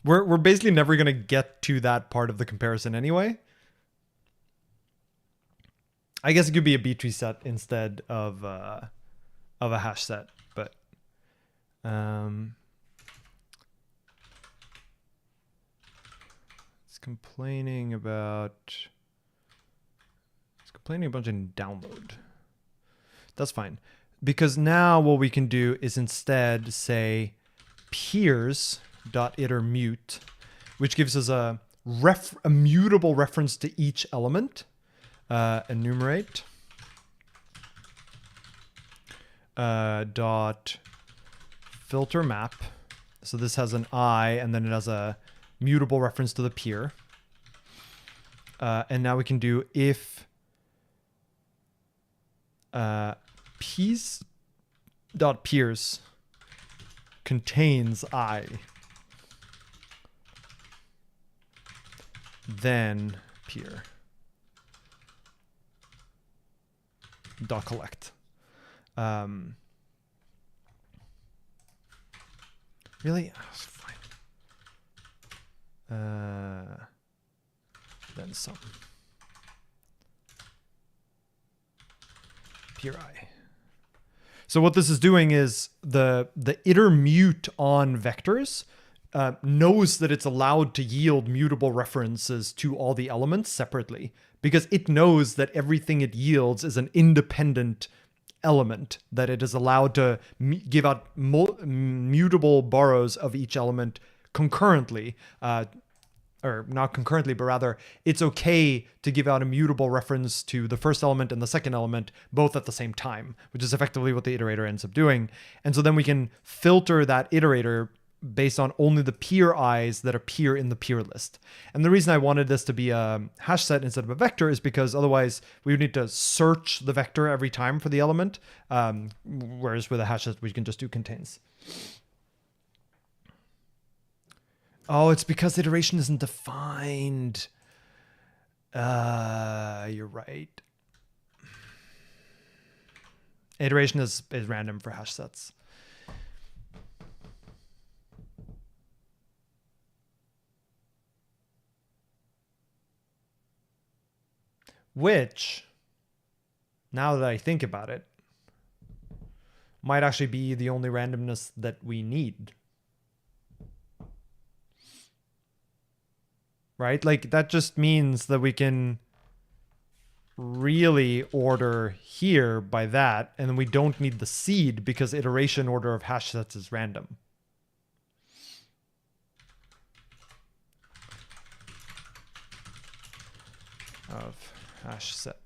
We're basically never going to get to that part of the comparison anyway. I guess it could be a B-tree set instead of a hash set, but it's complaining a bunch in download. That's fine, because now what we can do is instead say peers.iterMute, which gives us a mutable reference to each element. Enumerate dot filter map. So this has an I, and then it has a mutable reference to the peer. And now we can do if piece dot peers contains I, then peer dot collect. Really? Oh, fine. Then some. Peer I. So what this is doing is the iter mute on vectors knows that it's allowed to yield mutable references to all the elements separately, because it knows that everything it yields is an independent element, that it is allowed to give out mutable borrows of each element concurrently, or not concurrently, but rather it's okay to give out a mutable reference to the first element and the second element both at the same time, which is effectively what the iterator ends up doing. And so then we can filter that iterator based on only the peer eyes that appear in the peer list. And the reason I wanted this to be a hash set instead of a vector is because otherwise we would need to search the vector every time for the element, whereas with a hash set we can just do contains. Oh, it's because iteration isn't defined. You're right. Iteration is random for hash sets. Which, now that I think about it, might actually be the only randomness that we need. Right? Like, that just means that we can really order here by that, and then we don't need the seed because iteration order of hash sets is random. Of hash set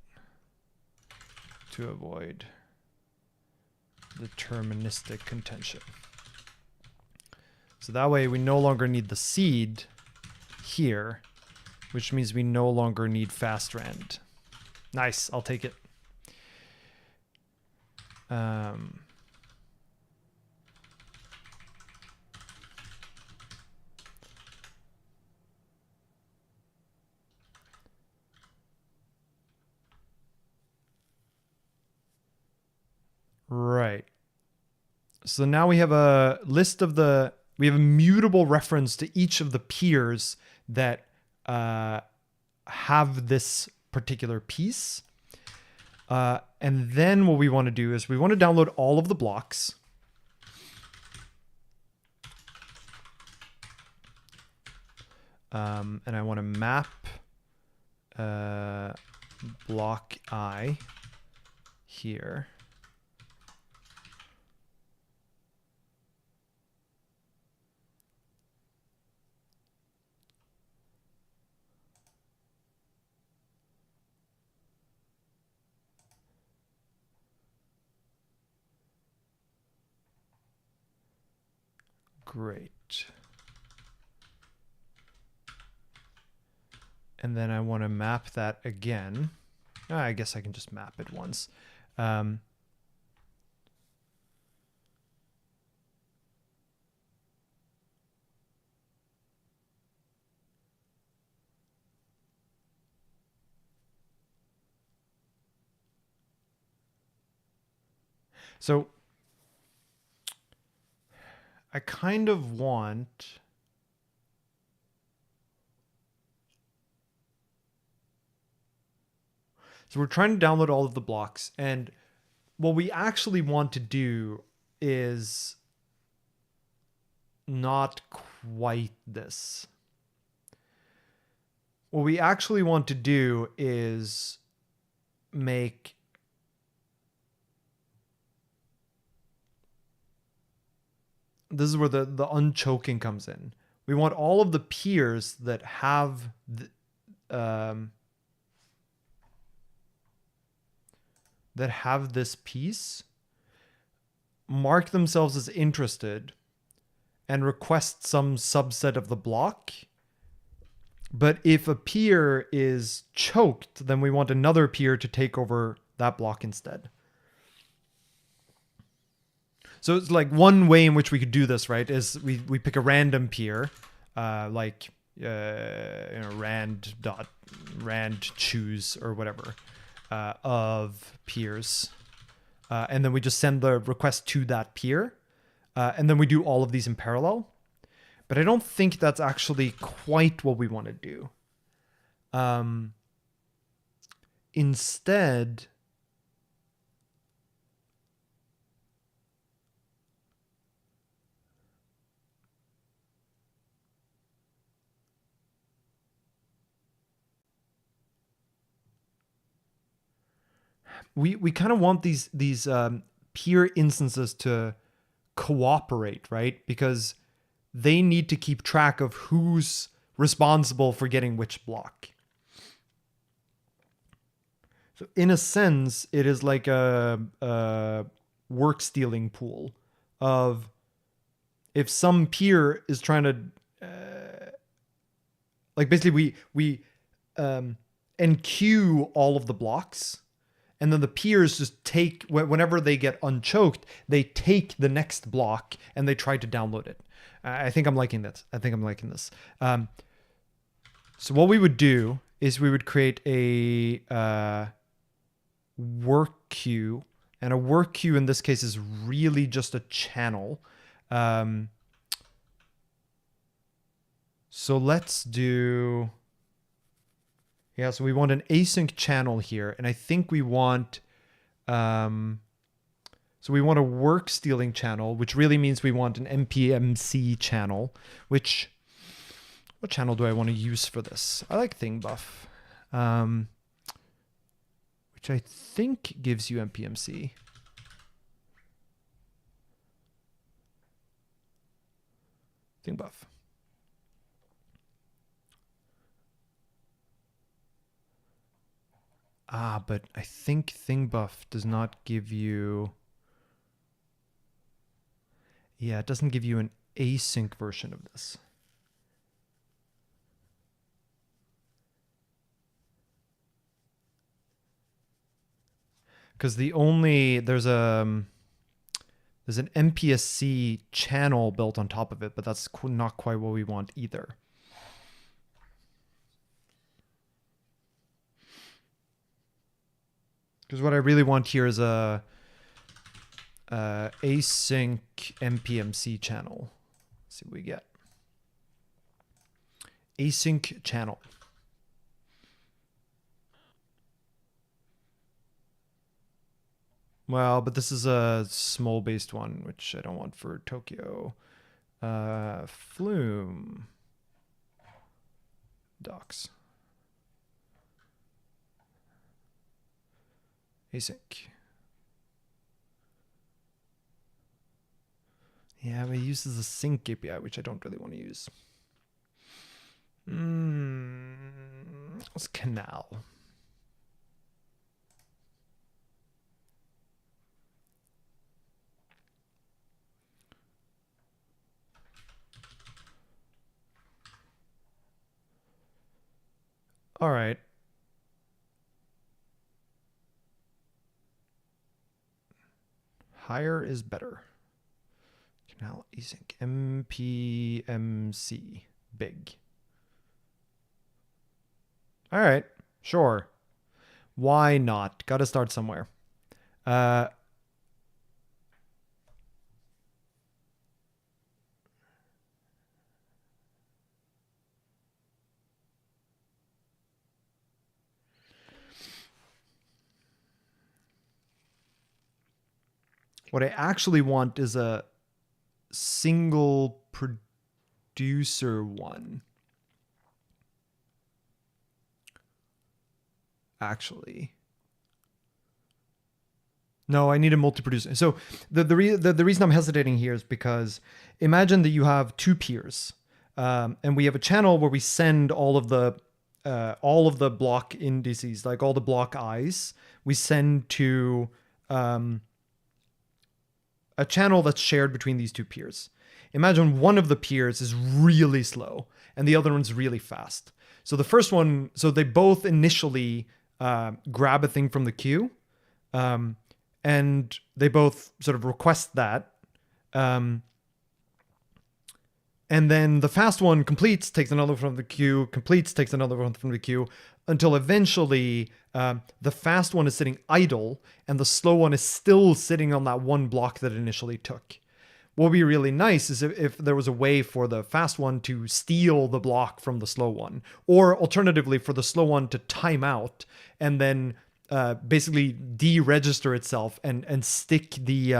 to avoid deterministic contention. So that way we no longer need the seed here, which means we no longer need fastrand. Nice, I'll take it. Right. So now we have a list of we have a mutable reference to each of the peers that have this particular piece. And then what we want to do is we want to download all of the blocks. And I want to map block I here. Great. And then I want to map that again. I guess I can just map it once. So I kind of want so we're trying to download all of the blocks, and what we actually want to do is not quite this. What we actually want to do is make this is where the unchoking comes in. We want all of the peers that have this piece mark themselves as interested and request some subset of the block. But if a peer is choked, then we want another peer to take over that block instead. So it's like one way in which we could do this, right, is we pick a random peer, like rand choose or whatever of peers, and then we just send the request to that peer, And then we do all of these in parallel. But I don't think that's actually quite what we want to do. Instead, we kind of want these peer instances to cooperate, right? Because they need to keep track of who's responsible for getting which block. So in a sense, it is like a work stealing pool of if some peer is trying to like basically we enqueue all of the blocks, and then the peers just take, whenever they get unchoked, they take the next block and they try to download it. I think I'm liking this. So what we would do is we would create a work queue, and a work queue in this case is really just a channel. So let's do, so we want an async channel here, and I think we want, so we want a work stealing channel, which really means we want an npmc channel, what channel do I want to use for this? I like ThingBuff, which I think gives you npmc. ThingBuff. But I think ThingBuff does not give you... Yeah, it doesn't give you an async version of this. Because there's an MPSC channel built on top of it, but that's not quite what we want either. Because what I really want here is a async npmc channel. Let's see what we get. Async channel. Well, but this is a small based one, which I don't want for Tokyo. Flume. Docs. Async. Yeah, but it uses a sync API, which I don't really want to use. What's canal? All right. Higher is better. Canal async npmc big. All right, sure. Why not? Got to start somewhere. What I actually want is a single producer one. Actually. No, I need a multi-producer. So the reason I'm hesitating here is because imagine that you have two peers, and we have a channel where we send all of the block indices, like all the block i's, we send to a channel that's shared between these two peers. Imagine one of the peers is really slow and the other one's really fast. So the first one, so they both initially grab a thing from the queue, and they both sort of request that. And then the fast one completes, takes another from the queue, completes, takes another one from the queue, until eventually the fast one is sitting idle and the slow one is still sitting on that one block that it initially took. what would be really nice is if there was a way for the fast one to steal the block from the slow one, or alternatively for the slow one to time out and then basically deregister itself and stick the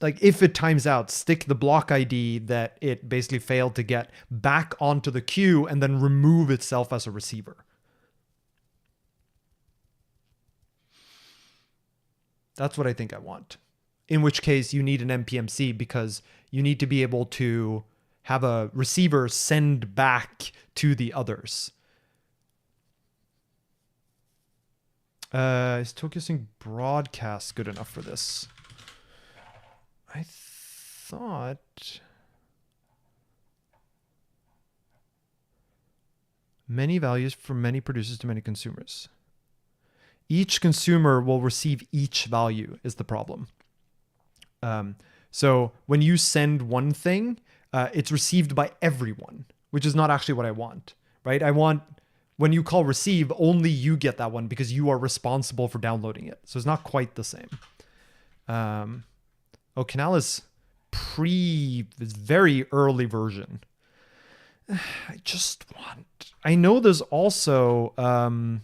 like if it times out, stick the block ID that it basically failed to get back onto the queue and then remove itself as a receiver. That's what I think I want. In which case you need an npmc because you need to be able to have a receiver send back to the others. Is Tokyo Sync broadcast good enough for this? I thought many values from many producers to many consumers. Each consumer will receive each value is the problem. So when you send one thing, it's received by everyone, which is not actually what I want, right? I want when you call receive, only you get that one because you are responsible for downloading it. So it's not quite the same. Canal is very early version. I just want, I know there's also, no,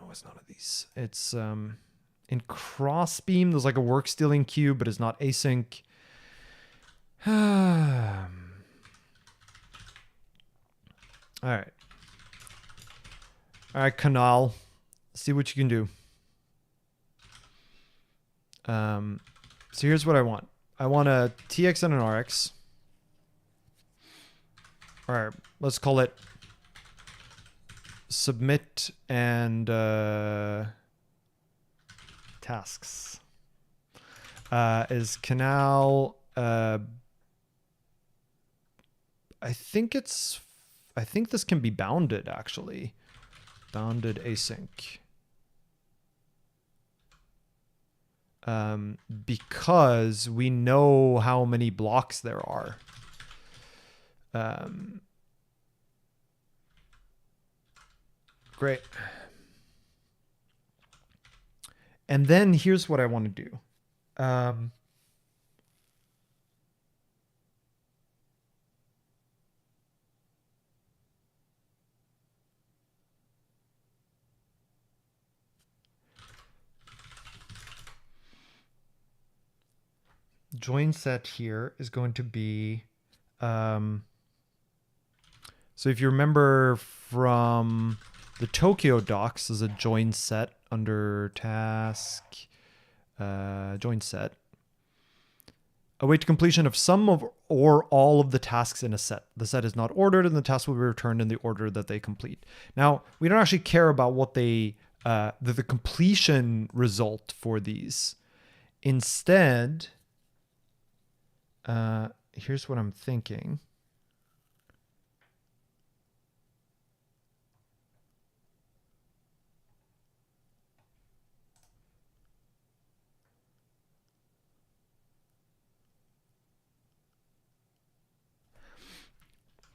it's none of these. It's, in Crossbeam, there's like a work stealing queue, but it's not async. All right. All right, Canal. See what you can do. So here's what I want. I want a TX and an RX. All right, let's call it submit and tasks. Is Canal, I think this can be bounded actually. Bounded async. Because we know how many blocks there are. Great. And then here's what I want to do. Join set here is going to be, so if you remember from the Tokyo docs, there's a join set under task, join set. Await completion of some of or all of the tasks in a set. The set is not ordered and the task will be returned in the order that they complete. Now, we don't actually care about what they, the completion result for these. Instead, here's what I'm thinking.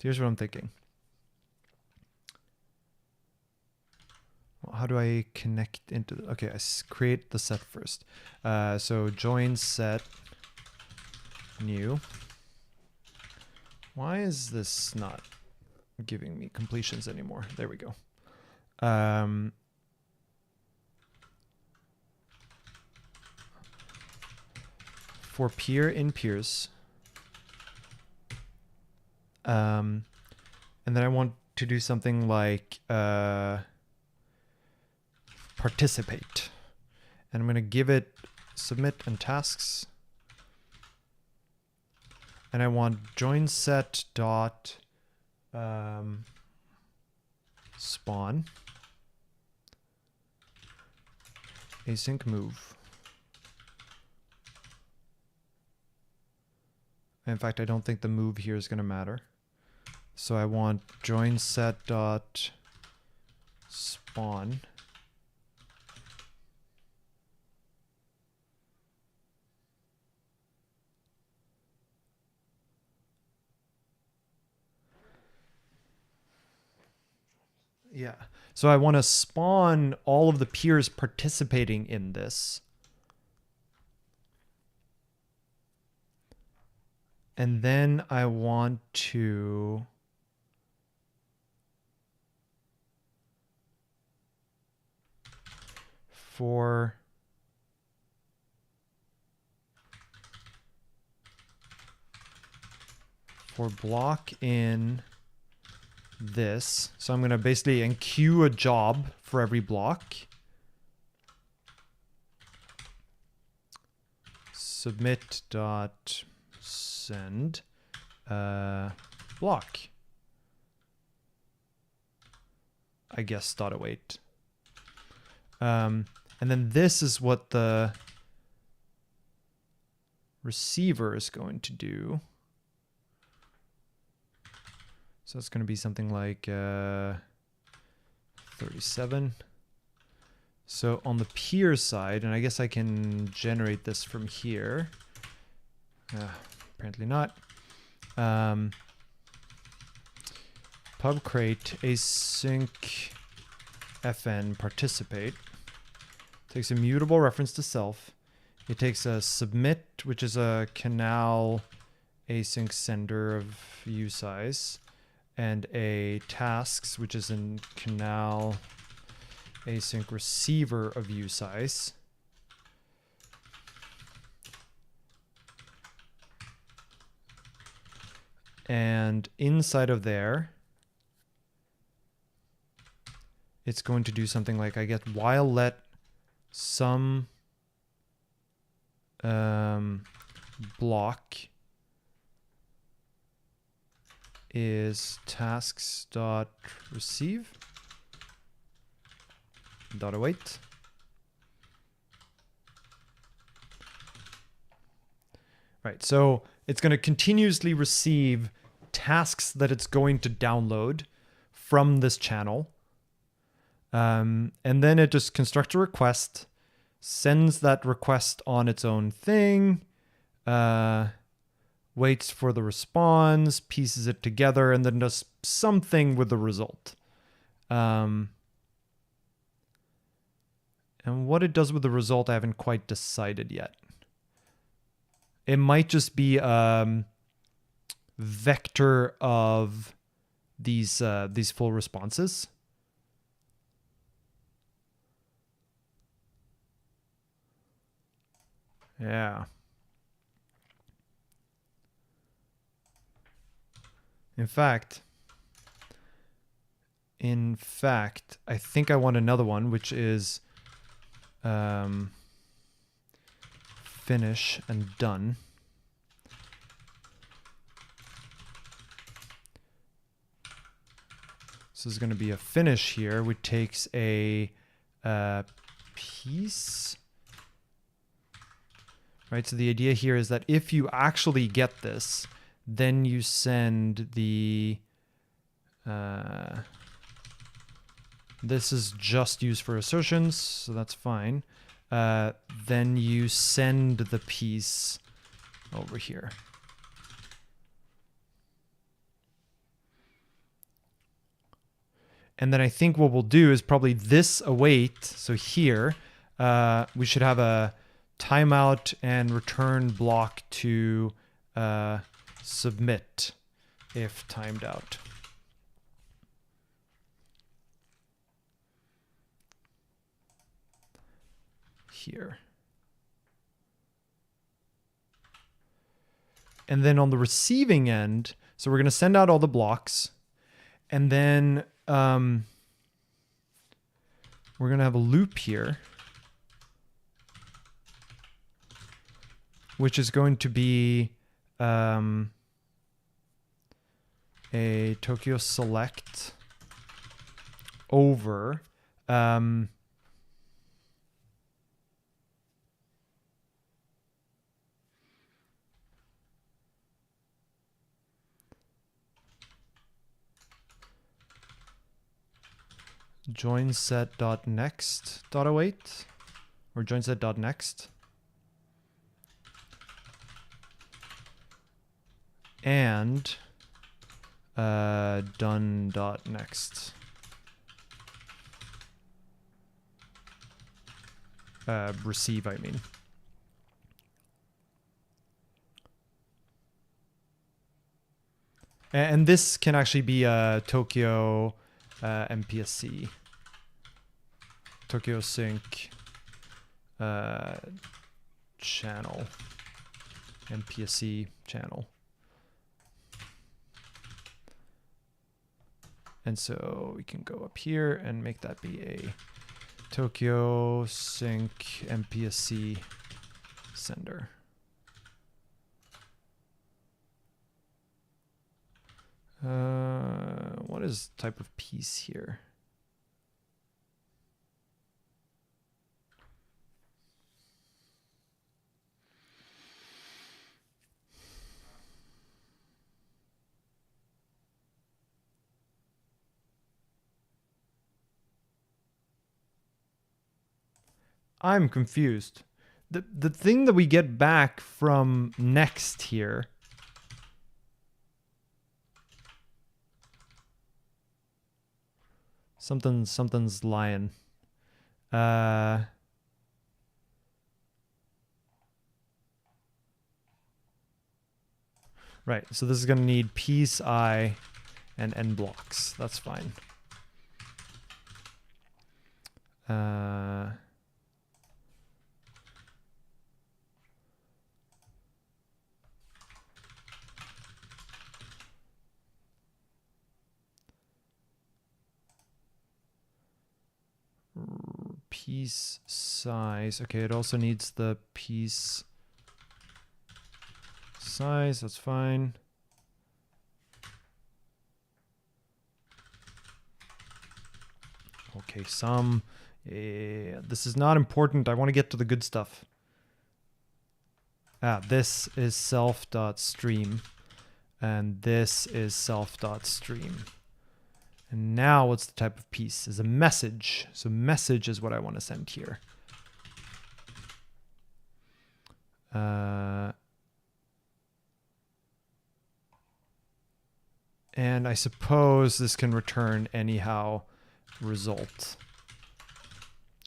Here's what I'm thinking. Well, how do I connect into the, okay, I create the set first. So join set new. Why is this not giving me completions anymore? There we go. For peer in peers. And then I want to do something like participate. And I'm going to give it submit and tasks. And I want join set dot spawn async move. In fact, I don't think the move here is going to matter. So I want join set dot spawn. Yeah. So I want to spawn all of the peers participating in this. And then I want to for block in this. So I'm going to basically enqueue a job for every block. Submit dot send block. I guess dot await. And then this is what the receiver is going to do. So it's going to be something like 37. So on the peer side, and I guess I can generate this from here. Apparently not. Pub crate async fn participate. Takes a mutable reference to self. It takes a submit, which is a canal async sender of view size, and a tasks, which is a canal async receiver of view size. And inside of there, it's going to do something like I get while let some block is tasks dot receive dot await. Right, so it's going to continuously receive tasks that it's going to download from this channel. And then it just constructs a request, sends that request on its own thing, waits for the response, pieces it together, and then does something with the result. And what it does with the result, I haven't quite decided yet. It might just be vector of these full responses. Yeah. In fact, I think I want another one, which is finish and done. So there's going to be a finish here, which takes a piece. Right, so the idea here is that if you actually get this, then you send the... this is just used for assertions, so that's fine. Then you send the piece over here. And then I think what we'll do is probably this await. So here, we should have a timeout and return block to submit if timed out. Here. And then on the receiving end, so we're going to send out all the blocks, and then we're going to have a loop here, which is going to be a Tokyo select over join set.next.await or join set.next and done.next. receive, I mean. And this can actually be a Tokyo MPSC. Tokyo Sync channel. MPSC channel. And so we can go up here and make that be a Tokyo Sync MPSC sender. What is type of piece here? I'm confused. The thing that we get back from next here, something's lying. Right, so this is going to need piece I and end blocks. That's fine. Piece size. Okay, it also needs the piece size. That's fine. Okay, some. This is not important. I want to get to the good stuff. This is self.stream. And this is self.stream. And now what's the type of piece? Is a message. So message is what I want to send here. And I suppose this can return anyhow result.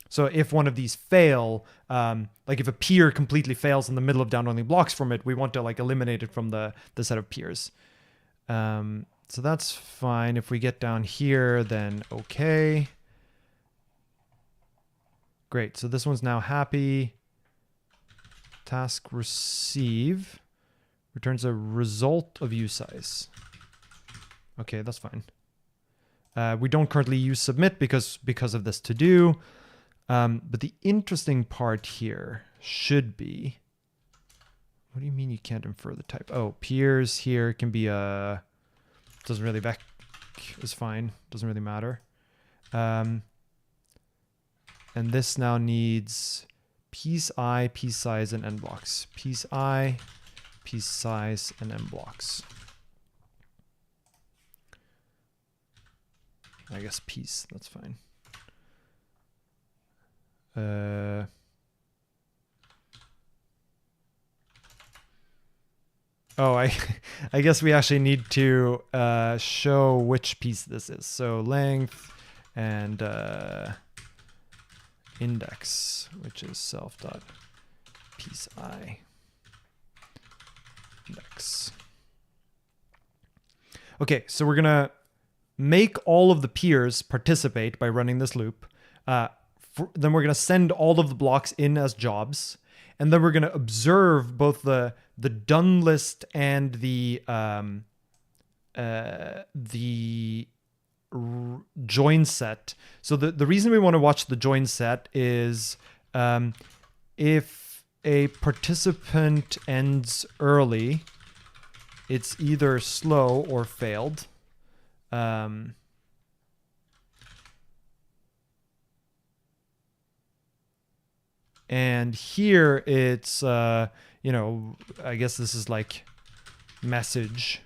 So if one of these fail, like if a peer completely fails in the middle of downloading blocks from it, we want to like eliminate it from the set of peers. So that's fine. If we get down here, then okay. Great. So this one's now happy. Task receive returns a result of use size. Okay, that's fine. We don't currently use submit because of this to do. But the interesting part here should be, what do you mean you can't infer the type? Oh, peers here can be a, doesn't really, vec is fine. Doesn't really matter. And this now needs piece I, piece size, and end blocks. Piece I, piece size, and end blocks. I guess piece, that's fine. Oh, I guess we actually need to show which piece this is. So length and index, which is self.piece I index. Okay, so we're gonna make all of the peers participate by running this loop. Then we're going to send all of the blocks in as jobs. And then we're going to observe both the done list and the join set. So the reason we want to watch the join set is if a participant ends early, it's either slow or failed. And here it's, you know, I guess this is like message.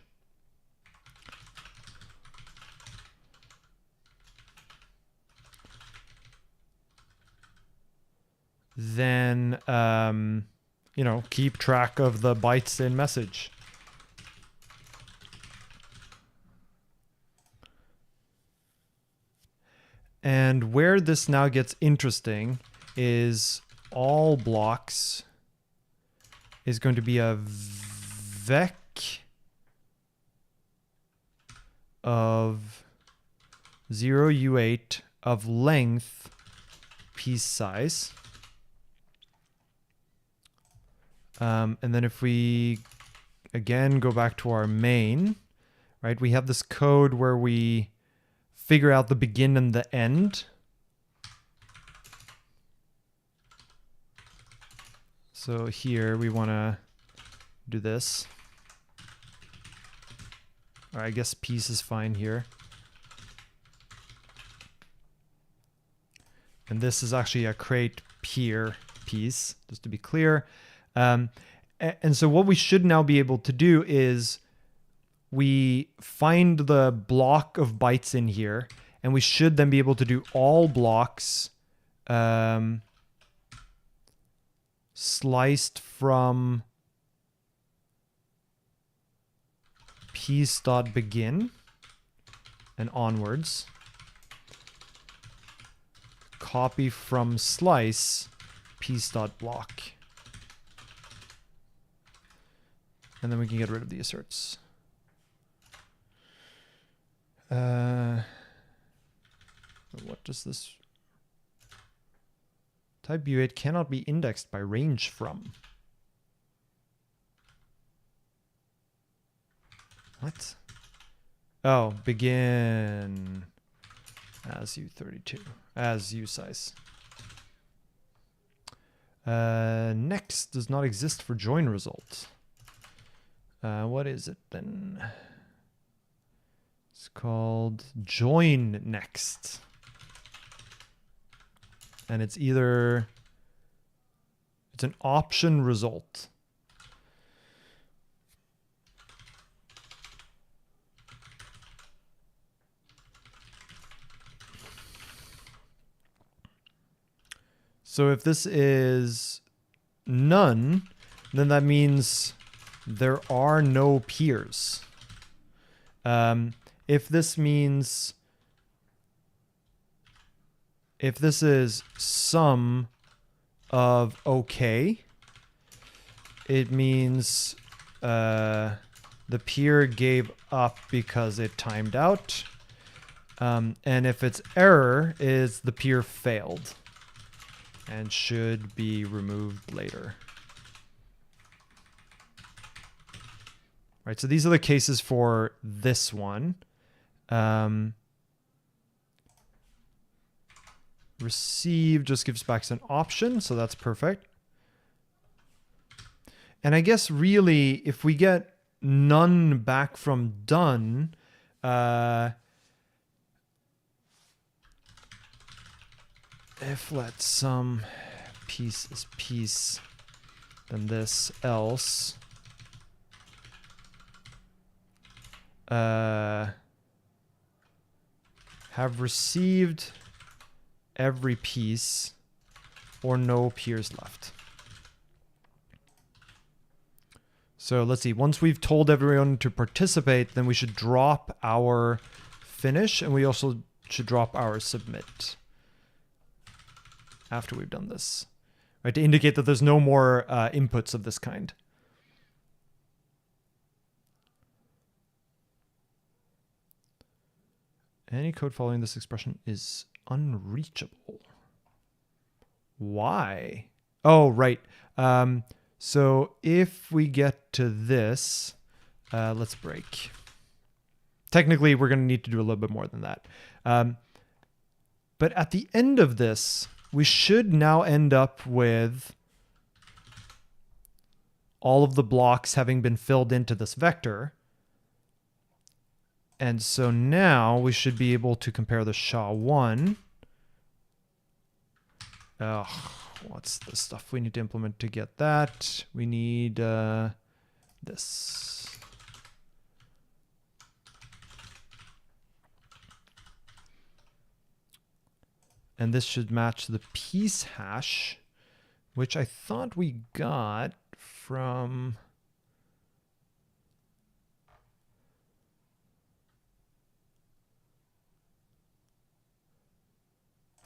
Then, you know, keep track of the bytes in message. And where this now gets interesting is all blocks is going to be a vec of 0u8 of length piece size. And then if we again go back to our main, right, we have this code where we figure out the begin and the end. So here we want to do this. Or I guess piece is fine here. And this is actually a create peer piece, just to be clear. And so what we should now be able to do is we find the block of bytes in here, and we should then be able to do all blocks sliced from piece.begin and onwards. Copy from slice piece.block. And then we can get rid of the asserts. What does this? Type U8 cannot be indexed by range from. What? Oh, begin as U32, as U size. Next does not exist for join result. What is it then? It's called join next. And it's either, it's an option result. So if this is none, then that means there are no peers. If this means, if this is sum of OK, it means the peer gave up because it timed out. And if it's error, is the peer failed and should be removed later. Right, so these are the cases for this one. Receive just gives back an option, so that's perfect. And I guess really, if we get none back from done, if let some piece is piece, then this else. Have received every piece or no peers left. So let's see, once we've told everyone to participate, then we should drop our finish, and we also should drop our submit after we've done this, right, to indicate that there's no more inputs of this kind. Any code following this expression is unreachable. Why? Oh, right. So if we get to this, let's break. Technically, we're going to need to do a little bit more than that. But at the end of this, we should now end up with all of the blocks having been filled into this vector. And so now we should be able to compare the SHA-1. What's the stuff we need to implement to get that? We need this. And this should match the piece hash, which I thought we got from...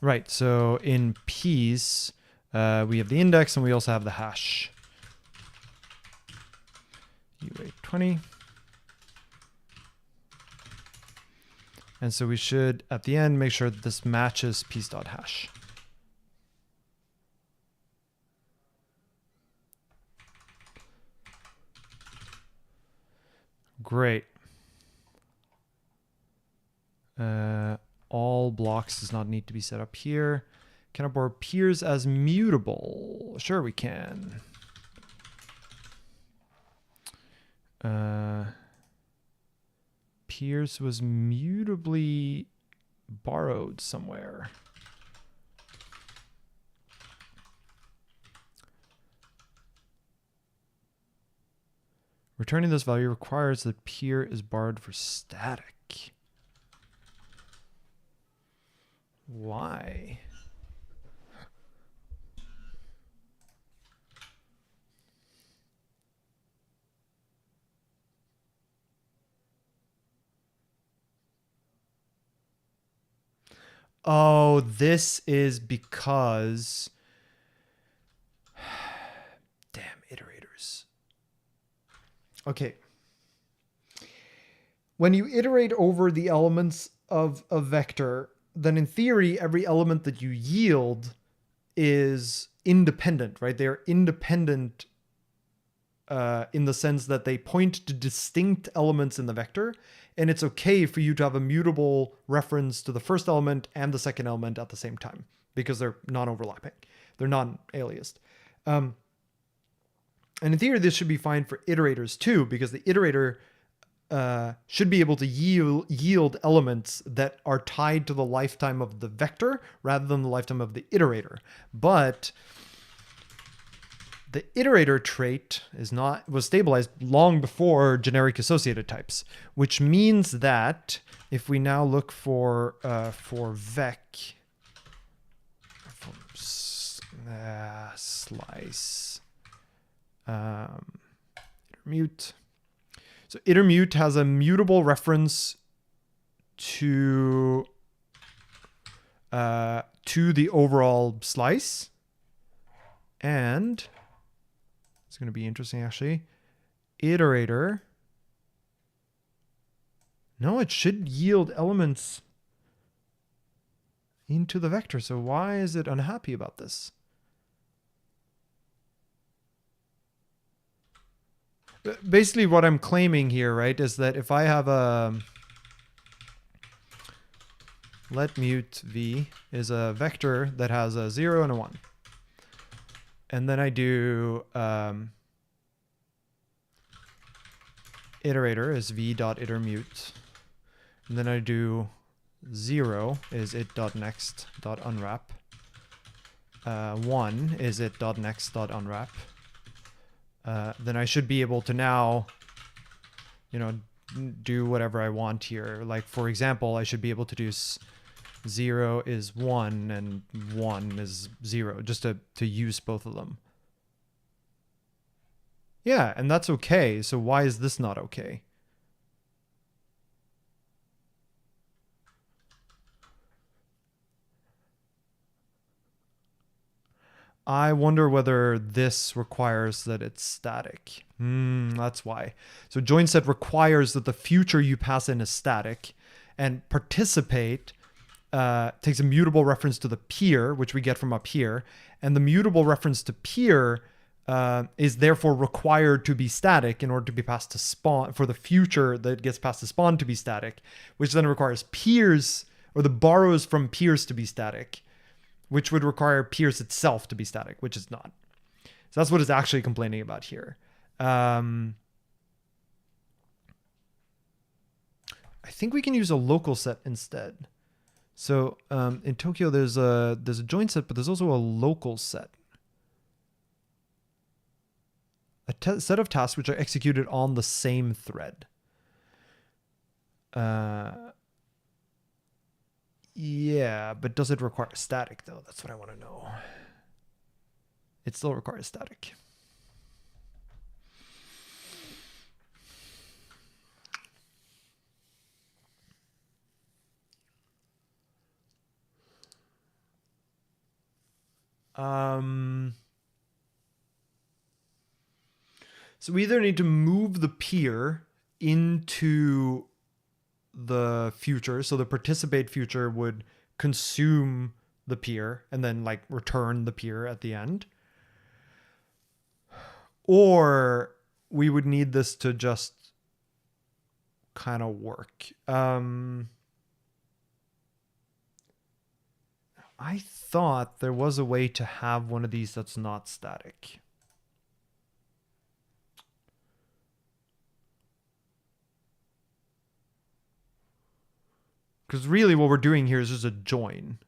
Right, so in piece, We have the index and we also have the hash. U820. And so we should, at the end, make sure that this matches piece.hash. Great. All blocks does not need to be set up here. Can I borrow peers as mutable? Sure we can. Peers was mutably borrowed somewhere. Returning this value requires that peer is borrowed for static. Why? Oh, this is because... Damn iterators. Okay. When you iterate over the elements of a vector, then in theory, every element that you yield is independent, right? They're independent in the sense that they point to distinct elements in the vector. And it's okay for you to have a mutable reference to the first element and the second element at the same time because they're non-overlapping. They're non-aliased. And in theory, this should be fine for iterators too, because the iterator should be able to yield elements that are tied to the lifetime of the vector rather than the lifetime of the iterator. But the iterator trait was stabilized long before generic associated types, which means that if we now look for vec slice mute. So itermute has a mutable reference to the overall slice, and it's going to be interesting actually. Iterator. No, it should yield elements into the vector. So why is it unhappy about this? Basically what I'm claiming here, right, is that if I have a let mute v is a vector that has a 0 and a 1. And then I do iterator is v.itermute. And then I do 0 is it.next.unwrap. 1 is it.next.unwrap. Then I should be able to now, do whatever I want here. Like, for example, I should be able to do 0 is 1 and 1 is 0, just to use both of them. Yeah, and that's okay. So why is this not okay? I wonder whether this requires that it's static. That's why. So join set requires that the future you pass in is static, and participate takes a mutable reference to the peer, which we get from up here, and the mutable reference to peer is therefore required to be static in order to be passed to spawn, for the future that gets passed to spawn to be static, which then requires peers, or the borrows from peers to be static, which would require peers itself to be static, which is not. So that's what it's actually complaining about here. I think we can use a local set instead. So in Tokyo, there's a join set, but there's also a local set. A set of tasks which are executed on the same thread. Yeah, but does it require static though? That's what I want to know. It still requires static. So we either need to move the peer into the future. So the participate future would consume the peer and then like return the peer at the end. Or we would need this to just kind of work. I thought there was a way to have one of these that's not static. Because really what we're doing here is just a join.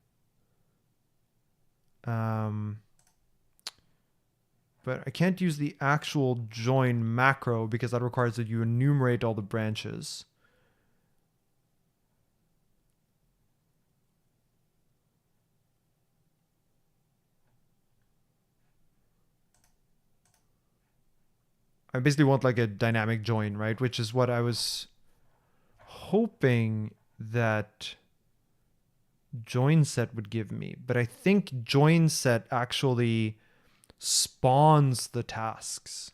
But I can't use the actual join macro because that requires that you enumerate all the branches. I basically want like a dynamic join, right? Which is what I was hoping that join set would give me. But I think join set actually spawns the tasks.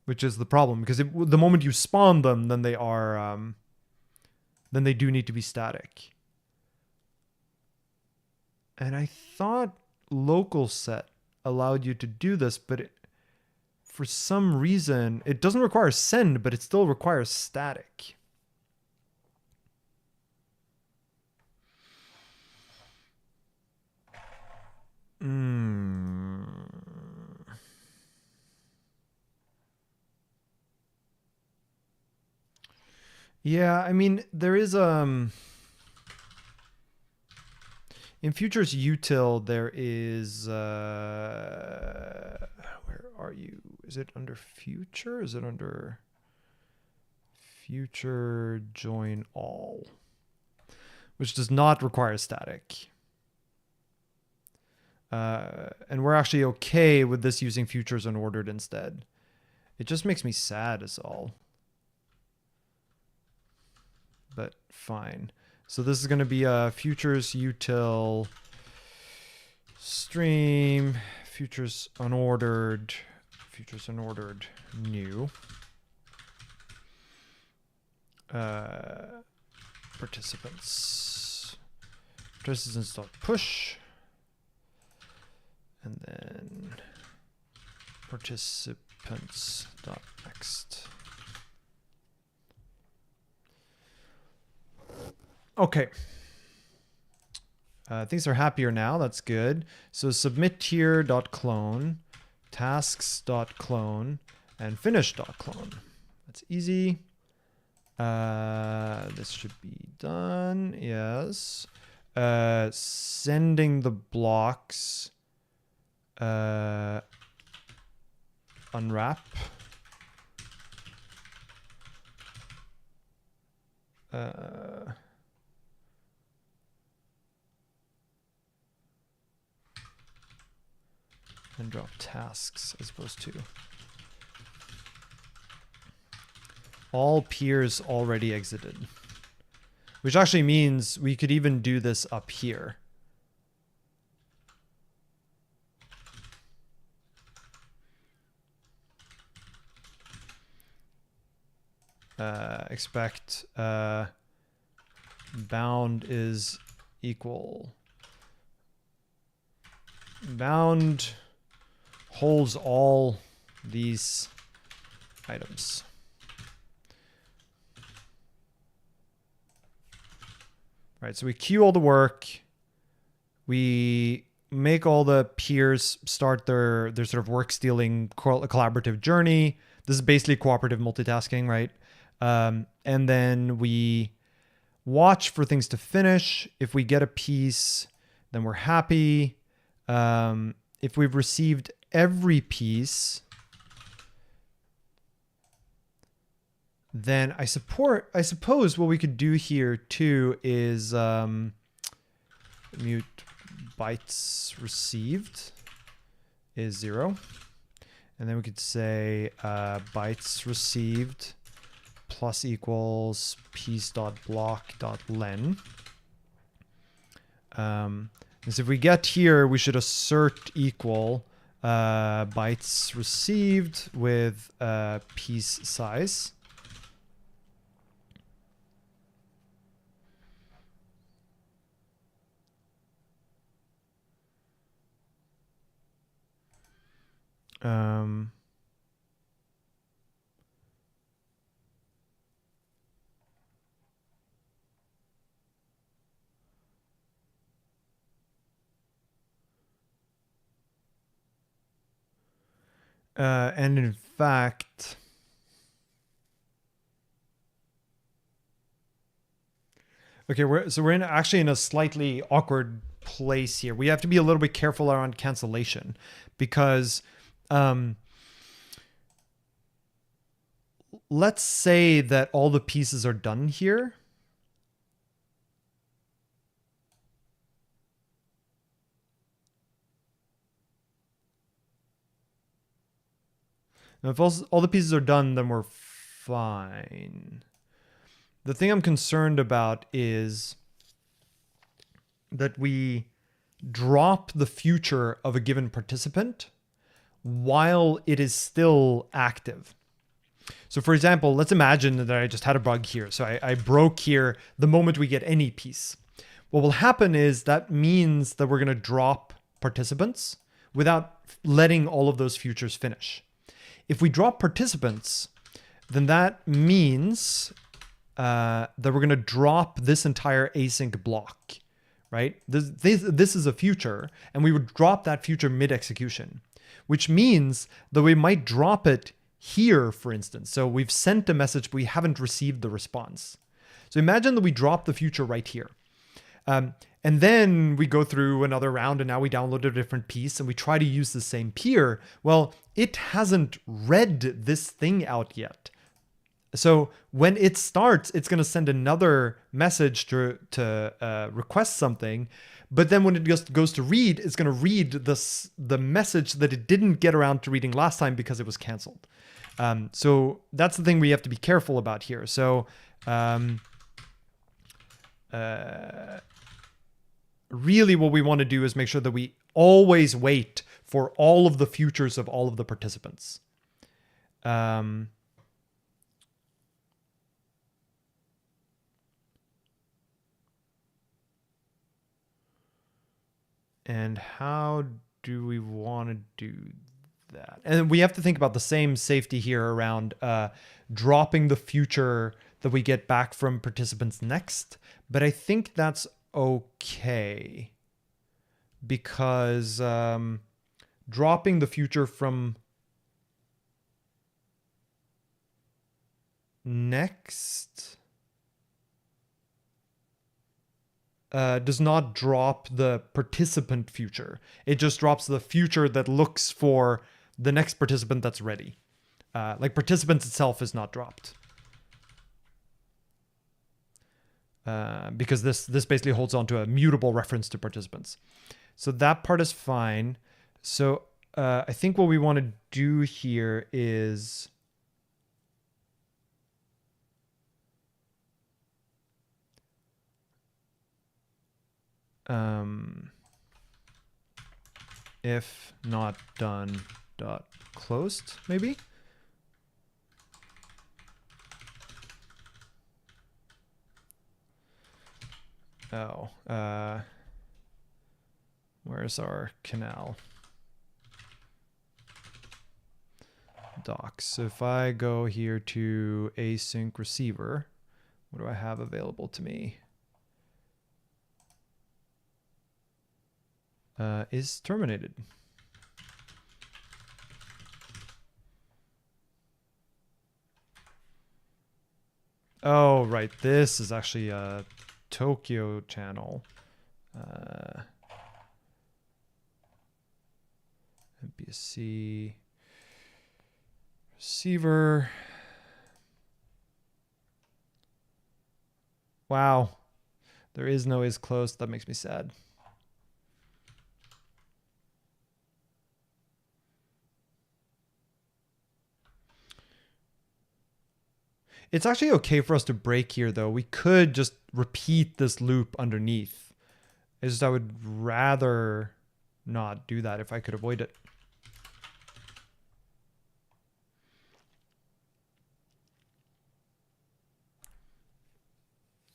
Which is the problem, because the moment you spawn them, then they are, then they do need to be static. And I thought local set allowed you to do this, but for some reason, it doesn't require send, but it still requires static. Yeah, I mean, there is in futures util there is where are you? Is it under future? Is it under future join all? Which does not require static. And we're actually okay with this using futures unordered instead. It just makes me sad is all. But fine. So this is going to be a futures util stream, futures unordered new. Participants.push. And then participants.next. Okay. Things are happier now. That's good. So submit tier.clone, tasks.clone, and finish.clone. That's easy. This should be done. Yes. Sending the blocks. Unwrap. And drop tasks as opposed to all peers already exited, which actually means we could even do this up here. Expect bound is equal. Bound holds all these items. Right, so we queue all the work. We make all the peers start their sort of work stealing collaborative journey. This is basically cooperative multitasking, right? And then we watch for things to finish. If we get a piece, then we're happy. If we've received every piece, then I suppose what we could do here too is mute bytes received is 0. And then we could say bytes received plus equals piece.block.len. is if we get here, we should assert equal bytes received with piece size. And in fact, okay, we're actually in a slightly awkward place here. We have to be a little bit careful around cancellation because let's say that all the pieces are done here. Now, if all the pieces are done, then we're fine. The thing I'm concerned about is that we drop the future of a given participant while it is still active. So for example, let's imagine that I just had a bug here. So I broke here the moment we get any piece. What will happen is that means that we're going to drop participants without letting all of those futures finish. If we drop participants, then that means that we're going to drop this entire async block, right? This is a future, and we would drop that future mid-execution, which means that we might drop it here, for instance. So we've sent a message, but we haven't received the response. So imagine that we drop the future right here. And then we go through another round and now we download a different piece and we try to use the same peer. Well, it hasn't read this thing out yet. So when it starts, it's going to send another message to request something. But then when it goes to read, it's going to read the message that it didn't get around to reading last time because it was canceled. So that's the thing we have to be careful about here. So really what we want to do is make sure that we always wait for all of the futures of all of the participants. And how do we want to do that? And we have to think about the same safety here around dropping the future that we get back from participants next. But I think that's okay because dropping the future from next does not drop the participant future. It just drops the future that looks for the next participant that's ready. Like participants itself is not dropped. Because this basically holds on to a mutable reference to participants. So that part is fine. So I think what we want to do here is if not done dot closed, maybe. Oh, where's our canal? Docs. So if I go here to async receiver, what do I have available to me? Is terminated. Oh, right. This is actually a Tokyo channel. MPSC receiver. Wow. There is no is closed. That makes me sad. It's actually okay for us to break here, though. We could just repeat this loop underneath It's just I would rather not do that if I could avoid it.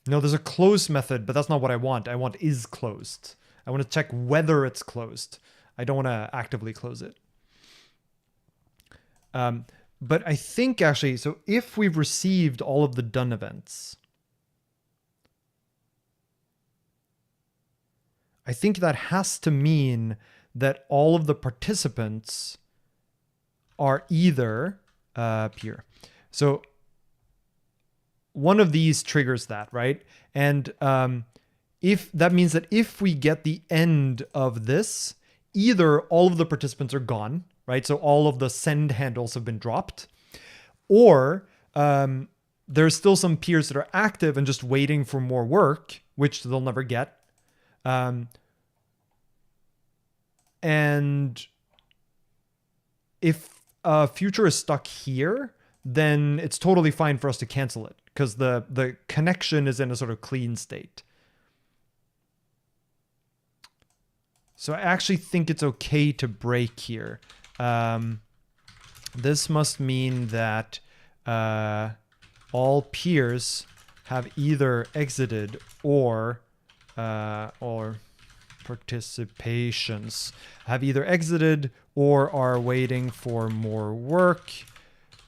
No, there's a close method, but that's not what I want. I want is closed. I want to check whether it's closed. I don't want to actively close it. But I think actually, so if we've received all of the done events, I think that has to mean that all of the participants are either here. So one of these triggers that, right? And if that means that if we get the end of this, either all of the participants are gone, right? So all of the send handles have been dropped, or there's still some peers that are active and just waiting for more work, which they'll never get. And if a future is stuck here, then it's totally fine for us to cancel it because the connection is in a sort of clean state. So I actually think it's okay to break here. This must mean that all peers have either exited or participations have either exited or are waiting for more work.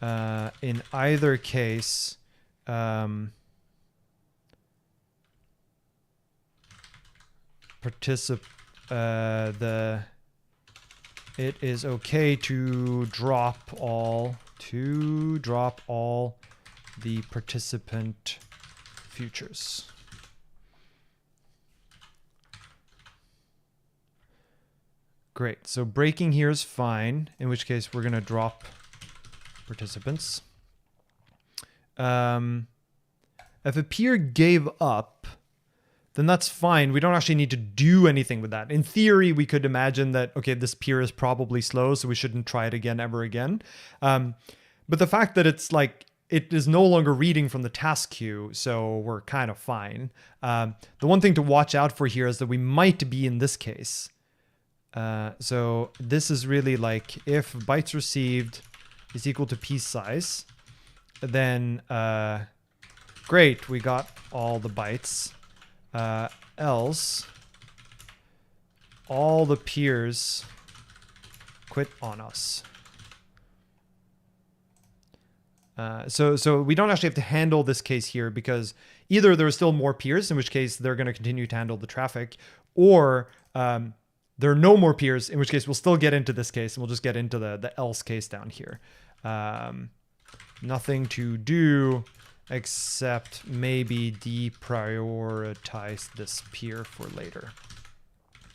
In either case, it is okay to drop all the participant futures. Great. So breaking here is fine, in which case we're going to drop participants. If a peer gave up, then that's fine. We don't actually need to do anything with that. In theory, we could imagine that, okay, this peer is probably slow, so we shouldn't try it again ever again. But the fact that it's like, it is no longer reading from the task queue, so we're kind of fine. The one thing to watch out for here is that we might be in this case. So this is really like if bytes received is equal to piece size, then great, we got all the bytes. Else all the peers quit on us. So we don't actually have to handle this case here because either there are still more peers, in which case they're going to continue to handle the traffic, or there are no more peers, in which case we'll still get into this case and we'll just get into the else case down here. Nothing to do except maybe deprioritize this peer for later.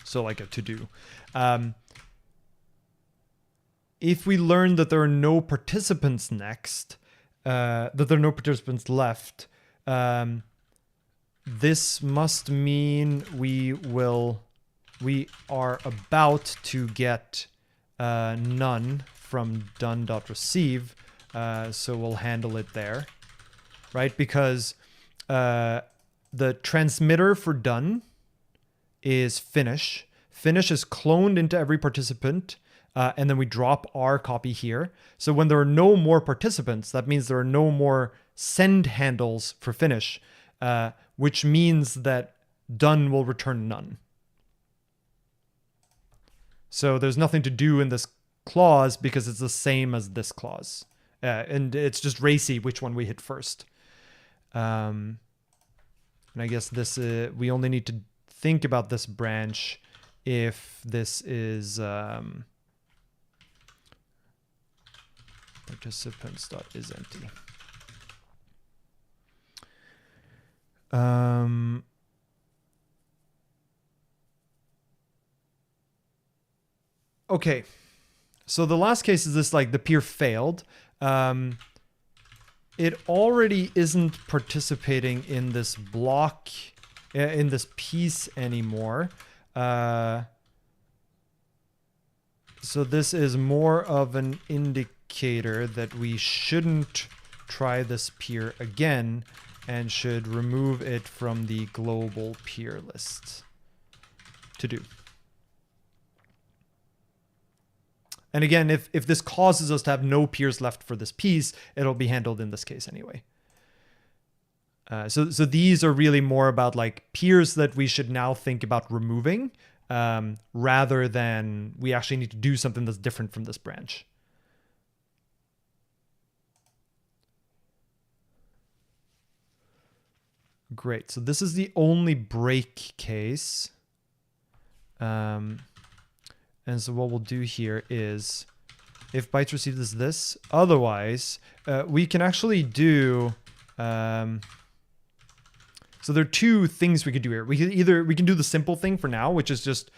So like a to-do. If we learn that there are no participants next, that there are no participants left, this must mean we are about to get none from done.receive, so we'll handle it there. Right, because the transmitter for done is finish. Finish is cloned into every participant, and then we drop our copy here. So when there are no more participants, that means there are no more send handles for finish, which means that done will return none. So there's nothing to do in this clause because it's the same as this clause. And it's just racy which one we hit first. And I guess this we only need to think about this branch if this is participants.isEmpty. Okay, so the last case is this, like the peer failed. It already isn't participating in this block, in this piece anymore. So this is more of an indicator that we shouldn't try this peer again and should remove it from the global peer list. to do. And again, if this causes us to have no peers left for this piece, it'll be handled in this case anyway. So these are really more about like peers that we should now think about removing, rather than we actually need to do something that's different from this branch. Great. So this is the only break case. And so what we'll do here is if bytes received is this, otherwise we can actually do, so there are two things we could do here. We can do the simple thing for now, which is just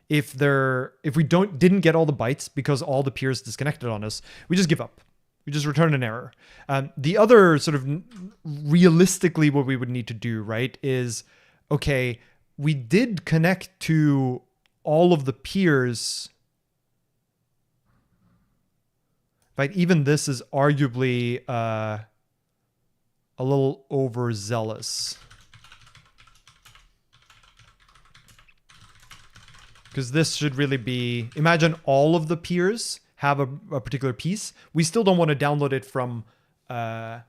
if we didn't get all the bytes because all the peers disconnected on us, we just give up. We just return an error. The other sort of realistically what we would need to do, right, is, okay, we did connect to all of the peers. Right, even this is arguably a little overzealous. Because this should really be, imagine all of the peers have a particular piece. We still don't want to download it from, I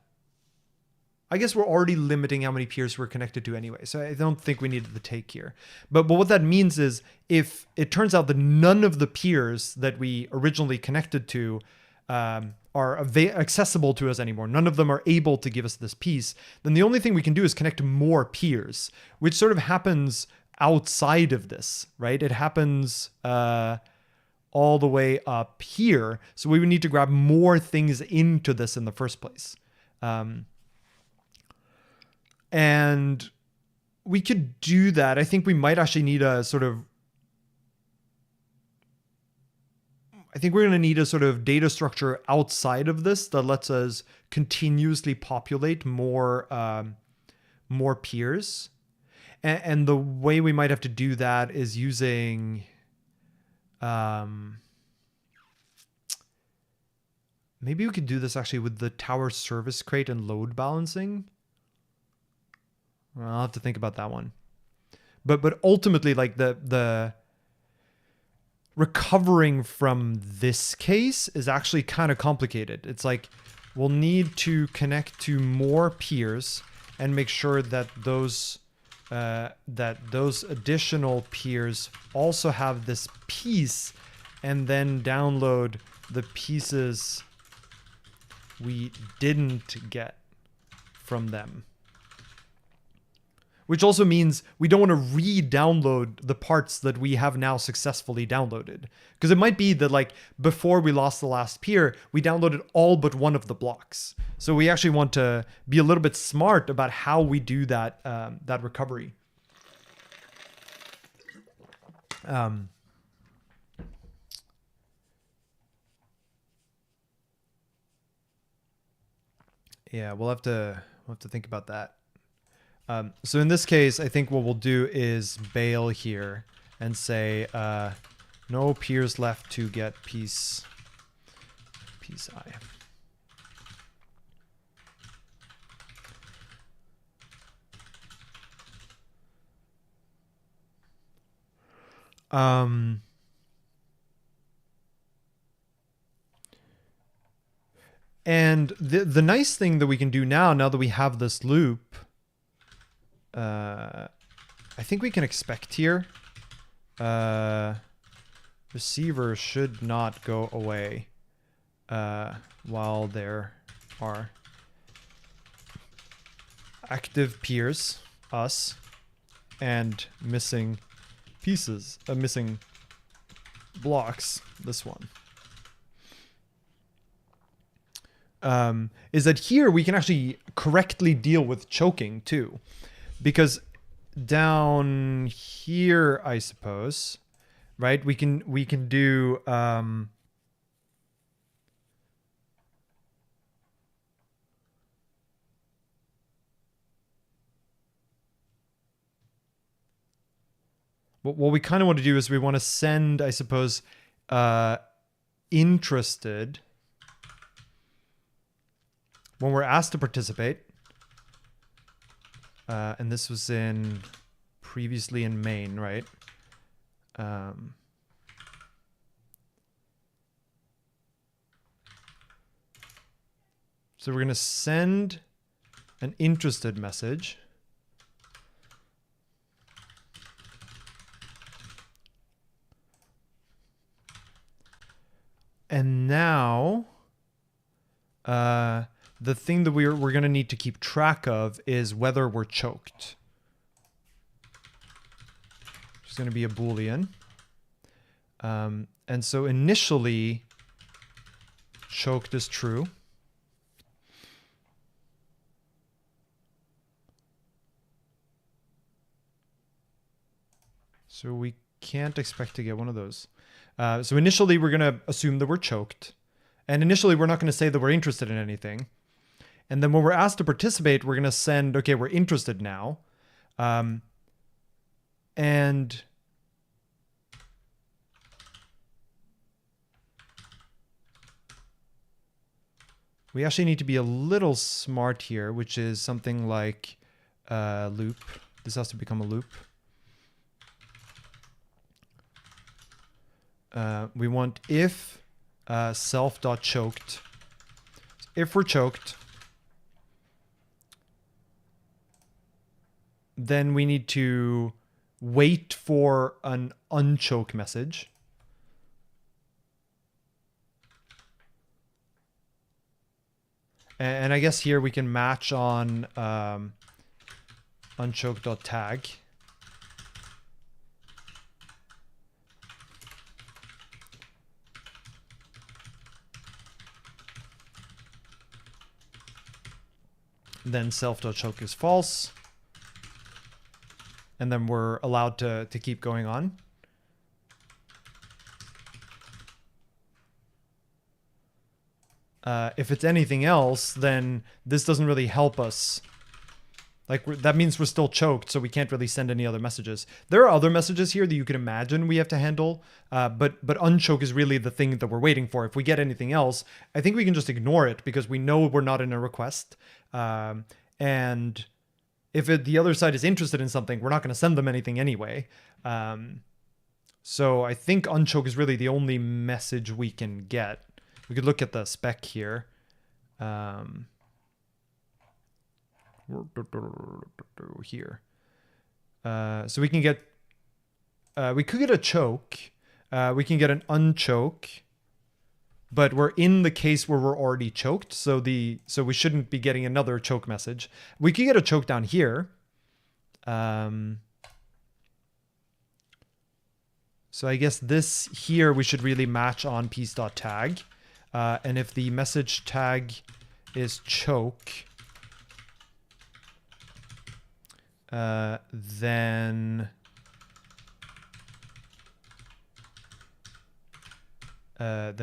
guess we're already limiting how many peers we're connected to anyway. So I don't think we needed the take here. But what that means is if it turns out that none of the peers that we originally connected to are accessible to us anymore, none of them are able to give us this piece, then the only thing we can do is connect more peers, which sort of happens outside of this, right? It happens all the way up here. So we would need to grab more things into this in the first place. And we could do that. I think we might actually need a sort of, I think we're going to need a sort of data structure outside of this that lets us continuously populate more peers. And the way we might have to do that is using, maybe we could do this actually with the tower service crate and load balancing. I'll have to think about that one. But ultimately, like the recovering from this case is actually kind of complicated. It's like we'll need to connect to more peers and make sure that those additional peers also have this piece, and then download the pieces we didn't get from them. Which also means we don't want to re-download the parts that we have now successfully downloaded. Because it might be that like before we lost the last peer, we downloaded all but one of the blocks. So we actually want to be a little bit smart about how we do that, that recovery. Yeah, we'll have to think about that. So in this case, I think what we'll do is bail here and say no peers left to get piece I. And the nice thing that we can do now that we have this loop, I think we can expect here. Receiver should not go away while there are active peers, us, and missing pieces, missing blocks, this one. Is that here we can actually correctly deal with choking too. Because down here, I suppose, right? We can do what we kind of want to do is we want to send, I suppose, interested when we're asked to participate. And this was previously in main, right? So we're going to send an interested message. And now the thing that we're going to need to keep track of is whether we're choked. It's going to be a Boolean. And so initially, choked is true. So we can't expect to get one of those. So initially, we're going to assume that we're choked. And initially, we're not going to say that we're interested in anything. And then when we're asked to participate, we're going to send, okay, we're interested now. And we actually need to be a little smart here, which is something like loop. This has to become a loop. We want if self.choked. If we're choked, then we need to wait for an unchoke message. And I guess here we can match on unchoke.tag. Then self.choke is false. And then we're allowed to keep going on. If it's anything else, then this doesn't really help us. Like, that means we're still choked, so we can't really send any other messages. There are other messages here that you can imagine we have to handle, but unchoke is really the thing that we're waiting for. If we get anything else, I think we can just ignore it because we know we're not in a request. And if the other side is interested in something, we're not going to send them anything anyway. So I think unchoke is really the only message we can get. We could look at the spec here. Here. So we can get, we could get a choke. We can get an unchoke, but we're in the case where we're already choked. So we shouldn't be getting another choke message. We could get a choke down here. So I guess this here, we should really match on piece.tag. And if the message tag is choke, then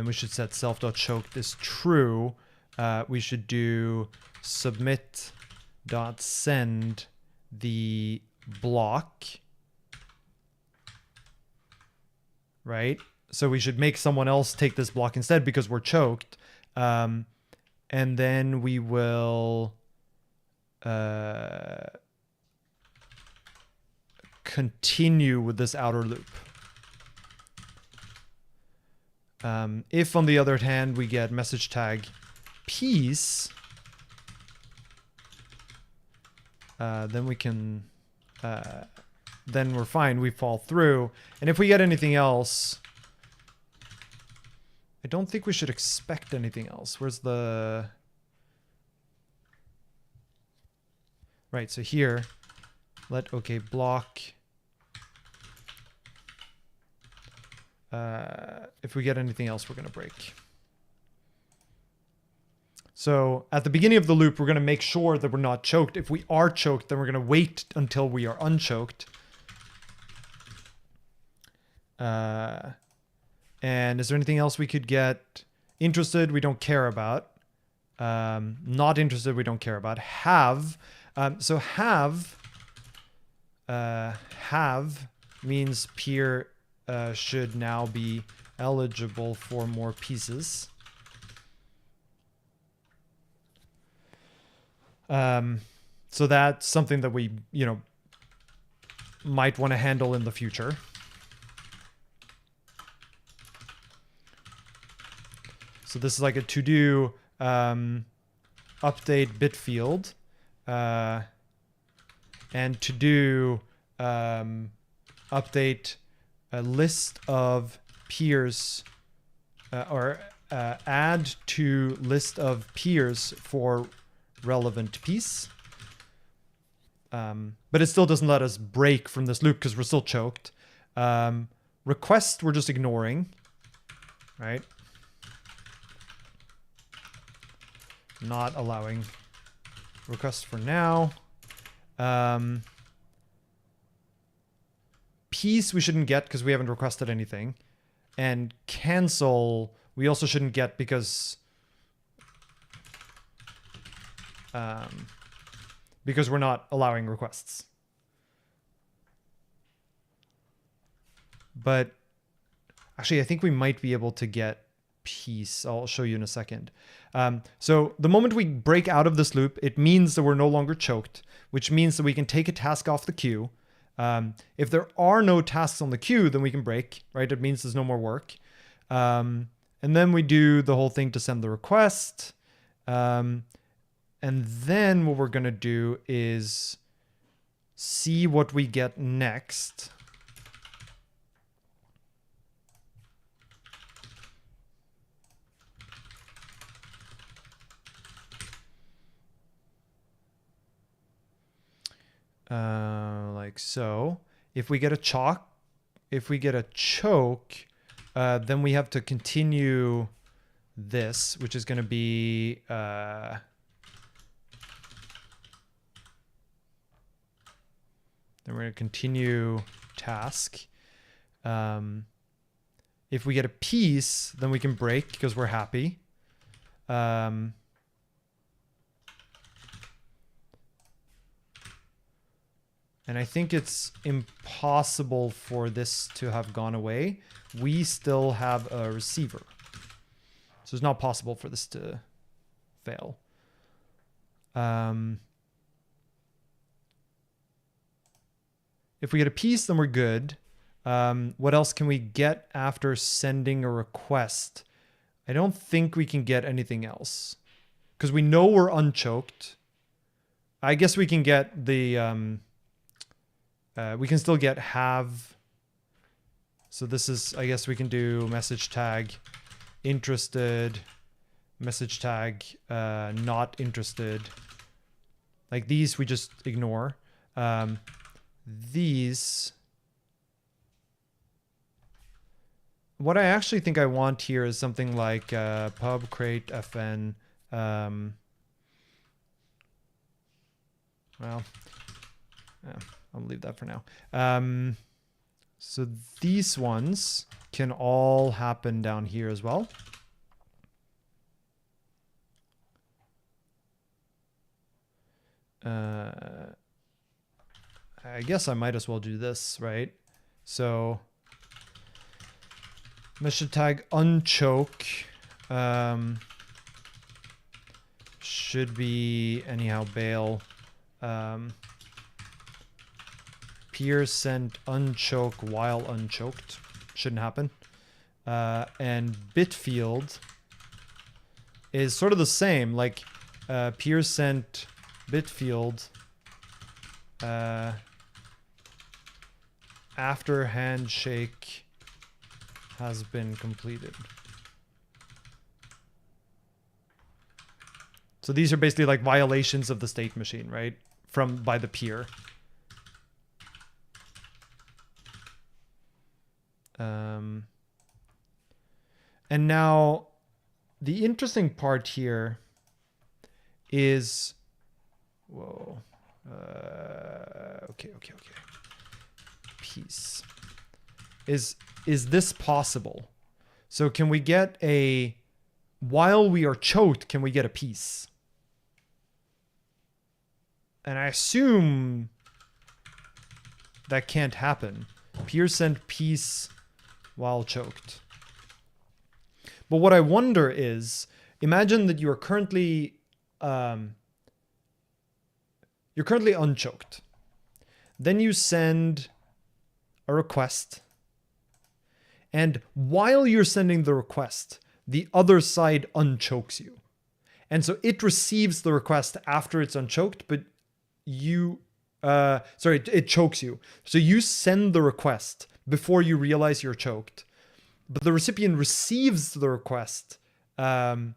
we should set self.choked is true. We should do submit.send the block, right? So we should make someone else take this block instead because we're choked. And then we will continue with this outer loop. If, on the other hand, we get message tag piece, then we can, then we're fine. We fall through. And if we get anything else, I don't think we should expect anything else. Where's the... Right, so here, let OK block. If we get anything else, we're going to break. So at the beginning of the loop, we're going to make sure that we're not choked. If we are choked, then we're going to wait until we are unchoked. And is there anything else we could get? Interested, we don't care about. Not interested, we don't care about. Have. So have means peer should now be eligible for more pieces. So that's something that we, might want to handle in the future. So this is like a to-do update bit field, and to-do update a list of peers, or add to list of peers for relevant piece. But it still doesn't let us break from this loop because we're still choked. Request we're just ignoring, right? Not allowing request for now. Piece we shouldn't get because we haven't requested anything. And cancel we also shouldn't get because we're not allowing requests. But actually, I think we might be able to get piece. I'll show you in a second. So the moment we break out of this loop, it means that we're no longer choked, which means that we can take a task off the queue. If there are no tasks on the queue, then we can break, right? It means there's no more work. And then we do the whole thing to send the request. And then what we're going to do is see what we get next. Like so. If we get a choke, then we have to continue this, which is going to be then we're going to continue task. If we get a piece, then we can break because we're happy. And I think it's impossible for this to have gone away. We still have a receiver. So it's not possible for this to fail. If we get a piece, then we're good. What else can we get after sending a request? I don't think we can get anything else. Because we know we're unchoked. I guess we can get the... we can still get have. So this is, I guess we can do message tag interested, message tag not interested. Like these we just ignore. These, what I actually think I want here is something like pub crate fn. Well, yeah. I'll leave that for now. So these ones can all happen down here as well. I guess I might as well do this, right? So message tag unchoke should be anyhow bail. Peer sent unchoke while unchoked. Shouldn't happen. And bit field is sort of the same. Like peer sent bit field after handshake has been completed. So these are basically like violations of the state machine, right? By the peer. And now the interesting part here is, whoa, okay. Piece. Is this possible? So can we get while we are choked, can we get a piece? And I assume that can't happen. Peer sent piece while choked. But what I wonder is, imagine that you're currently unchoked. Then you send a request. And while you're sending the request, the other side unchokes you. And so it receives the request after it's unchoked, but it chokes you. So you send the request before you realize you're choked, but the recipient receives the request while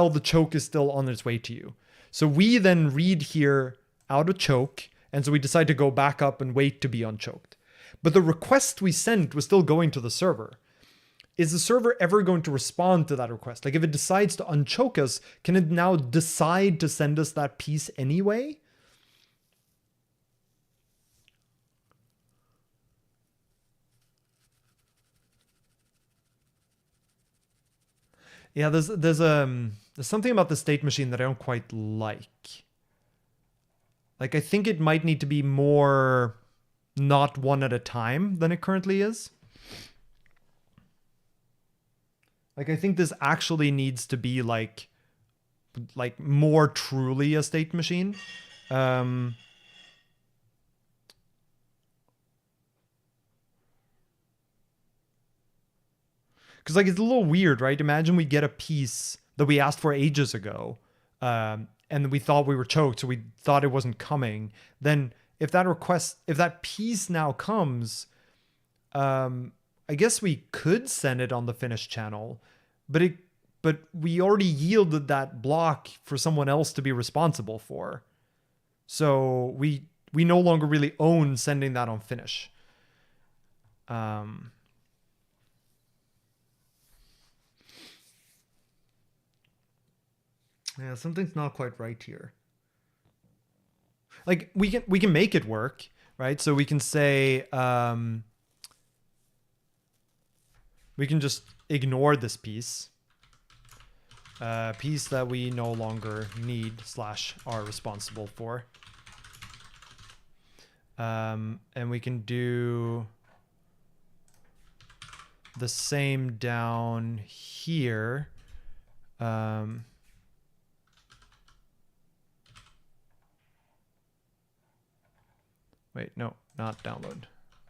the choke is still on its way to you. So we then read here out of choke, and so we decide to go back up and wait to be unchoked. But the request we sent was still going to the server. Is the server ever going to respond to that request? Like if it decides to unchoke us, can it now decide to send us that piece anyway? Yeah, there's something about the state machine that I don't quite like. Like I think it might need to be more not one at a time than it currently is. Like I think this actually needs to be like more truly a state machine. Because like it's a little weird, right? Imagine we get a piece that we asked for ages ago, and we thought we were choked, so we thought it wasn't coming. Then if that piece now comes, I guess we could send it on the finished channel, but we already yielded that block for someone else to be responsible for. So we no longer really own sending that on finish. Yeah, something's not quite right here. Like we can make it work, right? So we can say we can just ignore this piece. Piece that we no longer need / are responsible for. And we can do the same down here. Wait, no, not download.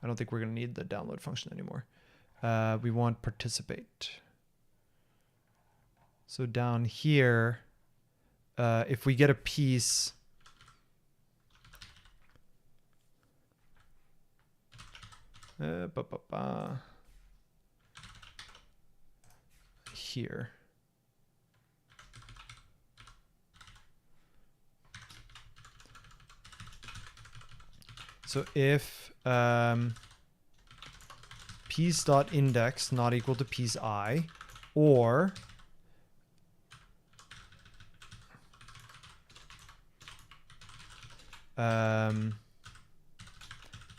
I don't think we're going to need the download function anymore. We want participate. So down here, if we get a piece, here. So if piece.index not equal to piece I, or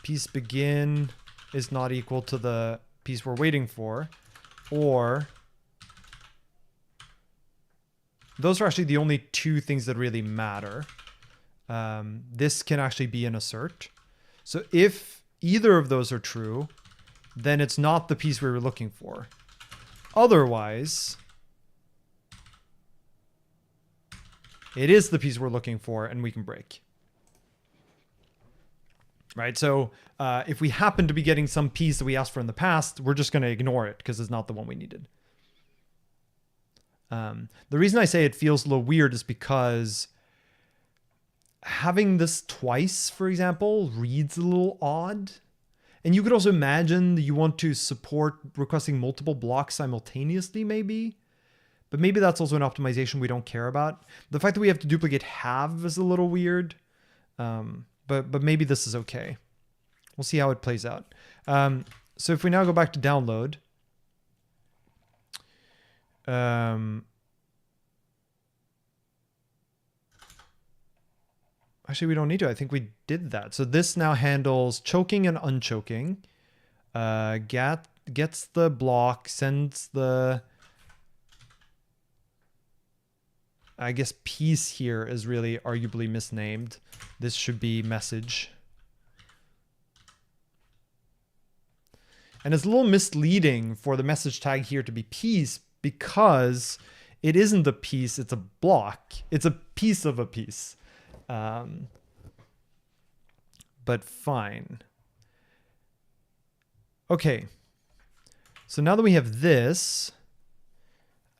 piece begin is not equal to the piece we're waiting for, or those are actually the only two things that really matter. This can actually be an assert. So if either of those are true, then it's not the piece we were looking for. Otherwise, it is the piece we're looking for and we can break. Right? So if we happen to be getting some piece that we asked for in the past, we're just going to ignore it because it's not the one we needed. The reason I say it feels a little weird is because having this twice, for example, reads a little odd. And you could also imagine that you want to support requesting multiple blocks simultaneously, maybe. But maybe that's also an optimization we don't care about. The fact that we have to duplicate have is a little weird. But maybe this is okay. We'll see how it plays out. So if we now go back to download, actually, we don't need to. I think we did that. So this now handles choking and unchoking. Gets the block, sends the... I guess piece here is really arguably misnamed. This should be message. And it's a little misleading for the message tag here to be piece because it isn't a piece, it's a block. It's a piece of a piece. But fine. Okay. So now that we have this,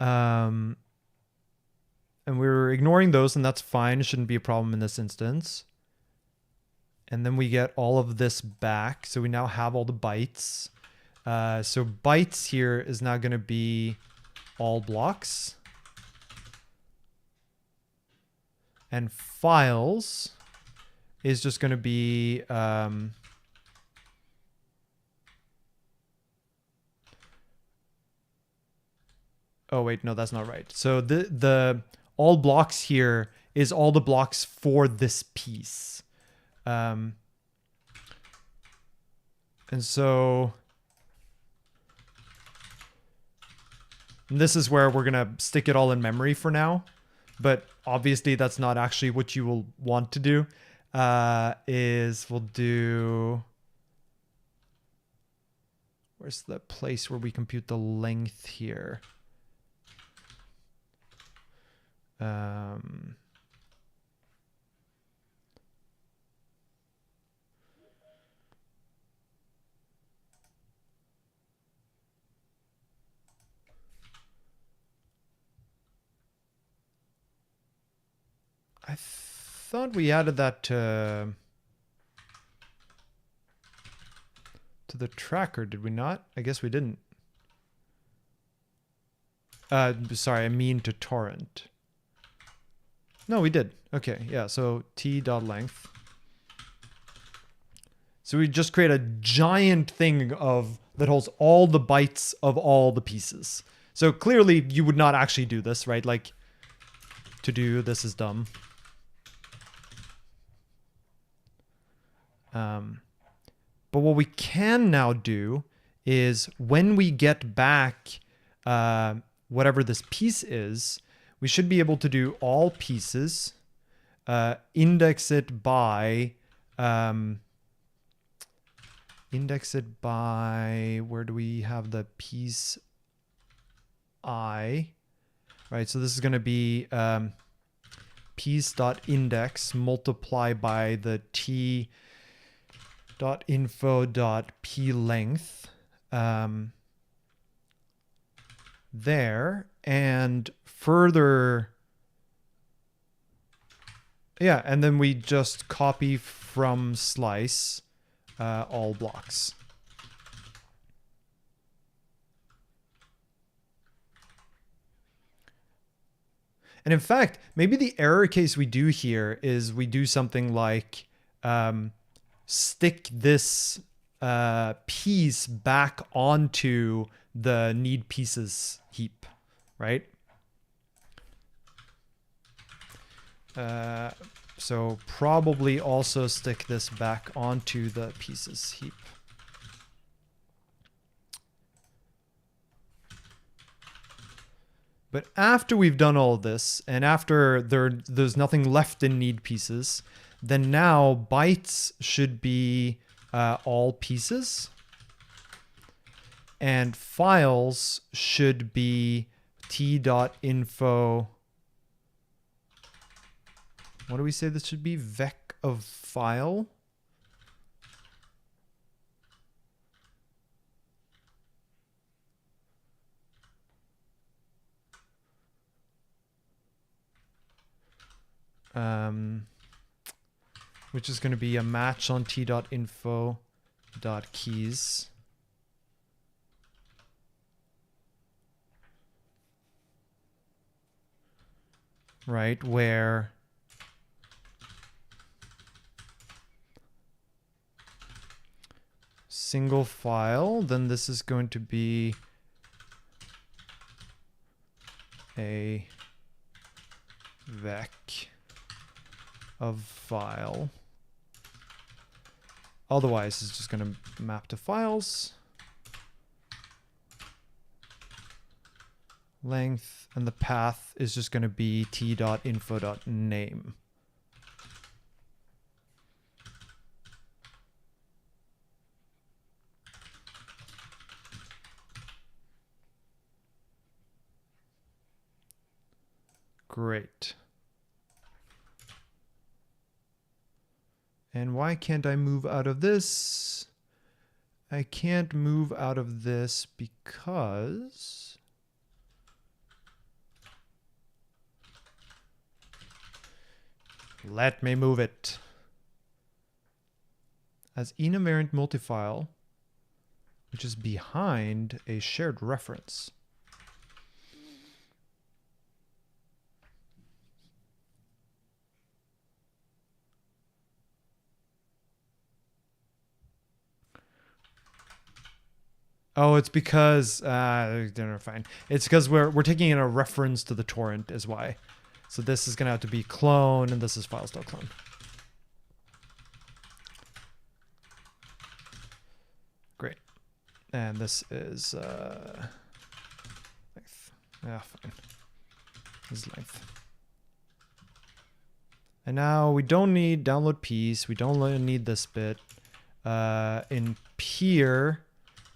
And we're ignoring those, and that's fine. It shouldn't be a problem in this instance. And then we get all of this back. So we now have all the bytes. So bytes here is now going to be all blocks. And files is just going to be... oh, wait, no, that's not right. So the all blocks here is all the blocks for this piece. And so this is where we're going to stick it all in memory for now. But obviously that's not actually what you will want to do. Is we'll do... where's the place where we compute the length here? I thought we added that to the tracker, did we not? I guess we didn't. Sorry, I mean to torrent. No, we did. Okay, yeah, so t.length. So we just create a giant thing that holds all the bytes of all the pieces. So clearly you would not actually do this, right? Like, to do this is dumb. But what we can now do is when we get back whatever this piece is, we should be able to do all pieces, index it by, where do we have the piece I, right? So this is going to be piece.index multiply by the t.info.plength there, and further, yeah, and then we just copy from slice all blocks. And in fact, maybe the error case we do here is we do something like stick this piece back onto the need pieces heap, right? So probably also stick this back onto the pieces heap. But after we've done all of this, and after there's nothing left in need pieces, then now bytes should be all pieces. And files should be t.info. What do we say this should be? Vec of file. Which is going to be a match on t.info.keys. Right, where single file, then this is going to be a vec of file. Otherwise, it's just going to map to files. Length, and the path is just going to be t.info.name. Great. And why can't I move out of this? I can't move out of this because Let me move it. As enum-variant multifile, which is behind a shared reference. Oh, it's because fine. It's because we're taking in a reference to the torrent is why. So this is gonna have to be clone, and this is files.clone. Great. And this is length. Yeah, fine. This is length. And now we don't need download piece. We don't need this bit. In peer,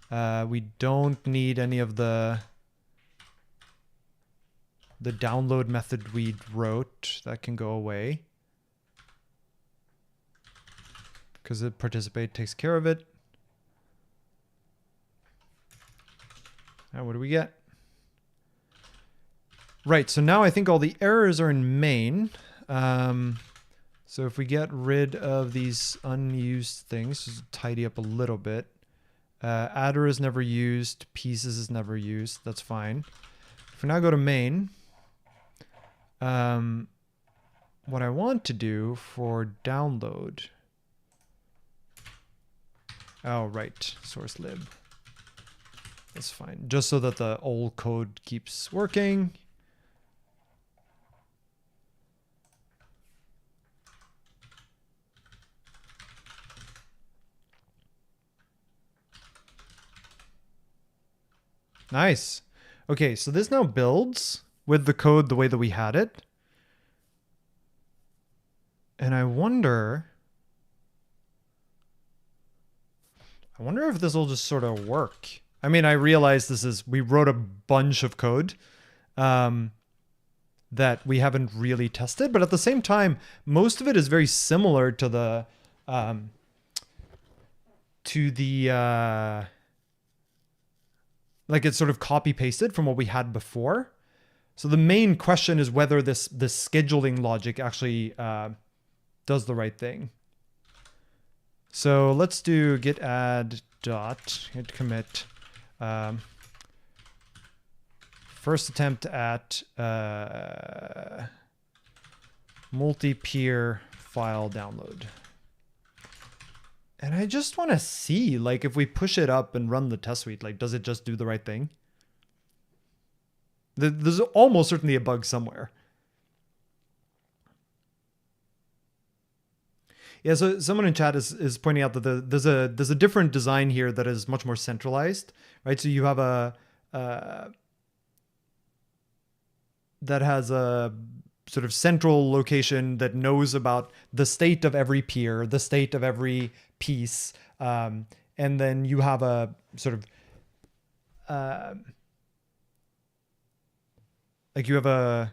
we don't need any of the download method we wrote. That can go away. Because the participate takes care of it. Now what do we get? Right, so now I think all the errors are in main. So if we get rid of these unused things, just tidy up a little bit. Adder is never used, pieces is never used, that's fine. If we now go to main, what I want to do for download, oh right, source lib, that's fine, just so that the old code keeps working. Nice. Okay, so this now builds with the code the way that we had it. And I wonder if this will just sort of work. I mean, I realize we wrote a bunch of code that we haven't really tested, but at the same time, most of it is very similar to the like it's sort of copy pasted from what we had before. So the main question is whether this scheduling logic actually does the right thing. So let's do git add dot git commit first attempt at multi-peer file download. And I just want to see, like, if we push it up and run the test suite, like, does it just do the right thing? There's almost certainly a bug somewhere. Yeah, so someone in chat is pointing out that there's a different design here that is much more centralized, right? So you have that has a sort of central location that knows about the state of every peer, the state of every piece, and then you have a sort of like you have a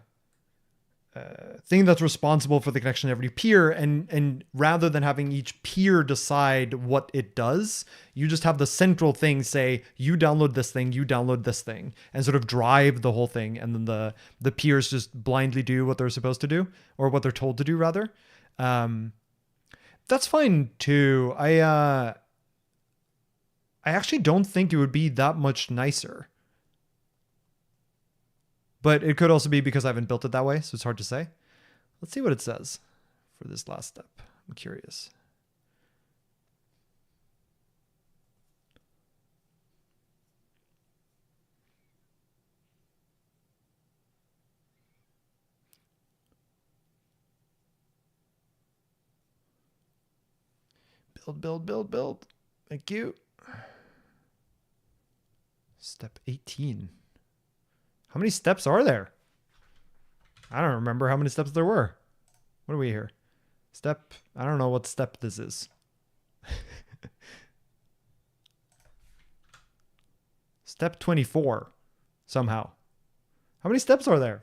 thing that's responsible for the connection of every peer, and rather than having each peer decide what it does, you just have the central thing say, you download this thing, you download this thing, and sort of drive the whole thing, and then the peers just blindly do what they're supposed to do, or what they're told to do rather. That's fine too. I actually don't think it would be that much nicer. But it could also be because I haven't built it that way, so it's hard to say. Let's see what it says for this last step. I'm curious. Build. Thank you. Step 18. How many steps are there? I don't remember how many steps there were. What are we here? Step, I don't know what step this is. Step 24, somehow. How many steps are there?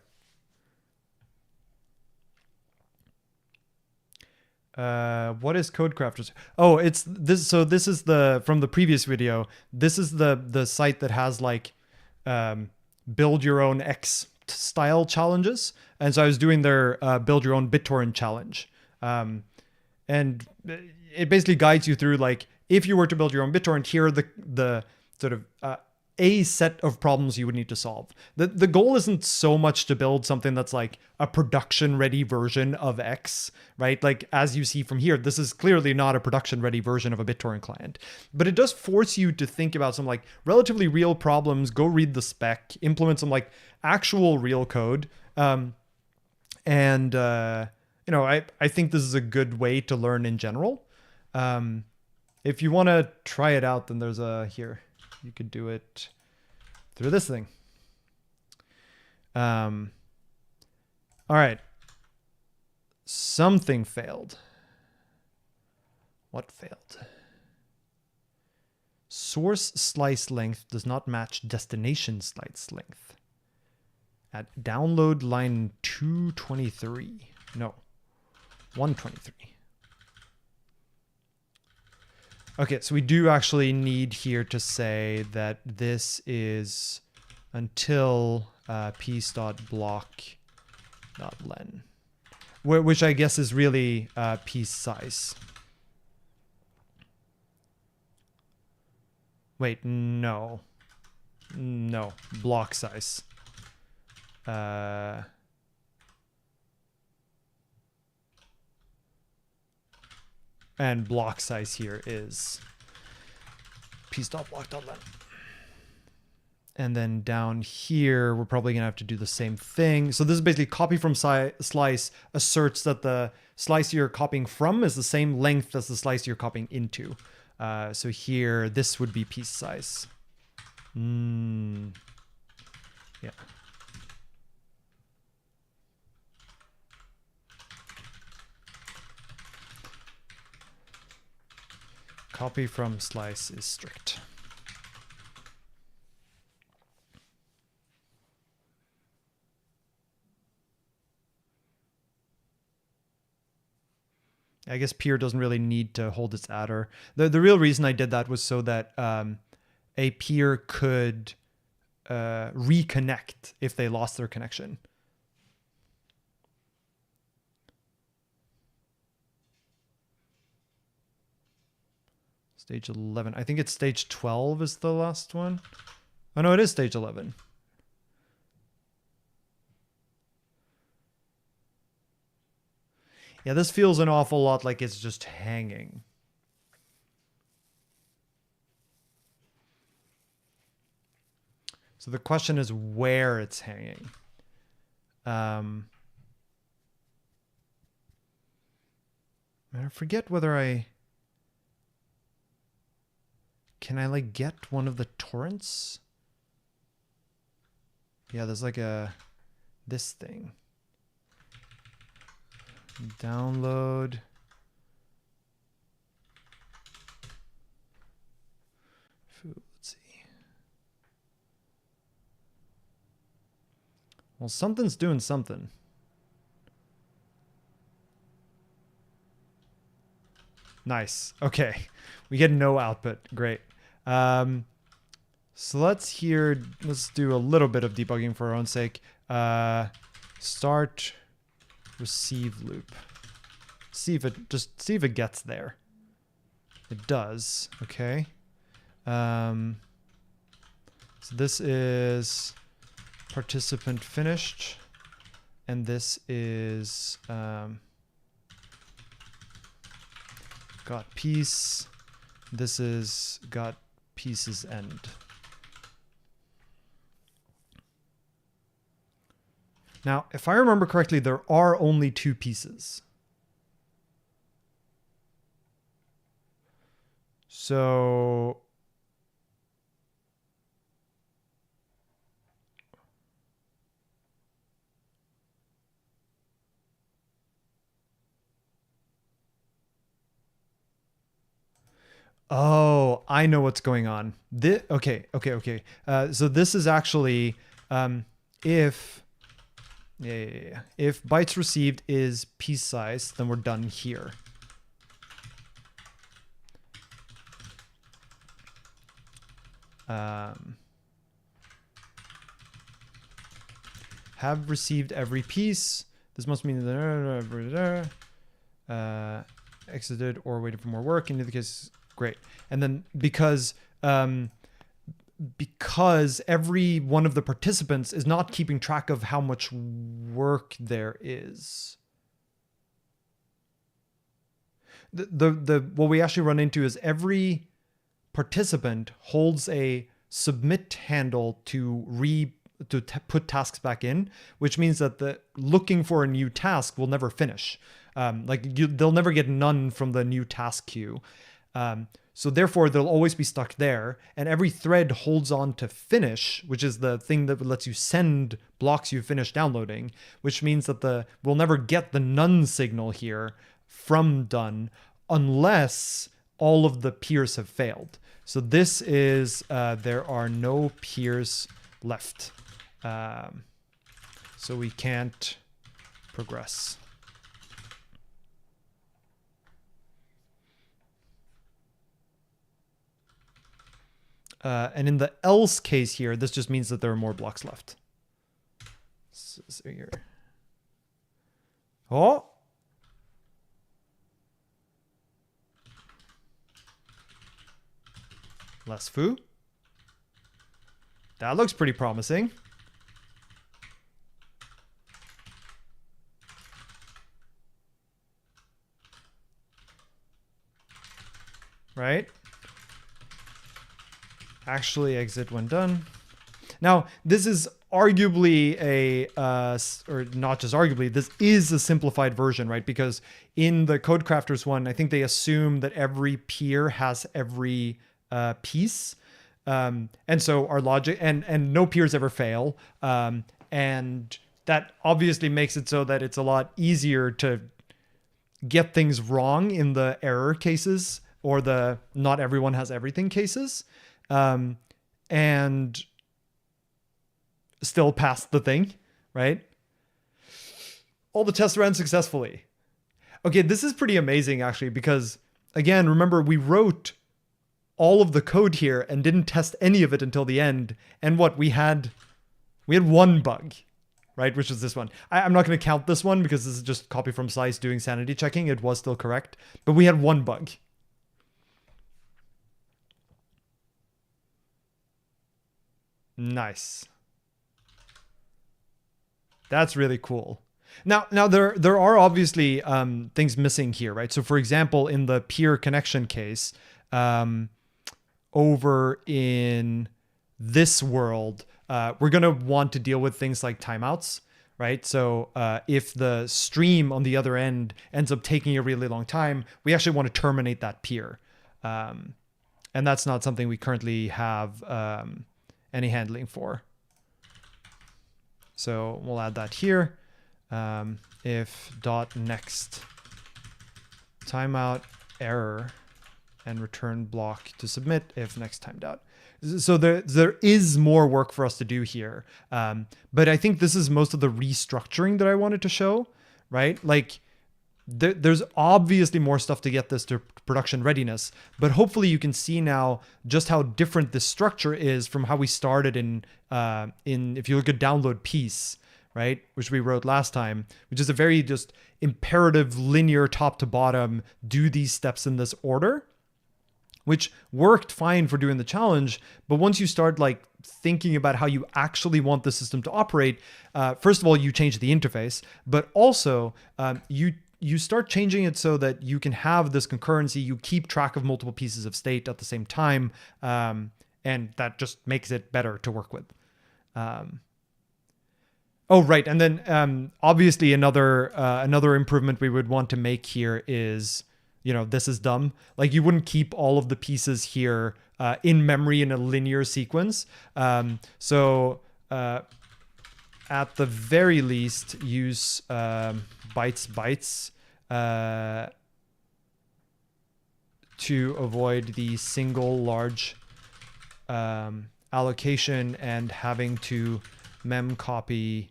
What is Codecrafters? Oh, it's this. So this is from the previous video. This is the site that has like, build your own X style challenges. And so I was doing their build your own BitTorrent challenge. And it basically guides you through, like, if you were to build your own BitTorrent, here are the sort of a set of problems you would need to solve. The goal isn't so much to build something that's like a production ready version of X, right? Like, as you see from here, this is clearly not a production ready version of a BitTorrent client, but it does force you to think about some like relatively real problems, go read the spec, implement some like actual real code. You know, I think this is a good way to learn in general. If you want to try it out, then there's here, you could do it through this thing. All right. Something failed. What failed? Source slice length does not match destination slice length. At download line 223. No. 123. Okay, so we do actually need here to say that this is until piece.block.len, which I guess is really piece size. Wait, no. No, block size. And block size here is piece.block.len. And then down here, we're probably going to have to do the same thing. So this is basically copy from slice asserts that the slice you're copying from is the same length as the slice you're copying into. So here, this would be piece size. Yeah. Copy from slice is strict. I guess peer doesn't really need to hold its adder. The real reason I did that was so that a peer could reconnect if they lost their connection. Stage 11. I think it's stage 12 is the last one. Oh no, it is stage 11. Yeah, this feels an awful lot like it's just hanging. So the question is where it's hanging. I forget whether can I like get one of the torrents? Yeah, there's like this thing. Download. Let's see. Well, something's doing something. Nice. Okay. We get no output. Great. So let's do a little bit of debugging for our own sake. Start receive loop. See if it gets there. It does. Okay. So this is participant finished, and this is got piece. This is got pieces end. Now, if I remember correctly, there are only two pieces. So oh, I know what's going on. Okay. So this is actually if bytes received is piece size, then we're done here. Have received every piece. This must mean that exited or waited for more work. In either case, great. And then because every one of the participants is not keeping track of how much work there is. What we actually run into is every participant holds a submit handle to put tasks back in, which means that the looking for a new task will never finish. They'll never get none from the new task queue. So therefore, they'll always be stuck there. And every thread holds on to finish, which is the thing that lets you send blocks you finish downloading, which means that we'll never get the none signal here from done unless all of the peers have failed. So this is, there are no peers left. So we can't progress. And in the else case here, this just means that there are more blocks left. So here. Oh! Less foo. That looks pretty promising. Right? Actually exit when done. Now, this is arguably or not just arguably, this is a simplified version, right? Because in the Codecrafters one, I think they assume that every peer has every piece. And so our logic, and no peers ever fail. And that obviously makes it so that it's a lot easier to get things wrong in the error cases or the not everyone has everything cases. And still pass the thing, right? All the tests ran successfully. Okay, this is pretty amazing actually, because again, remember we wrote all of the code here and didn't test any of it until the end. And what we had one bug, right? Which is this one. I'm not going to count this one because this is just copy from slice doing sanity checking. It was still correct, but we had one bug. Nice. That's really cool. Now there are obviously things missing here, right? So for example, in the peer connection case, over in this world, we're going to want to deal with things like timeouts, right? So if the stream on the other end ends up taking a really long time, we actually want to terminate that peer. And that's not something we currently have any handling for. So we'll add that here. If .next timeout error and return block to submit if next timed out. So there is more work for us to do here. But I think this is most of the restructuring that I wanted to show, right? Like there's obviously more stuff to get this to production readiness, but hopefully you can see now just how different this structure is from how we started in if you look at download piece, right? Which we wrote last time, which is a very just imperative linear top to bottom, do these steps in this order, which worked fine for doing the challenge. But once you start like thinking about how you actually want the system to operate, first of all, you change the interface, but also you start changing it so that you can have this concurrency. You keep track of multiple pieces of state at the same time. And that just makes it better to work with. Oh, right. And then obviously another improvement we would want to make here is, this is dumb. Like you wouldn't keep all of the pieces here in memory in a linear sequence. So at the very least, use bytes to avoid the single large allocation and having to mem copy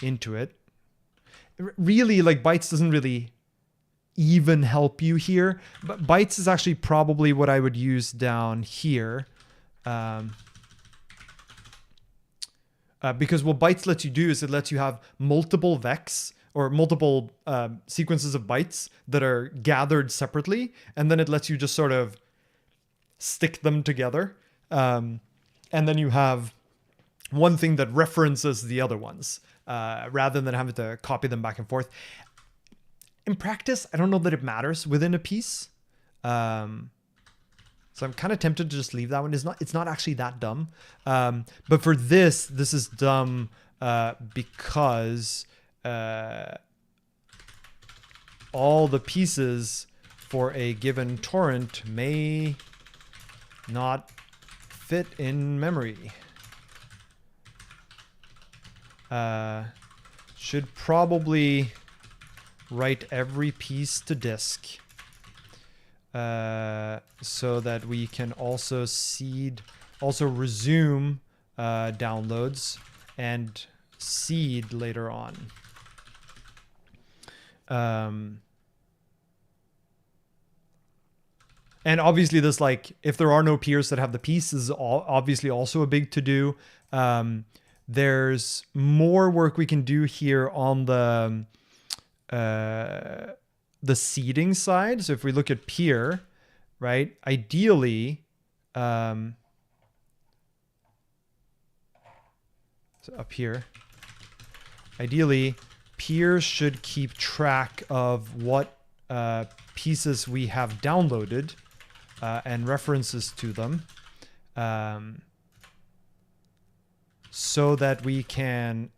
into it. Really, like bytes doesn't really even help you here, but bytes is actually probably what I would use down here. Because what bytes lets you do is it lets you have multiple vecs or multiple sequences of bytes that are gathered separately, and then it lets you just sort of stick them together. And then you have one thing that references the other ones, rather than having to copy them back and forth. In practice, I don't know that it matters within a piece. So I'm kind of tempted to just leave that one. It's not actually that dumb. But for this is dumb because all the pieces for a given torrent may not fit in memory. Should probably write every piece to disk so that we can also resume downloads and seed later on. And obviously this, like, if there are no peers that have the piece, is obviously also a big to-do. There's more work we can do here on the seeding side. So if we look at peer, right, ideally, so up here, ideally, peers should keep track of what pieces we have downloaded and references to them, so that we can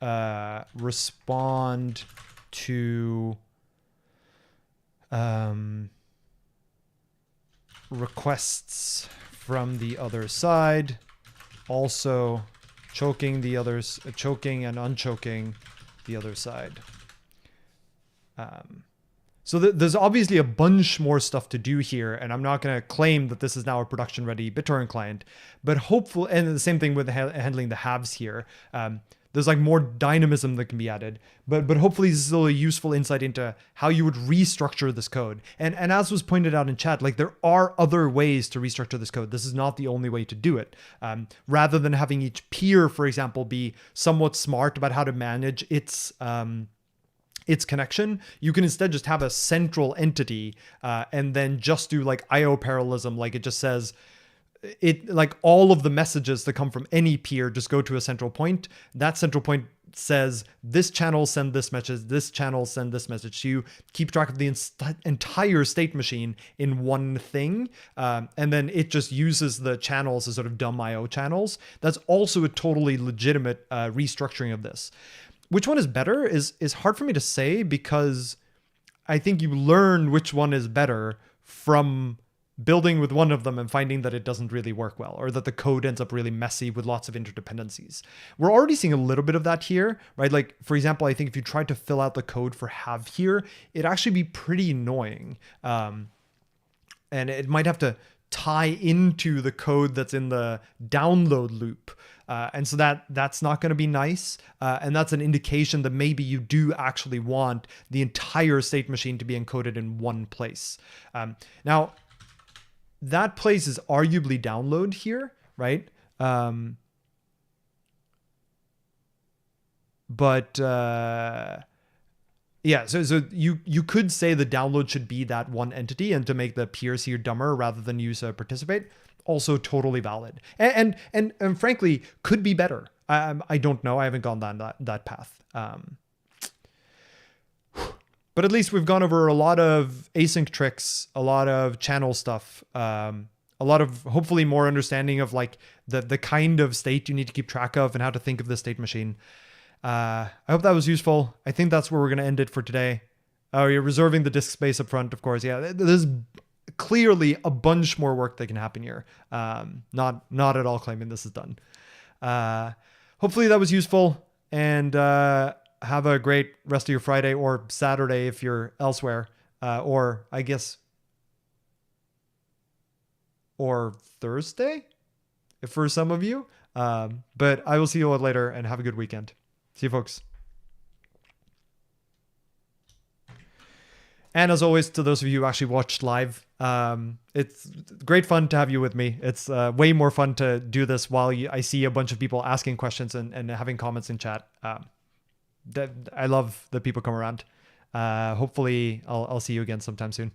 respond to requests from the other side, also choking and unchoking the other side. So there's obviously a bunch more stuff to do here, and I'm not going to claim that this is now a production-ready BitTorrent client, but hopefully, and the same thing with handling the halves here. There's like more dynamism that can be added, but hopefully this is still a useful insight into how you would restructure this code. And as was pointed out in chat, like, there are other ways to restructure this code. This is not the only way to do it. Rather than having each peer, for example, be somewhat smart about how to manage its connection, you can instead just have a central entity and then just do like IO parallelism. Like, it just says, like, all of the messages that come from any peer just go to a central point. That central point says this channel send this message, this channel send this message. So you keep track of the entire state machine in one thing. And then it just uses the channels as sort of dumb IO channels. That's also a totally legitimate restructuring of this. Which one is better is hard for me to say, because I think you learn which one is better from building with one of them and finding that it doesn't really work well, or that the code ends up really messy with lots of interdependencies. We're already seeing a little bit of that here, right? Like, for example, I think if you tried to fill out the code for have here, it'd actually be pretty annoying. And it might have to tie into the code that's in the download loop. And so that's not going to be nice. And that's an indication that maybe you do actually want the entire state machine to be encoded in one place. Now, that place is arguably download here, right? Yeah, so you could say the download should be that one entity, and to make the peers here dumber rather than use a participate, also totally valid. And frankly, could be better. I don't know. I haven't gone down that path. But at least we've gone over a lot of async tricks, a lot of channel stuff, a lot of hopefully more understanding of like the kind of state you need to keep track of and how to think of the state machine. I hope that was useful. I think that's where we're going to end it for today. Oh, you're reserving the disk space up front, of course. Yeah, there's clearly a bunch more work that can happen here. Not at all claiming this is done. Hopefully that was useful, and have a great rest of your Friday or Saturday if you're elsewhere, or I guess, or Thursday for some of you. But I will see you all later, and have a good weekend. See you, folks. And as always, to those of you who actually watched live, it's great fun to have you with me. It's way more fun to do this while I see a bunch of people asking questions and having comments in chat. I love that people come around. Hopefully I'll see you again sometime soon.